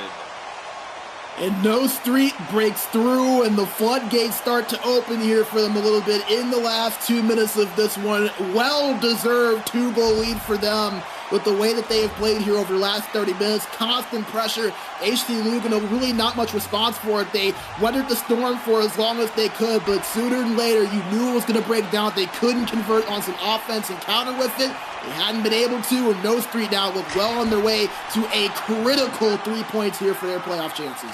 And No Street breaks through, and the floodgates start to open here for them a little bit in the last 2 minutes of this one. Well-deserved 2-goal lead for them with the way that they have played here over the last 30 minutes. Constant pressure. HC Lugano, really not much response for it. They weathered the storm for as long as they could, but sooner than later, you knew it was going to break down. They couldn't convert on some offense and counter with it. They hadn't been able to, and No Street now look well on their way to a critical 3 points here for their playoff chances.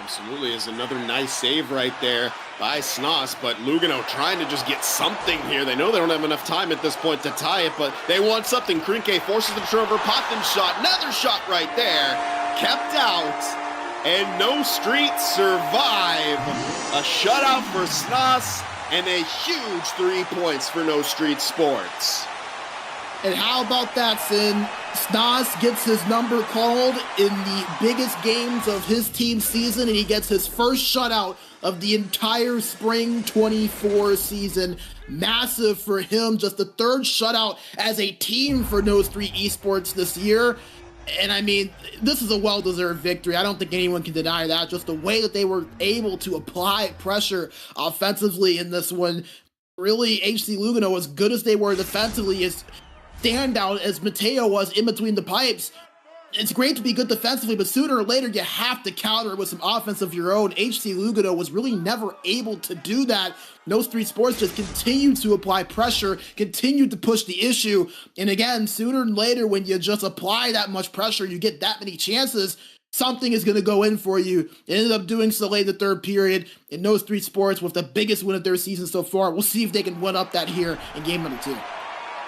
Absolutely, is another nice save right there by Snos, but Lugano trying to just get something here. They know they don't have enough time at this point to tie it, but they want something. Krinke forces the turnover, Poppin shot, another shot right there, kept out, and No Street survive. A shutout for Snos, and a huge 3 points for No Street Sports. And how about that, Sin? Snos gets his number called in the biggest games of his team season, and he gets his first shutout of the entire spring 24 season. Massive for him, just the third shutout as a team for No Street Esports this year. And I mean, this is a well-deserved victory. I don't think anyone can deny that. Just the way that they were able to apply pressure offensively in this one. Really, HC Lugano, as good as they were defensively, is standout as Mateo was in between the pipes. It's great to be good defensively, but sooner or later you have to counter with some offense of your own. HC Lugano was really never able to do that. No Street Sports just continued to apply pressure, continued to push the issue, and again, sooner than later, when you just apply that much pressure, you get that many chances, something is going to go in for you. It ended up doing so late in the third period, and No Street Sports with the biggest win of their season so far. We'll see if they can one up that here in game number 2.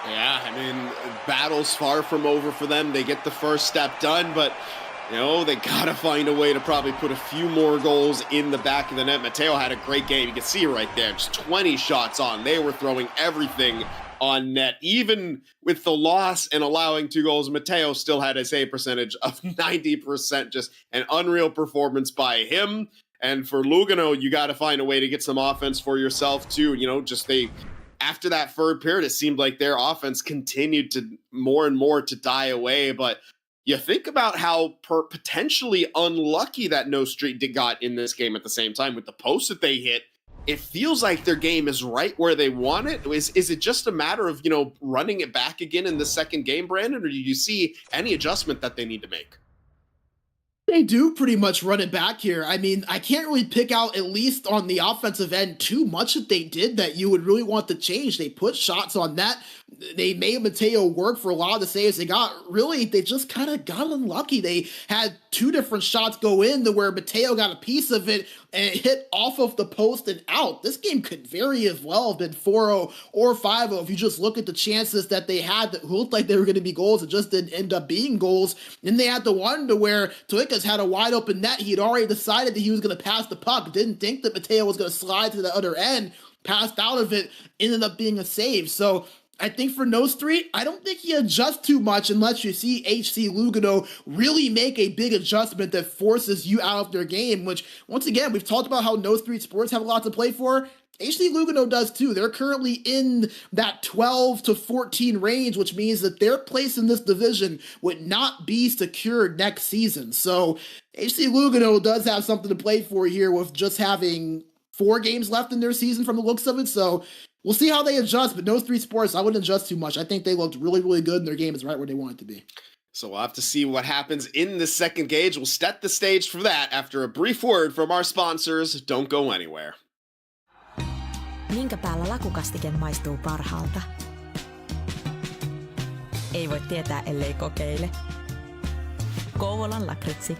Yeah, I mean, battle's far from over for them. They get the first step done, but, you know, they gotta find a way to probably put a few more goals in the back of the net. Mateo had a great game. You can see it right there. Just 20 shots on. They were throwing everything on net. Even with the loss and allowing 2 goals, Mateo still had a save percentage of 90%. Just an unreal performance by him. And for Lugano, you got to find a way to get some offense for yourself, too. You know, just after that third period, it seemed like their offense continued to more and more to die away. But you think about how potentially unlucky that No Street got in this game at the same time with the post that they hit. It feels like their game is right where they want it. Is it just a matter of, you know, running it back again in the second game, Brandon, or do you see any adjustment that they need to make? They do pretty much run it back here. I mean, I can't really pick out, at least on the offensive end, too much that they did that you would really want to change. They put shots on net. They made Mateo work for a lot of the saves they got. Really, they just kind of got unlucky. They had 2 different shots go in to where Mateo got a piece of it and it hit off of the post and out. This game could very as well have been 4-0 or 5-0 if you just look at the chances that they had that looked like they were going to be goals. It just didn't end up being goals. And they had the one to where Toika's had a wide open net. He had already decided that he was going to pass the puck. Didn't think that Mateo was going to slide to the other end. Passed out of it. Ended up being a save. So I think for No Street, I don't think he adjusts too much unless you see HC Lugano really make a big adjustment that forces you out of their game, which, once again, we've talked about how No Street Sports have a lot to play for. HC Lugano does too. They're currently in that 12 to 14 range, which means that their place in this division would not be secured next season. So HC Lugano does have something to play for here with just having 4 games left in their season from the looks of it. So we'll see how they adjust, but No Street Sports, I wouldn't adjust too much. I think they looked really, really good, and their game is right where they want it to be. So we'll have to see what happens in the second gauge. We'll set the stage for that after a brief word from our sponsors. Don't go anywhere. Minkä päällä lakukastike maistuu parhaalta? Ei voi tietää, ellei kokeile. Kouvolan lakritsi.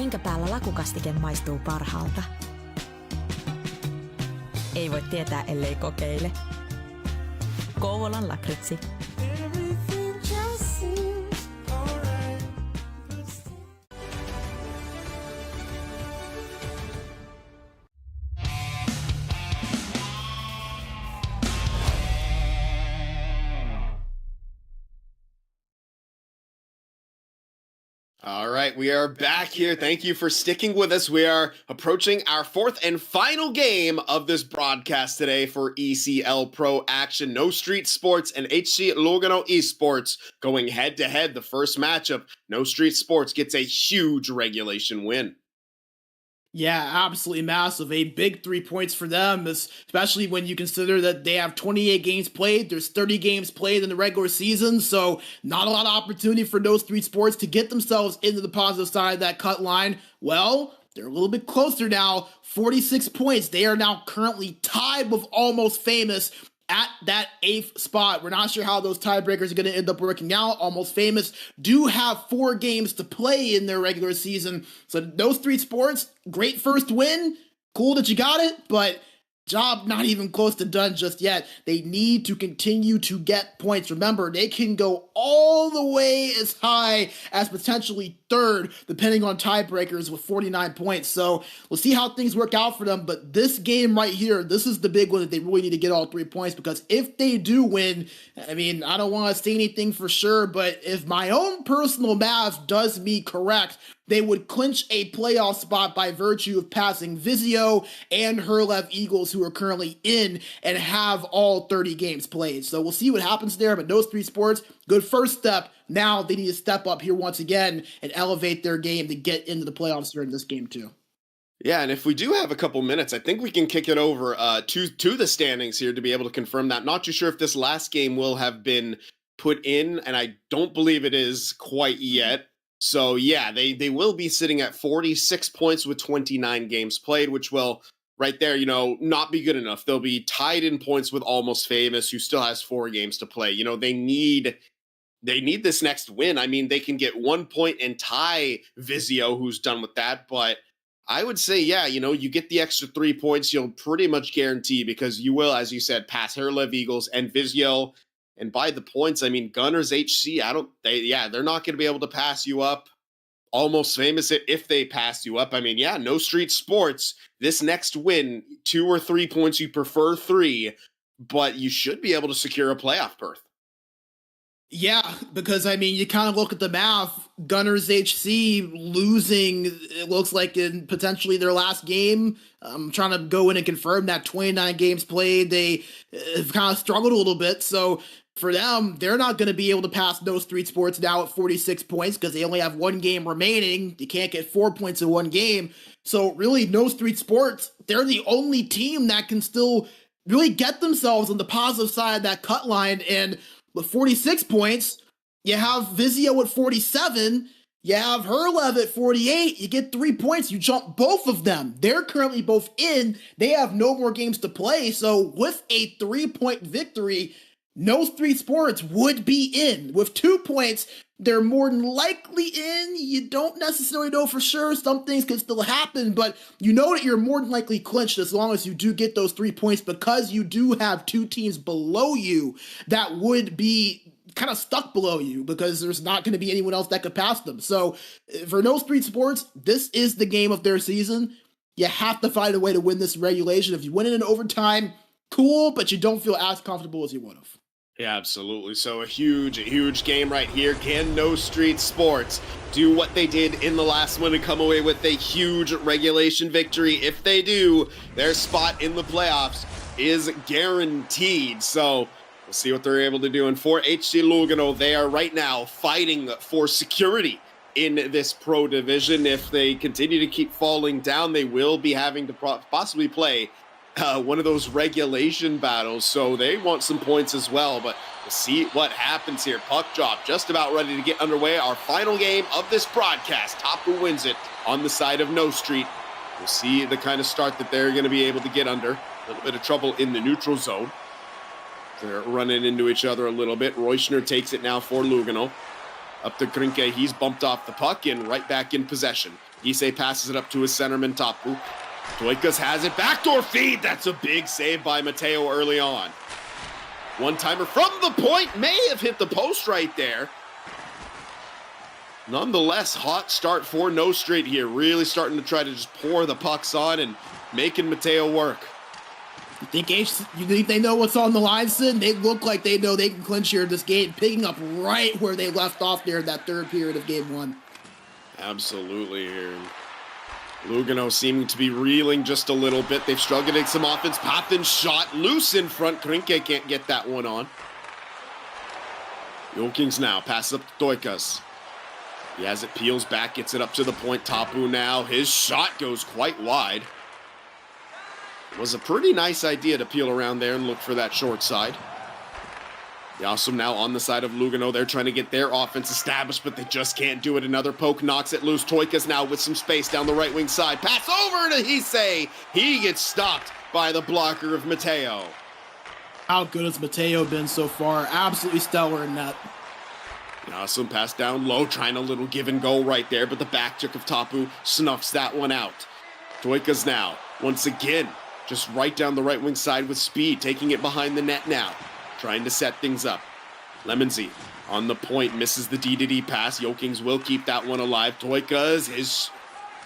Minkä päällä lakukastike maistuu parhaalta? Ei voi tietää, ellei kokeile. Kouvolan lakritsi. All right, we are back here. Thank you for sticking with us. We are approaching our fourth and final game of this broadcast today for ECL Pro action. No Street Sports and HC Lugano Esports going head-to-head. The first matchup, No Street Sports gets a huge regulation win. Yeah, absolutely massive. A big 3 points for them, especially when you consider that they have 28 games played. There's 30 games played in the regular season, so not a lot of opportunity for those 3 sports to get themselves into the positive side of that cut line. Well, they're a little bit closer now. 46 points. They are now currently tied with Almost Famous at that 8th spot. We're not sure how those tiebreakers are going to end up working out. Almost Famous do have 4 games to play in their regular season. So those 3 sports, great first win. Cool that you got it, but job not even close to done just yet. They need to continue to get points. Remember, they can go all the way as high as potentially 3rd, depending on tiebreakers with 49 points. So we'll see how things work out for them. But this game right here, this is the big one that they really need to get all 3 points, because if they do win, I mean, I don't want to say anything for sure, but if my own personal math does me correct, they would clinch a playoff spot by virtue of passing Vizio and Herlev Eagles, who are currently in and have all 30 games played. So we'll see what happens there, but those 3 sports, good first step. Now they need to step up here once again and elevate their game to get into the playoffs during this game too. Yeah, and if we do have a couple minutes, I think we can kick it over to the standings here to be able to confirm that. Not too sure if this last game will have been put in, and I don't believe it is quite yet. So yeah, they will be sitting at 46 points with 29 games played, which will, right there, not be good enough. They'll be tied in points with Almost Famous, who still has 4 games to play. They need this next win. I mean, they can get 1 point and tie Vizio, who's done with that, but I would say, yeah, you get the extra 3 points, you'll pretty much guarantee, because you will, as you said, pass Herlev Eagles and Vizio. And by the points, I mean, Gunners HC, they're not going to be able to pass you up. Almost Famous if they pass you up. I mean, yeah, No Street Sports, this next win, 2 or 3 points, you prefer 3, but you should be able to secure a playoff berth. Yeah, because I mean, you kind of look at the math. Gunners HC losing, it looks like, in potentially their last game. I'm trying to go in and confirm that 29 games played. They have kind of struggled a little bit. So for them, they're not going to be able to pass those 3 sports now at 46 points because they only have 1 game remaining. You can't get 4 points in 1 game. So really, No Street Sports, they're the only team that can still really get themselves on the positive side of that cut line. And with 46 points, you have Vizio at 47, you have Herlev at 48, you get 3 points, you jump both of them. They're currently both in, they have no more games to play, so with a 3-point victory, No Street Sports would be in. With 2 points, they're more than likely in. You don't necessarily know for sure. Some things can still happen, but you know that you're more than likely clinched as long as you do get those 3 points, because you do have 2 teams below you that would be kind of stuck below you because there's not going to be anyone else that could pass them. So for No Street Sports, this is the game of their season. You have to find a way to win this regulation. If you win it in overtime, cool, but you don't feel as comfortable as you would have. Yeah, absolutely. So a huge game right here. Can No Street Sports do what they did in the last one and come away with a huge regulation victory? If they do, their spot in the playoffs is guaranteed. So we'll see what they're able to do. And for HC Lugano, they are right now fighting for security in this pro division. If they continue to keep falling down, they will be having to possibly play one of those regulation battles, so they want some points as well, but we'll see what happens here. Puck drop just about ready to get underway. Our final game of this broadcast. Top who wins it on the side of No Street. We'll see the kind of start that they're going to be able to get under. A little bit of trouble in the neutral zone. They're running into each other a little bit. Reuschner takes it now for Lugano. Up to Krinke, he's bumped off the puck and right back in possession. Issei passes it up to his centerman, Tapu. Toikas has it, backdoor feed! That's a big save by Mateo early on. One-timer from the point, may have hit the post right there. Nonetheless, hot start for No Street here. Really starting to try to just pour the pucks on and making Mateo work. You think they know what's on the line, Sid? They look like they know they can clinch here in this game, picking up right where they left off there in that third period of game one. Absolutely here. Lugano seeming to be reeling just a little bit. They've struggled to get some offense. Pathin's shot loose in front. Krinke can't get that one on. Jokings now passes up to Toikas. He has it, peels back, gets it up to the point. Tapu now, his shot goes quite wide. It was a pretty nice idea to peel around there and look for that short side. Yasum now on the side of Lugano. They're trying to get their offense established, but they just can't do it. Another poke knocks it loose. Toikas now with some space down the right wing side. Pass over to Issei. He gets stopped by the blocker of Mateo. How good has Mateo been so far? Absolutely stellar in that. Yasum pass down low, trying a little give and go right there, but the back check of Tapu snuffs that one out. Toikas now, once again, just right down the right wing side with speed, taking it behind the net now. Trying to set things up. Lemonsy on the point, misses the D-to-D pass. Jokings will keep that one alive. Toikas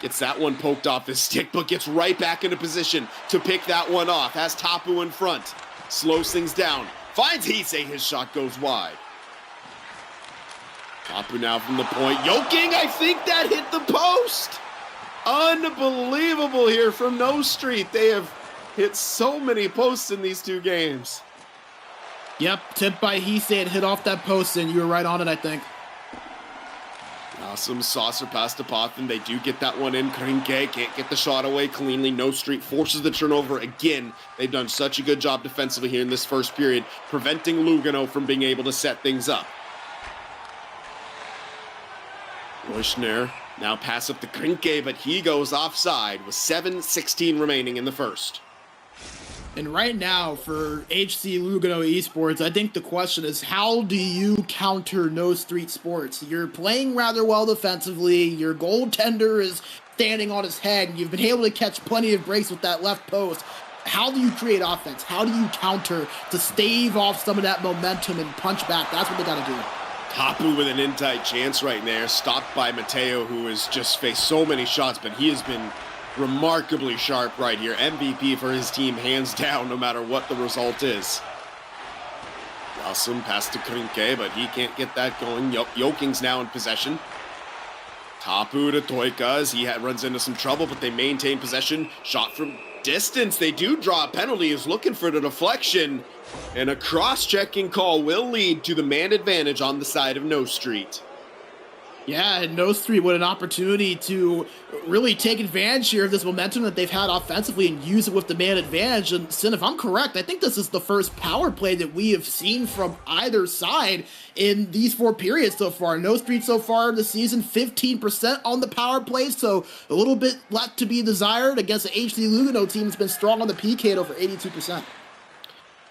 gets that one poked off his stick, but gets right back into position to pick that one off. Has Tapu in front. Slows things down. Finds Issei, his shot goes wide. Tapu now from the point. Joking, I think that hit the post. Unbelievable here from No Street. They have hit so many posts in these two games. Yep, tipped by Issei and hit off that post, and you were right on it, I think. Awesome saucer pass to Pathin. They do get that one in. Krinke can't get the shot away cleanly. No Street forces the turnover again. They've done such a good job defensively here in this first period, preventing Lugano from being able to set things up. Roishner now pass up to Krinke, but he goes offside with 7:16 remaining in the first. And right now, for HC Lugano Esports, I think the question is, how do you counter No Street Sports? You're playing rather well defensively, your goaltender is standing on his head, and you've been able to catch plenty of breaks with that left post. How do you create offense? How do you counter to stave off some of that momentum and punch back? That's what they gotta do. Tapu with an in-tight chance right there, stopped by Mateo, who has just faced so many shots, but he has been remarkably sharp right here. MVP for his team, hands down, no matter what the result is. Yasum pass to Krinke, but he can't get that going. Joking's now in possession. Tapu to Toikas. He runs into some trouble, but they maintain possession. Shot from distance. They do draw a penalty. He's looking for the deflection. And a cross-checking call will lead to the man advantage on the side of No Street. Yeah, and No Street with an opportunity to really take advantage here of this momentum that they've had offensively and use it with the man advantage. And Sin, if I'm correct, I think this is the first power play that we have seen from either side in these four periods so far. No Street so far this season, 15% on the power play, so a little bit left to be desired against the HC Lugano team that's been strong on the PK at over 82%.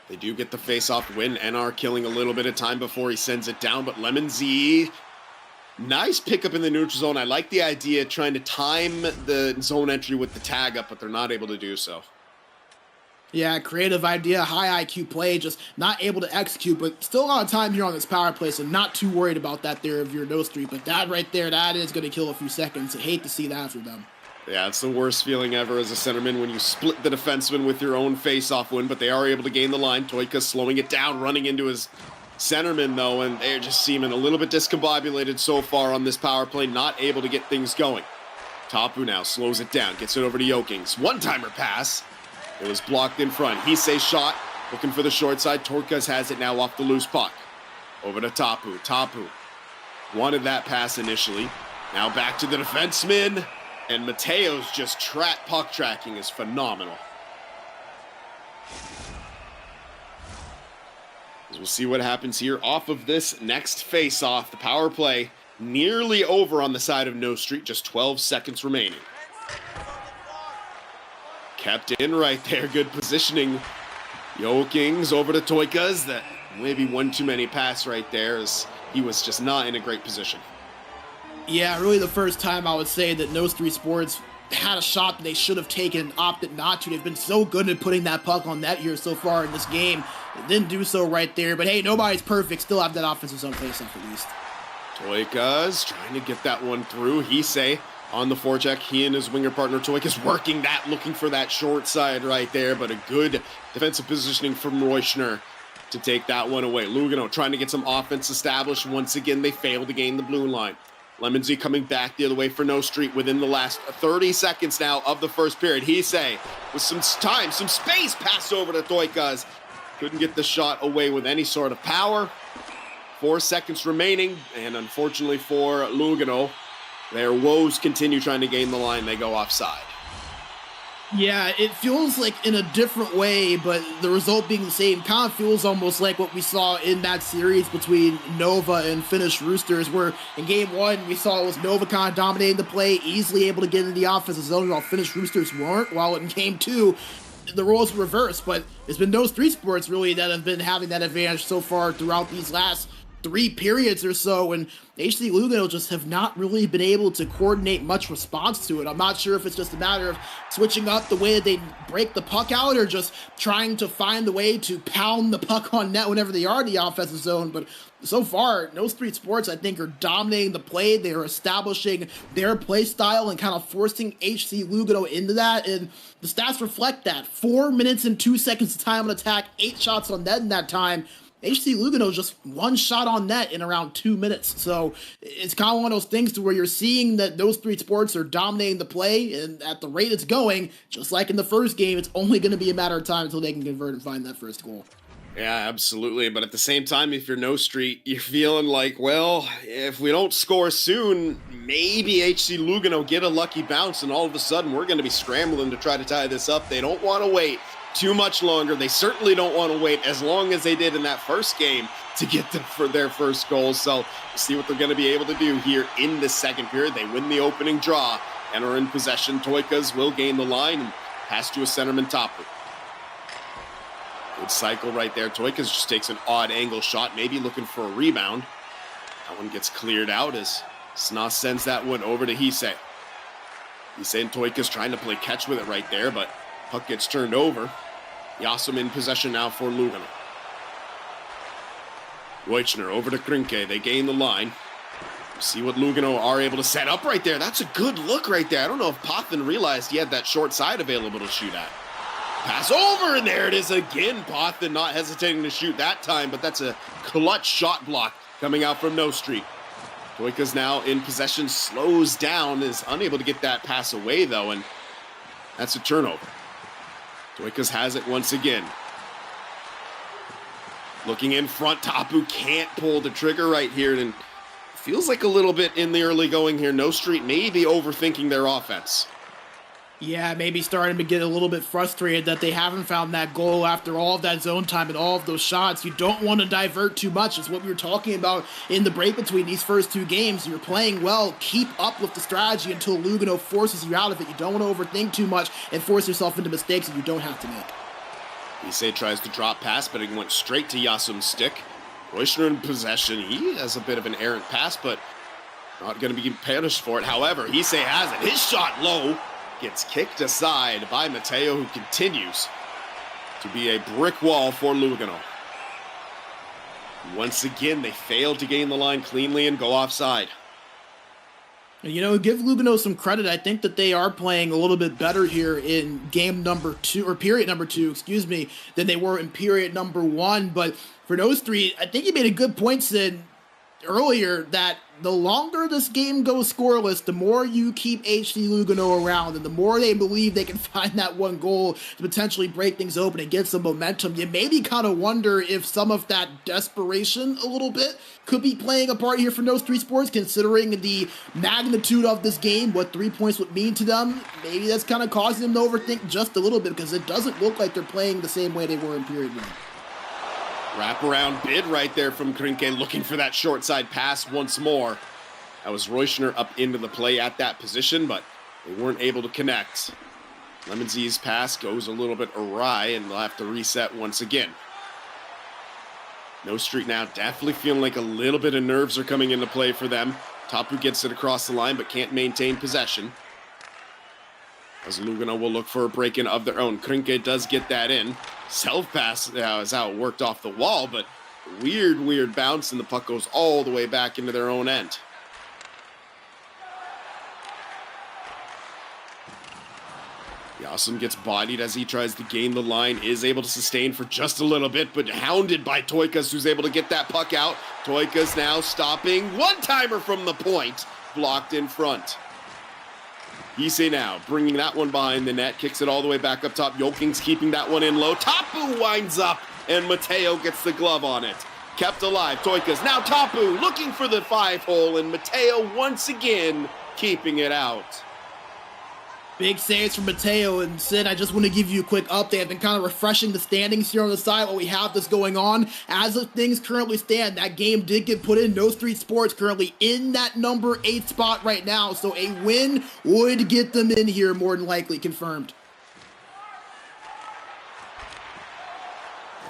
They do get the face-off win. NR killing a little bit of time before he sends it down, but Lemon Z, nice pickup in the neutral zone. I like the idea trying to time the zone entry with the tag up, but they're not able to do so. Yeah, creative idea, high IQ play, just not able to execute, but still a lot of time here on this power play, so not too worried about that there if you're No Street, but that right there, that is going to kill a few seconds. I hate to see that for them. Yeah, it's the worst feeling ever as a centerman when you split the defenseman with your own face-off win, but they are able to gain the line. Toika slowing it down, running into his centerman, though, and they're just seeming a little bit discombobulated so far on this power play, not able to get things going. Tapu now slows it down, gets it over to Jokings. One-timer pass. It was blocked in front. Issei shot, looking for the short side. Torkas has it now off the loose puck. Over to Tapu. Tapu wanted that pass initially. Now back to the defenseman. And Mateo's just puck tracking is phenomenal. As we'll see what happens here off of this next face-off. The power play nearly over on the side of No Street. Just 12 seconds remaining. Kept in right there. Good positioning. Jokings over to Toikas. That maybe one too many pass right there as he was just not in a great position. Yeah, really the first time I would say that No Street Sports had a shot that they should have taken and opted not to. They've been so good at putting that puck on net here so far in this game. They didn't do so right there, but hey, nobody's perfect. Still have that offensive zone face-off at least. Toika's trying to get that one through. Hisei on the forecheck. He and his winger partner Toika's working that, looking for that short side right there, but a good defensive positioning from Reuschner to take that one away. Lugano trying to get some offense established. Once again, they fail to gain the blue line. Lemonsy coming back the other way for No Street within the last 30 seconds now of the first period. Hisei with some time, some space, passed over to Toika's. Couldn't get the shot away with any sort of power. 4 seconds remaining, and unfortunately for Lugano, their woes continue trying to gain the line. They go offside. Yeah, it feels like in a different way, but the result being the same kind of feels almost like what we saw in that series between Nova and Finnish Roosters, where in game 1 we saw it was Nova kind of dominating the play, easily able to get into the offensive zone, while Finnish Roosters weren't, while in game 2 the roles were reversed. But it's been those 3 sports really that have been having that advantage so far throughout these last 3 periods or so, and HC Lugano just have not really been able to coordinate much response to it. I'm not sure if it's just a matter of switching up the way that they break the puck out, or just trying to find the way to pound the puck on net whenever they are in the offensive zone. But so far, No Street Sports, I think, are dominating the play. They are establishing their play style and kind of forcing HC Lugano into that, and the stats reflect that. 4 minutes and 2 seconds of time on attack, 8 shots on net in that time. HC Lugano just 1 shot on net in around 2 minutes. So it's kind of one of those things to where you're seeing that those 3 sports are dominating the play, and at the rate it's going, just like in the first game, it's only going to be a matter of time until they can convert and find that first goal. Yeah, absolutely. But at the same time, if you're No Street, you're feeling like, well, if we don't score soon, maybe HC Lugano get a lucky bounce, and all of a sudden we're going to be scrambling to try to tie this up. They don't want to wait too much longer. They certainly don't want to wait as long as they did in that first game to get for their first goal. So we'll see what they're going to be able to do here in the second period. They win the opening draw and are in possession. Toikas will gain the line and pass to a centerman Topper. Good cycle right there. Toikas just takes an odd angle shot, maybe looking for a rebound. That one gets cleared out as Sna sends that one over to Hisei. Hisei and Toikas trying to play catch with it right there, but puck gets turned over. Yasum in possession now for Lugano. Reuschner over to Krinke. They gain the line. See what Lugano are able to set up right there. That's a good look right there. I don't know if Pothin realized he had that short side available to shoot at. Pass over, and there it is again. Pothin not hesitating to shoot that time, but that's a clutch shot block coming out from No Street. Toika's now in possession, slows down, is unable to get that pass away though, and that's a turnover. Toikas has it once again. Looking in front, Tapu can't pull the trigger right here, and feels like a little bit in the early going here. No Street may be overthinking their offense. Yeah, maybe starting to get a little bit frustrated that they haven't found that goal after all of that zone time and all of those shots. You don't want to divert too much. It's what we were talking about in the break between these first 2 games. You're playing well. Keep up with the strategy until Lugano forces you out of it. You don't want to overthink too much and force yourself into mistakes that you don't have to make. Hisei tries to drop pass, but it went straight to Yasum's stick. Reuschner in possession. He has a bit of an errant pass, but not going to be punished for it. However, Hisei has it. His shot low. Gets kicked aside by Mateo, who continues to be a brick wall for Lugano. Once again, they failed to gain the line cleanly and go offside. You know, give Lugano some credit. I think that they are playing a little bit better here in game number 2, or period number 2, excuse me, than they were in period number 1. But for those 3, I think you made a good point, Sid, earlier, that the longer this game goes scoreless, the more you keep HC Lugano around, and the more they believe they can find that one goal to potentially break things open and get some momentum. You maybe kind of wonder if some of that desperation a little bit could be playing a part here for No Street Sports, considering the magnitude of this game, what 3 points would mean to them. Maybe that's kind of causing them to overthink just a little bit, because it doesn't look like they're playing the same way they were in period 1. Wraparound bid right there from Krinke, looking for that short side pass once more. That was Reuschner up into the play at that position, but they weren't able to connect. Lemonsy's pass goes a little bit awry, and they'll have to reset once again. No Street now definitely feeling like a little bit of nerves are coming into play for them. Tapu gets it across the line, but can't maintain possession. As Lugano will look for a break-in of their own. Krinke does get that in. Self-pass is how it worked off the wall, but weird bounce, and the puck goes all the way back into their own end. Yasum gets bodied as he tries to gain the line, is able to sustain for just a little bit, but hounded by Toikas, who's able to get that puck out. Toikas now stopping. One-timer from the point, blocked in front. Ise now bringing that one behind the net, kicks it all the way back up top. Yolking's keeping that one in low. Tapu winds up, and Mateo gets the glove on it. Kept alive, Toikas. Now Tapu looking for the 5-hole, and Mateo once again keeping it out. Big saves from Mateo. And Sid, I just want to give you a quick update. I've been kind of refreshing the standings here on the side while we have this going on. As of things currently stand, that game did get put in. No Street Sports currently in that number 8 spot right now. So a win would get them in here, more than likely, confirmed.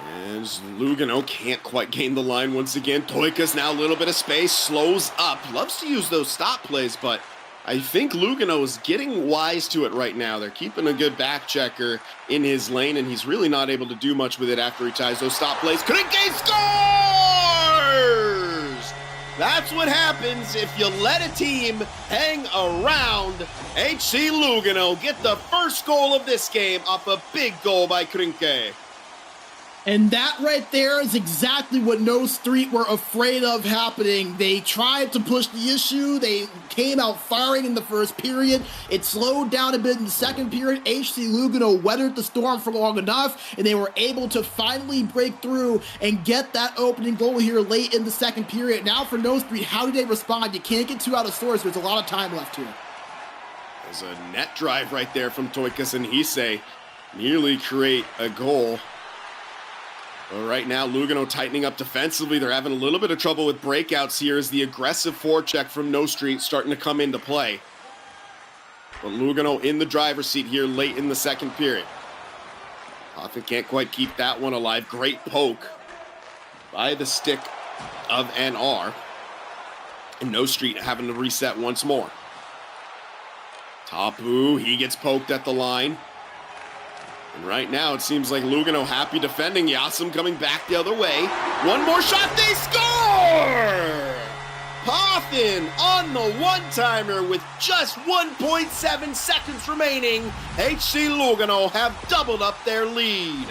And Lugano can't quite gain the line once again. Toikas now a little bit of space, slows up. Loves to use those stop plays, but I think Lugano is getting wise to it right now. They're keeping a good back checker in his lane, and he's really not able to do much with it after he ties those stop plays. Krinke scores! That's what happens if you let a team hang around. HC Lugano get the first goal of this game off a big goal by Krinke. And that right there is exactly what No Street were afraid of happening. They tried to push the issue. They came out firing in the first period. It slowed down a bit in the second period. HC Lugano weathered the storm for long enough, and they were able to finally break through and get that opening goal here late in the second period. Now for No Street, how do they respond? You can't get too out of source. There's a lot of time left here. There's a net drive right there from Toikas and Ise. Nearly create a goal. Well, right now, Lugano tightening up defensively. They're having a little bit of trouble with breakouts here as the aggressive forecheck from No Street starting to come into play. But Lugano in the driver's seat here late in the second period. Hoffman can't quite keep that one alive. Great poke by the stick of NR. And No Street having to reset once more. Tapu, he gets poked at the line. And right now, it seems like Lugano happy defending. Yasum coming back the other way. One more shot, they score! Hoffman on the one-timer with just 1.7 seconds remaining. HC Lugano have doubled up their lead.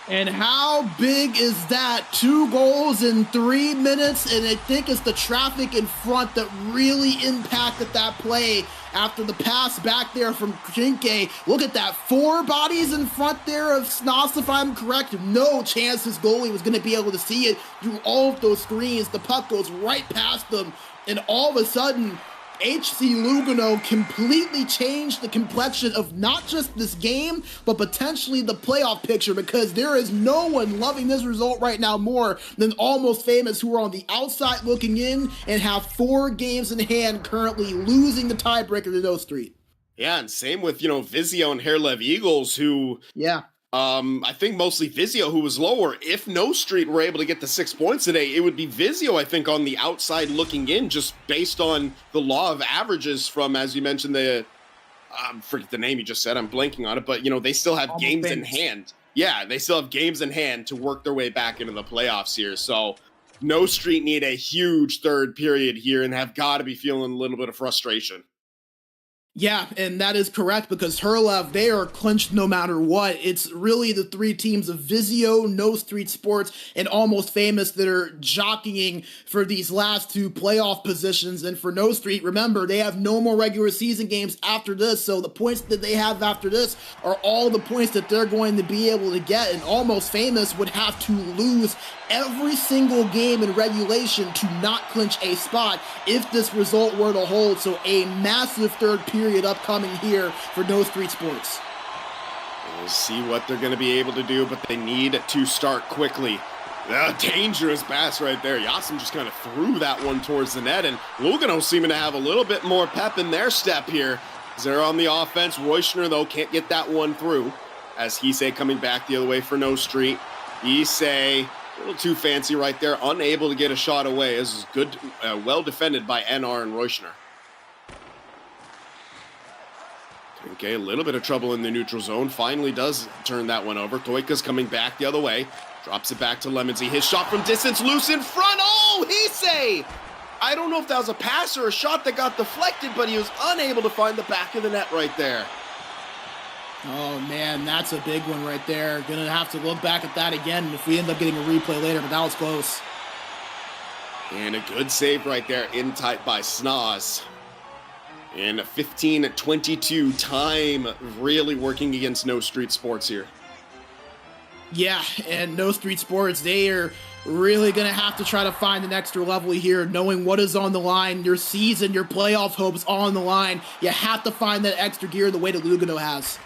And how big is that? 2 goals in 3 minutes, and I think it's the traffic in front that really impacted that play after the pass back there from Krinke. Look at that, 4 bodies in front there of Snoss, if I'm correct. No chance his goalie was going to be able to see it through all of those screens. The puck goes right past them, and all of a sudden, HC Lugano completely changed the complexion of not just this game, but potentially the playoff picture, because there is no one loving this result right now more than Almost Famous, who are on the outside looking in and have 4 games in hand currently, losing the tiebreaker to No Street. Yeah, and same with, Vizio and Hairlev Eagles, who... Yeah. I think mostly Vizio, who was lower. If No Street were able to get the 6 points today, it would be Vizio, I think, on the outside looking in, just based on the law of averages from, as you mentioned, the forget the name you just said, I'm blanking on it, but, they still have Almost games Famous. in hand. Yeah, they still have games in hand to work their way back into the playoffs here. So No Street need a huge third period here and have got to be feeling a little bit of frustration. Yeah, and that is correct, because Herlev, they are clinched no matter what. It's really the 3 teams of Vizio, No Street Sports, and Almost Famous that are jockeying for these last 2 playoff positions. And for No Street, remember, they have no more regular season games after this, so the points that they have after this are all the points that they're going to be able to get. And Almost Famous would have to lose every single game in regulation to not clinch a spot if this result were to hold. So a massive third period upcoming here for No Street Sports. We'll see what they're going to be able to do, but they need to start quickly. A dangerous pass right there. Yasum just kind of threw that one towards the net, and Lugano seeming to have a little bit more pep in their step here. They're on the offense. Royschner, though, can't get that one through, as Hisei coming back the other way for No Street. Hisei little too fancy right there, unable to get a shot away. This is good, well defended by NR and Reuschner. Okay, a little bit of trouble in the neutral zone. Finally does turn that one over. Toika's coming back the other way. Drops it back to Lemonsy. His shot from distance, loose in front. Oh, Hisei! I don't know if that was a pass or a shot that got deflected, but he was unable to find the back of the net right there. Oh, man, that's a big one right there. Gonna have to look back at that again if we end up getting a replay later, but that was close. And a good save right there, in tight by Snoz. And 15-22, time really working against No Street Sports here. Yeah, and No Street Sports, they are really going to have to try to find an extra level here, knowing what is on the line. Your season, your playoff hopes on the line. You have to find that extra gear the way that Lugano has.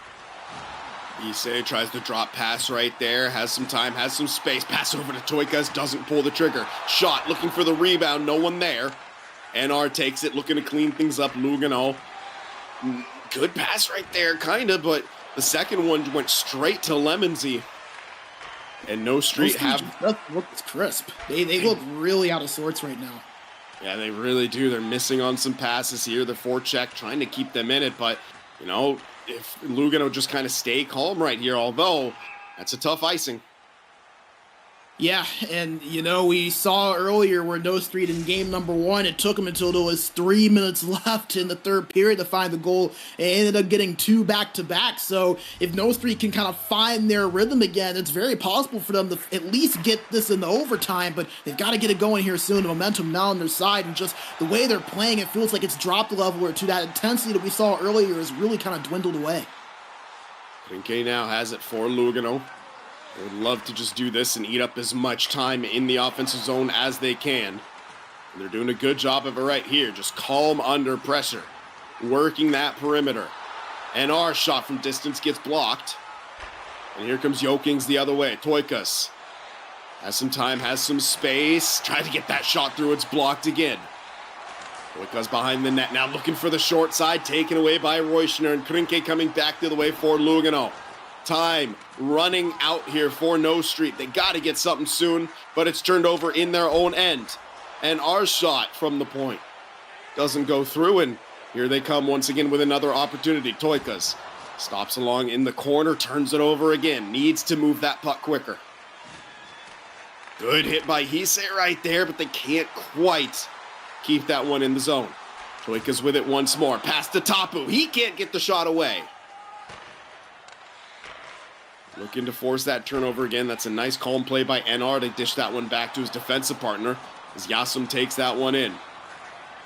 Issei tries to drop pass right there, has some time, has some space, pass over to Toikas, doesn't pull the trigger. Shot, looking for the rebound, no one there. NR takes it, looking to clean things up. Lugano, good pass right there, kind of, but the second one went straight to Lemonsy. And No Street looks crisp. They look really out of sorts right now. Yeah, they really do. They're missing on some passes here. The forecheck trying to keep them in it, but, you know, if Lugano just kind of stay calm right here, although that's a tough icing. Yeah, and, you know, we saw earlier where No Street in game number 1, it took them until there was 3 minutes left in the third period to find the goal. It ended up getting 2 back-to-back, so if No Street can kind of find their rhythm again, it's very possible for them to at least get this in the overtime, but they've got to get it going here soon. The momentum now on their side, and just the way they're playing, it feels like it's dropped a level or two. That intensity that we saw earlier has really kind of dwindled away. Krinke now has it for Lugano. They would love to just do this and eat up as much time in the offensive zone as they can. And they're doing a good job of it right here. Just calm under pressure. Working that perimeter. And our shot from distance gets blocked. And here comes Jokings the other way. Toikas has some time, has some space. Try to get that shot through. It's blocked again. Toikas behind the net now, looking for the short side. Taken away by Reuschner. And Krinke coming back the other way for Lugano. Time running out here for No Street. They got to get something soon, but it's turned over in their own end. And our shot from the point doesn't go through, and here they come once again with another opportunity. Toikas stops along in the corner, turns it over again. Needs to move that puck quicker. Good hit by Hisei right there, but they can't quite keep that one in the zone. Toikas with it once more. Pass to Tapu. He can't get the shot away. Looking to force that turnover again. That's a nice calm play by NR to dish that one back to his defensive partner as Yasum takes that one in.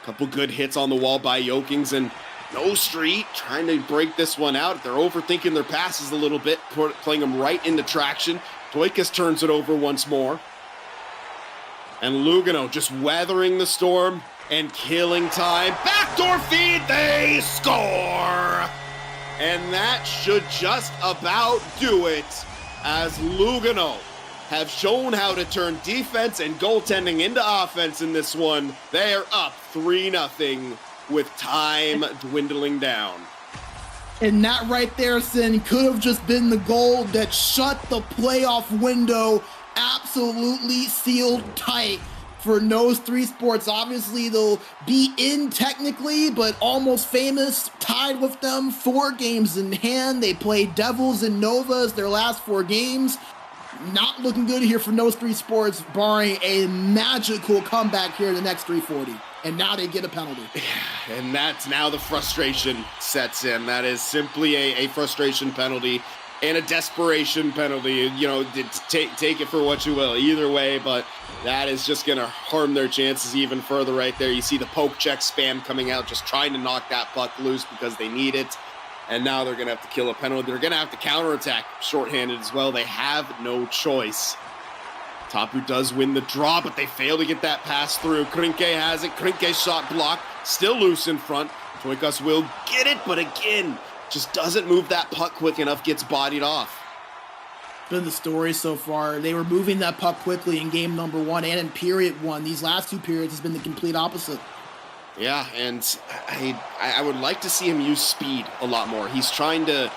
Couple good hits on the wall by Jokings, and No Street trying to break this one out. They're overthinking their passes a little bit, playing them right into traction. Toikas turns it over once more. And Lugano just weathering the storm and killing time. Backdoor feed, they score! And that should just about do it, as Lugano have shown how to turn defense and goaltending into offense in this one. They are up 3-0 with time dwindling down. And that right there, Sin, could have just been the goal that shut the playoff window absolutely sealed tight for NOSTREETSPORTS. Obviously, they'll be in technically, but almost famous, tied with them, 4 games in hand. They play Devils and Novas their last 4 games. Not looking good here for NOSTREETSPORTS, barring a magical comeback here in the next 340. And now they get a penalty. And that's now the frustration sets in. That is simply a frustration penalty and a desperation penalty. You know, take it for what you will either way, but that is just going to harm their chances even further right there. You see the poke check spam coming out, just trying to knock that puck loose because they need it. And now they're going to have to kill a penalty. They're going to have to counterattack shorthanded as well. They have no choice. Tapu does win the draw, but they fail to get that pass through. Krinke has it. Krinke's shot blocked. Still loose in front. Toikas will get it, but again, just doesn't move that puck quick enough, gets bodied off. Been the story so far. They were moving that puck quickly in game number 1 and in period 1. These last 2 periods has been the complete opposite. Yeah, and I would like to see him use speed a lot more. He's trying to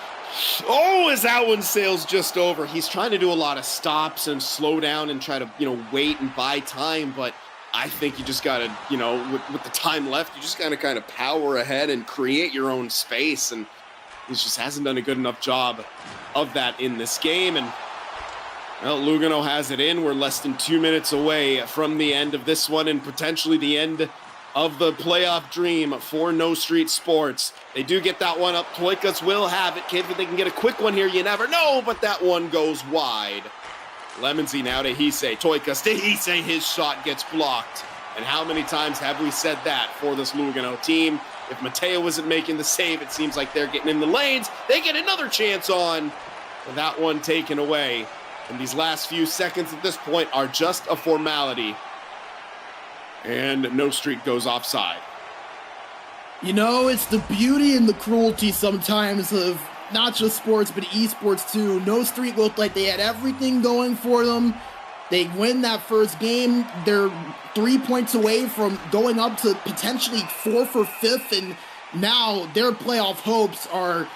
Oh, as that one sails just over. He's trying to do a lot of stops and slow down and try to, wait and buy time. But I think you just got to, with the time left, you just got to kind of power ahead and create your own space. And he just hasn't done a good enough job of that in this game. And well, Lugano has it in. We're less than 2 minutes away from the end of this one and potentially the end of the playoff dream for No Street Sports. They do get that one up. Toikas will have it. Kid, if they can get a quick one here, you never know, but that one goes wide. Lemonsy now to Hisei. Toikas to Hisei. His shot gets blocked. And how many times have we said that for this Lugano team? If Mateo isn't making the save, it seems like they're getting in the lanes. They get another chance on. And that one taken away. And these last few seconds at this point are just a formality. And No Street goes offside. It's the beauty and the cruelty sometimes of not just sports, but esports too. No Street looked like they had everything going for them. They win that first game. They're 3 points away from going up to potentially 4th or 5th, and now their playoff hopes are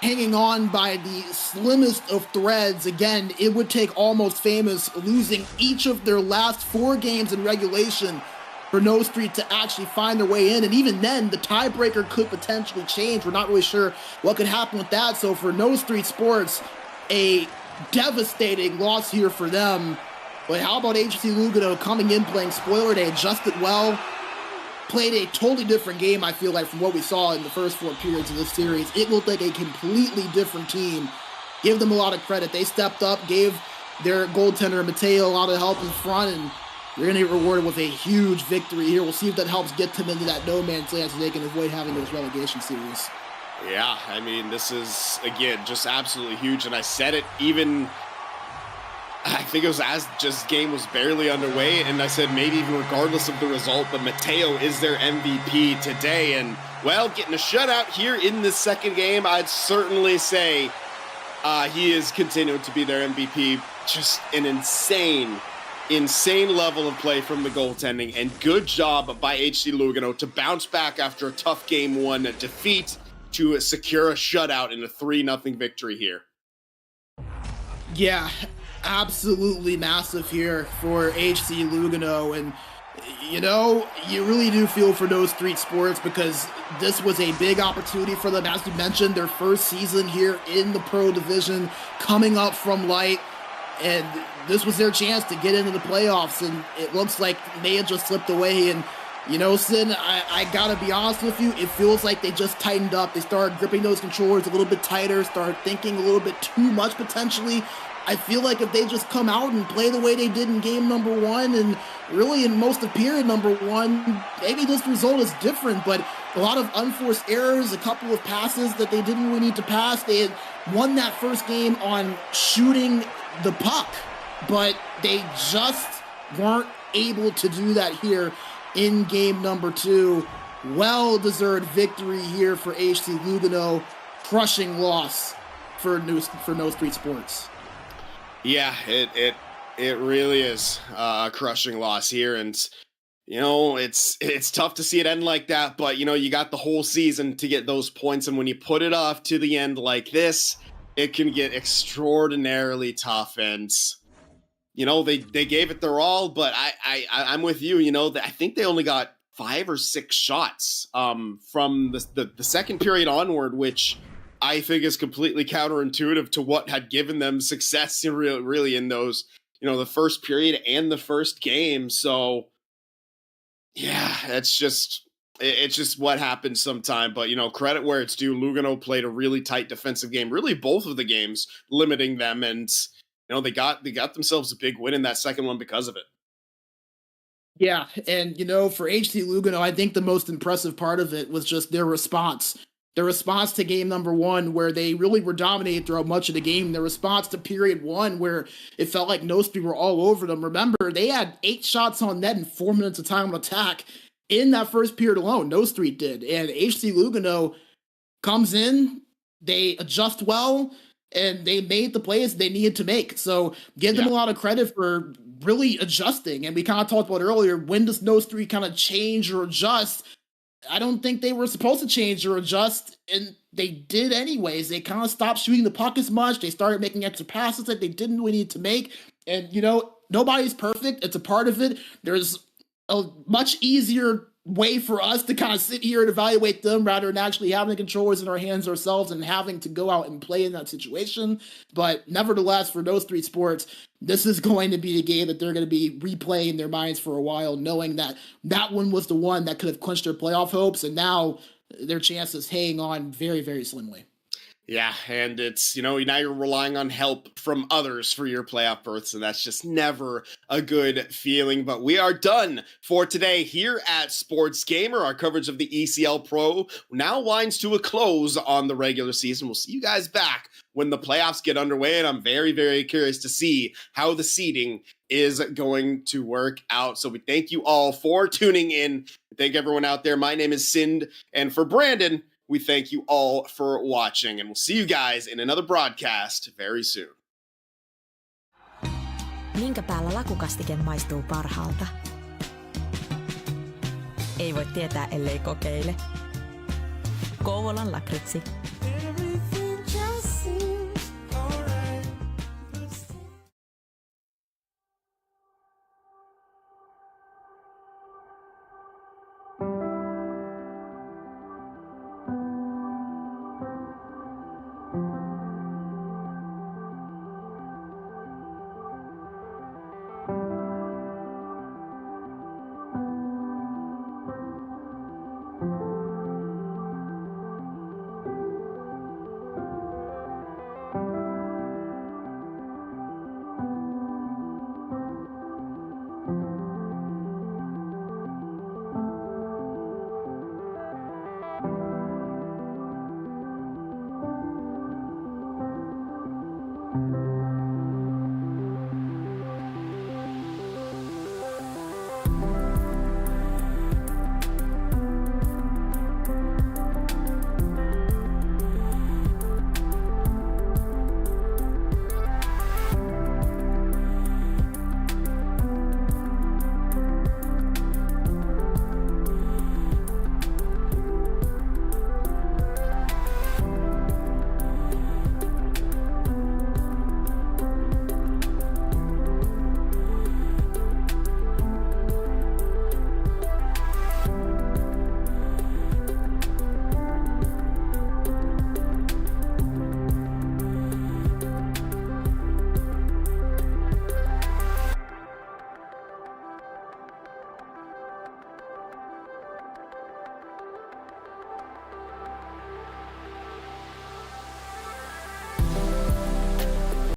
hanging on by the slimmest of threads. Again, it would take Almost Famous losing each of their last 4 games in regulation for No Street to actually find their way in. And even then, the tiebreaker could potentially change. We're not really sure what could happen with that. So for No Street Sports, a devastating loss here for them. But how about HC Lugano coming in, playing spoiler? They adjusted well, played a totally different game, I feel like, from what we saw in the first 4 periods of this series. It looked like a completely different team. Give them a lot of credit. They stepped up, gave their goaltender Mateo a lot of help in front, and they're going to get rewarded with a huge victory here. We'll see if that helps get them into that no man's land so they can avoid having those relegation series. Yeah, I mean, this is, again, just absolutely huge. And I said it even, I think it was as just game was barely underway. And I said maybe even regardless of the result, but Mateo is their MVP today. And, well, getting a shutout here in the second game, I'd certainly say he is continuing to be their MVP. Just an insane level of play from the goaltending, and good job by HC Lugano to bounce back after a tough game 1 defeat to secure a shutout in a 3-0 victory here. Yeah, absolutely massive here for HC Lugano. And you really do feel for No Street Sports because this was a big opportunity for them. As you mentioned, their first season here in the pro division, coming up from light. And this was their chance to get into the playoffs, and it looks like they had just slipped away. And, Sin, I gotta be honest with you, it feels like they just tightened up. They started gripping those controllers a little bit tighter, started thinking a little bit too much potentially. I feel like if they just come out and play the way they did in game number 1, and really in most of period number 1, maybe this result is different. But a lot of unforced errors, a couple of passes that they didn't really need to pass. They had won that first game on shooting the puck, but they just weren't able to do that here in game number 2. Well-deserved victory here for HC Lugano. Crushing loss for No Street Sports. Yeah, it really is a crushing loss here, and it's tough to see it end like that. But you got the whole season to get those points, and when you put it off to the end like this, it can get extraordinarily tough. And they gave it their all, but I'm with you. I think they only got 5 or 6 shots from the second period onward, which I think is completely counterintuitive to what had given them success really in those, the first period and the first game. So yeah, it's just what happens sometime. But credit where it's due. Lugano played a really tight defensive game, really both of the games, limiting them, and they got themselves a big win in that second one because of it. Yeah, and for HC Lugano, I think the most impressive part of it was just their response. Their response to game number 1, where they really were dominated throughout much of the game. Their response to period 1, where it felt like No Street were all over them. Remember, they had 8 shots on net in 4 minutes of time on attack in that first period alone. No Street did. And HC Lugano comes in, they adjust well, and they made the plays they needed to make. So give them a lot of credit for really adjusting. And we kind of talked about earlier, when does No Street kind of change or adjust? I don't think they were supposed to change or adjust, and they did anyways. They kind of stopped shooting the puck as much. They started making extra passes that they didn't really need to make. And, nobody's perfect. It's a part of it. There's a much easier way for us to kind of sit here and evaluate them rather than actually having the controllers in our hands ourselves and having to go out and play in that situation. But nevertheless, for those three sports, this is going to be the game that they're going to be replaying in their minds for a while, knowing that that one was the one that could have clinched their playoff hopes, and now their chances hang on very, very slimly. Yeah, and it's, now you're relying on help from others for your playoff berths, and that's just never a good feeling. But we are done for today here at SportsGamer. Our coverage of the ECL Pro now winds to a close on the regular season. We'll see you guys back when the playoffs get underway, and I'm very, very curious to see how the seeding is going to work out. So we thank you all for tuning in. Thank everyone out there. My name is Sind, and for Brandon, we thank you all for watching, and we'll see you guys in another broadcast very soon. Minkä päällä lakukastike maistuu parhaalta? Ei voi tietää, ellei kokeile. Kouvolan lakritsi.